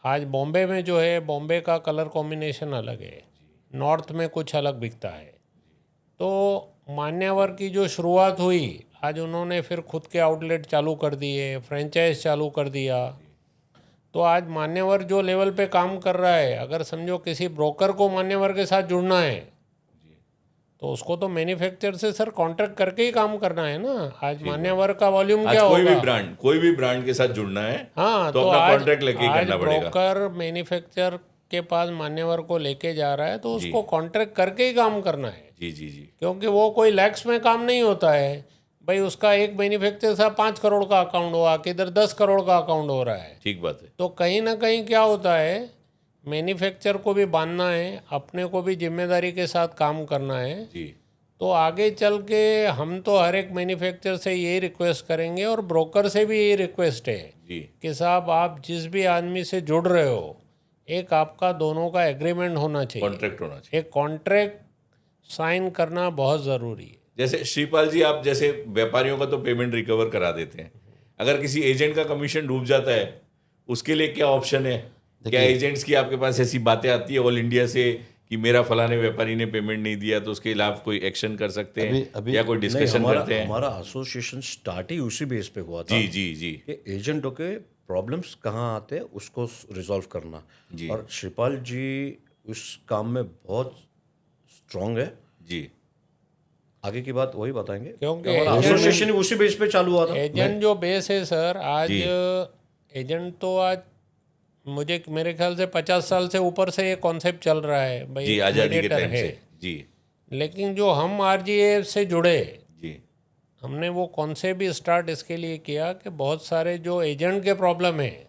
आज बॉम्बे में जो है बॉम्बे का कलर कॉम्बिनेशन अलग है, नॉर्थ में कुछ अलग बिकता है। तो मान्यवर की जो शुरुआत हुई, आज उन्होंने फिर खुद के आउटलेट चालू कर दिए, फ्रेंचाइज चालू कर दिया। तो आज मान्यवर जो लेवल पे काम कर रहा है, अगर समझो किसी ब्रोकर को मान्यवर के साथ जुड़ना है तो उसको तो मैन्युफैक्चर से सर कॉन्ट्रैक्ट करके ही काम करना है ना। आज मान्यवर का वॉल्यूम आज क्या होगा, कोई भी ब्रांड के साथ जुड़ना है हाँ, तो तो अपना आज कॉन्ट्रैक्ट लेके ही आज करना पड़ेगा। ब्रोकर मैन्युफैक्चर के पास मान्यवर को लेके जा रहा है तो जी। उसको कॉन्ट्रैक्ट करके ही काम करना है, जी जी जी क्योंकि वो कोई लैक्स में काम नहीं होता है। भाई उसका एक मैन्युफैक्चर से 5 करोड़ का अकाउंट हुआ, किधर 10 करोड़ का अकाउंट हो रहा है। ठीक बात है। तो कहीं ना कहीं क्या होता है, मैन्युफैक्चर को भी बांधना है, अपने को भी जिम्मेदारी के साथ काम करना है। जी तो आगे चल के हम तो हर एक मैन्युफैक्चर से यही रिक्वेस्ट करेंगे और ब्रोकर से भी यही रिक्वेस्ट है जी कि साहब आप जिस भी आदमी से जुड़ रहे हो, एक आपका दोनों का एग्रीमेंट होना चाहिए, कॉन्ट्रैक्ट होना चाहिए। एक कॉन्ट्रैक्ट साइन करना बहुत ज़रूरी है। जैसे श्रीपाल जी, आप जैसे व्यापारियों का तो पेमेंट रिकवर करा देते हैं, अगर किसी एजेंट का कमीशन डूब जाता है उसके लिए क्या ऑप्शन है? क्या एजेंट्स की आपके पास ऐसी बातें आती है ऑल इंडिया से कि मेरा फलाने व्यापारी ने पेमेंट नहीं दिया, तो उसके खिलाफ कोई एक्शन कर सकते हैं अभी- या कोई डिस्कशन करते हैं? हमारा एसोसिएशन स्टार्ट ही उसी बेस पे हुआ था जी जी जी कि एजेंटों के प्रॉब्लम्स कहाँ आते हैं उसको रिजॉल्व करना। जी। और श्रीपाल जी उस काम में बहुत स्ट्रांग है। जी आगे की बात वही बताएंगे, क्योंकि हमारा एसोसिएशन ही उसी बेस पे चालू हुआ था। एजेंट जो बेस है सर, आज जी। एजेंट तो आज मुझे मेरे ख्याल से 50 साल से ऊपर से ये कॉन्सेप्ट चल रहा है भाई, जी आज़ादी के mediator टाइम है। से। जी लेकिन जो हम आरजीए से जुड़े, जी हमने वो कॉन्सेप्ट भी स्टार्ट इसके लिए किया कि बहुत सारे जो एजेंट के प्रॉब्लम है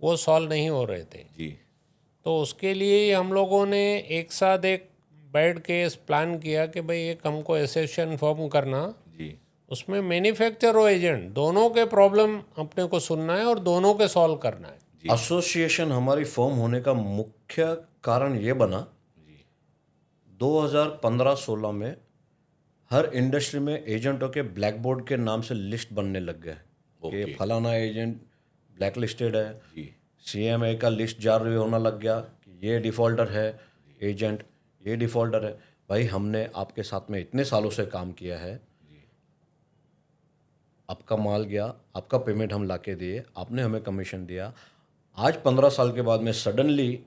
वो सॉल्व नहीं हो रहे थे। जी तो उसके लिए ही हम लोगों ने एक साथ एक बैठ के प्लान किया कि भाई एक हमको एसोसिएशन फॉर्म करना, जी उसमें मैन्युफैक्चर और एजेंट दोनों के प्रॉब्लम अपने को सुनना है और दोनों के सॉल्व करना है। एसोसिएशन हमारी फॉर्म होने का मुख्य कारण ये बना, 2015-16 में हर इंडस्ट्री में एजेंटों के ब्लैक बोर्ड के नाम से लिस्ट बनने लग गए कि ओके। फलाना एजेंट ब्लैक लिस्टेड है। जी सीएमए का लिस्ट जारी होने लग गया कि ये डिफ़ॉल्टर है एजेंट, ये डिफ़ॉल्टर है। भाई हमने आपके साथ में इतने सालों से काम किया है, आपका माल गया, आपका पेमेंट हम लाके दिए, आपने हमें कमीशन दिया। आज 15 साल के बाद में सडनली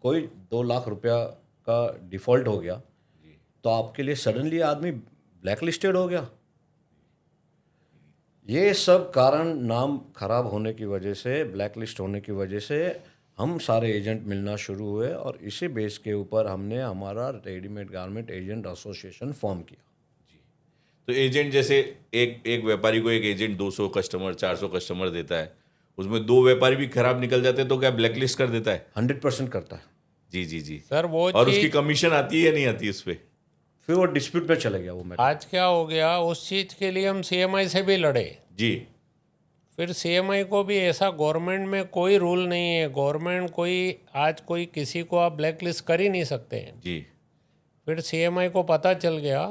कोई 2 लाख रुपया का डिफ़ॉल्ट हो गया तो आपके लिए सडनली आदमी ब्लैक लिस्टेड हो गया। ये सब कारण नाम खराब होने की वजह से, ब्लैक लिस्ट होने की वजह से हम सारे एजेंट मिलना शुरू हुए और इसी बेस के ऊपर हमने हमारा readymade garment agent association form किया। तो एजेंट जैसे एक व्यापारी को एक एजेंट 200 कस्टमर 400 कस्टमर देता है, उसमें 2 व्यापारी भी खराब निकल जाते हैं तो क्या ब्लैक लिस्ट कर देता है? 100% करता है। जी जी जी। सर वो और उसकी चीज कमीशन आती है या नहीं आती उस पर? फिर वो डिस्प्यूट पे चले गया वो मैटर। आज क्या हो गया, उस चीज़ के लिए हम सीएमआई से भी लड़े। जी फिर सीएमआई को भी ऐसा गवर्नमेंट में कोई रूल नहीं है, गवर्नमेंट कोई किसी को आप ब्लैक लिस्ट कर ही नहीं सकते हैं। जी फिर सीएमआई को पता चल गया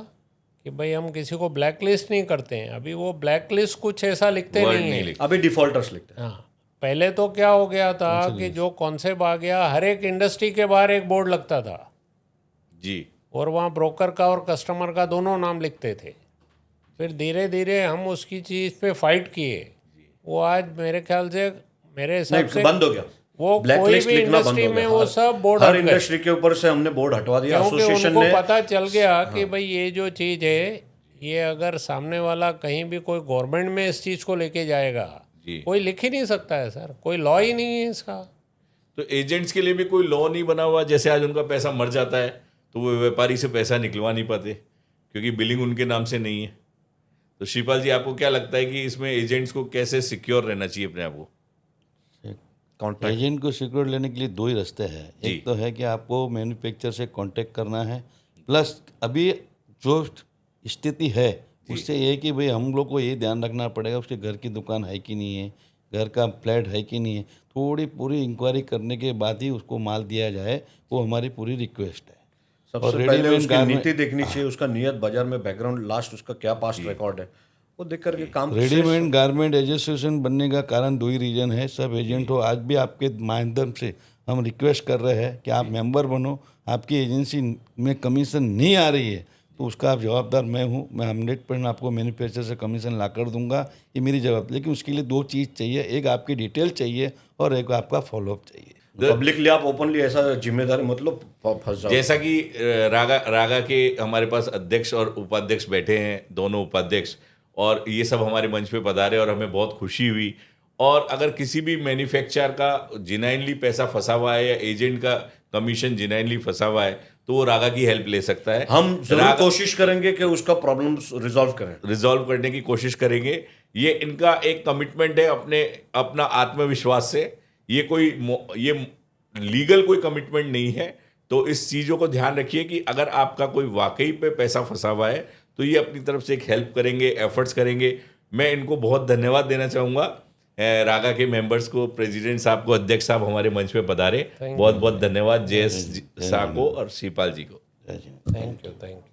कि भाई हम किसी को ब्लैक लिस्ट नहीं करते हैं। अभी वो ब्लैक लिस्ट कुछ ऐसा लिखते वर्ड नहीं नहीं है। लिखते। अभी डिफॉल्टर्स लिखते हैं। हाँ, पहले तो क्या हो गया था कि जो कॉन्सेप्ट आ गया, हर एक इंडस्ट्री के बाहर एक बोर्ड लगता था जी और वहाँ ब्रोकर का और कस्टमर का दोनों नाम लिखते थे। फिर धीरे धीरे हम उसकी चीज़ पे फाइट किए। वो आज मेरे ख्याल से, मेरे हिसाब से बंद हो गया वो ब्लैक कोई लिस्ट भी लिखना बंद इंडस्ट्री हो में गया। वो सब बोर्ड हर हट गए। इंडस्ट्री के ऊपर से हमने बोर्ड हटवा दिया। क्योंकि एसोसिएशन उनको ने पता चल गया कि भाई ये जो चीज़ है, ये अगर सामने वाला कहीं भी कोई गवर्नमेंट में इस चीज़ को लेके जाएगा, जी। कोई लिख ही नहीं सकता है सर, कोई लॉ ही नहीं है इसका। तो एजेंट्स के लिए भी कोई लॉ नहीं बना हुआ, जैसे आज उनका पैसा मर जाता है तो वो व्यापारी से पैसा निकलवा नहीं पाते क्योंकि बिलिंग उनके नाम से नहीं है। तो शिवपाल जी, आपको क्या लगता है कि इसमें एजेंट्स को कैसे सिक्योर रहना चाहिए अपने आप को? कॉन्ट्रैक्ट एजेंट को सिक्योर लेने के लिए दो ही रास्ते हैं। जी। एक तो है कि आपको मैन्युफैक्चर से कांटेक्ट करना है, प्लस अभी जो स्थिति है उससे ये है कि भाई हम लोग को ये ध्यान रखना पड़ेगा उसके घर की दुकान है कि नहीं है, घर का फ्लैट है कि नहीं है। थोड़ी पूरी इंक्वायरी करने के बाद ही उसको माल दिया जाए, वो हमारी पूरी रिक्वेस्ट है। सबसे और पहले रेडीमेड उसकी गारमेंट- नीति देखनी चाहिए, उसका नियत बाजार में बैकग्राउंड, लास्ट उसका क्या पास्ट रिकॉर्ड है, वो देख करके काम रेडीमेड गारमेंट एसोसिएशन बनने का कारण दो ही रीजन है। सब एजेंट हो, आज भी आपके माध्यम से हम रिक्वेस्ट कर रहे हैं कि आप मेंबर बनो। आपकी एजेंसी में कमीशन नहीं आ रही है तो उसका आप जवाबदार मैं हूँ। मैं 100% आपको मैन्युफैक्चर से कमीशन ला कर दूंगा, ये मेरी जवाब। लेकिन उसके लिए दो चीज़ चाहिए, एक आपकी डिटेल चाहिए और एक आपका फॉलोअप चाहिए। पब्लिकली आप ओपनली ऐसा जिम्मेदारी मतलब फंस जाओ। जैसा कि रागा के हमारे पास अध्यक्ष और उपाध्यक्ष बैठे हैं, दोनों उपाध्यक्ष, और ये सब हमारे मंच पे पधारे और हमें बहुत खुशी हुई। और अगर किसी भी मैन्युफैक्चर का जिनाइनली पैसा फंसा हुआ है या एजेंट का कमीशन जिनाइनली फंसा हुआ है तो वो रागा की हेल्प ले सकता है। हम जरूर रागा कोशिश करेंगे कि उसका प्रॉब्लम रिजॉल्व करें। रिजॉल्व करने की कोशिश करेंगे। ये इनका एक कमिटमेंट है अपना आत्मविश्वास से। ये लीगल कोई कमिटमेंट नहीं है। तो इस चीज़ों को ध्यान रखिए कि अगर आपका कोई वाकई पे पैसा फंसा हुआ है तो ये अपनी तरफ से एक हेल्प करेंगे, एफर्ट्स करेंगे। मैं इनको बहुत धन्यवाद देना चाहूँगा, रागा के मेंबर्स को, प्रेसिडेंट साहब को, अध्यक्ष साहब हमारे मंच पे पधारे। बहुत बहुत धन्यवाद जयेश शाह को और शिवपाल जी को। जय हिंद। Thank you.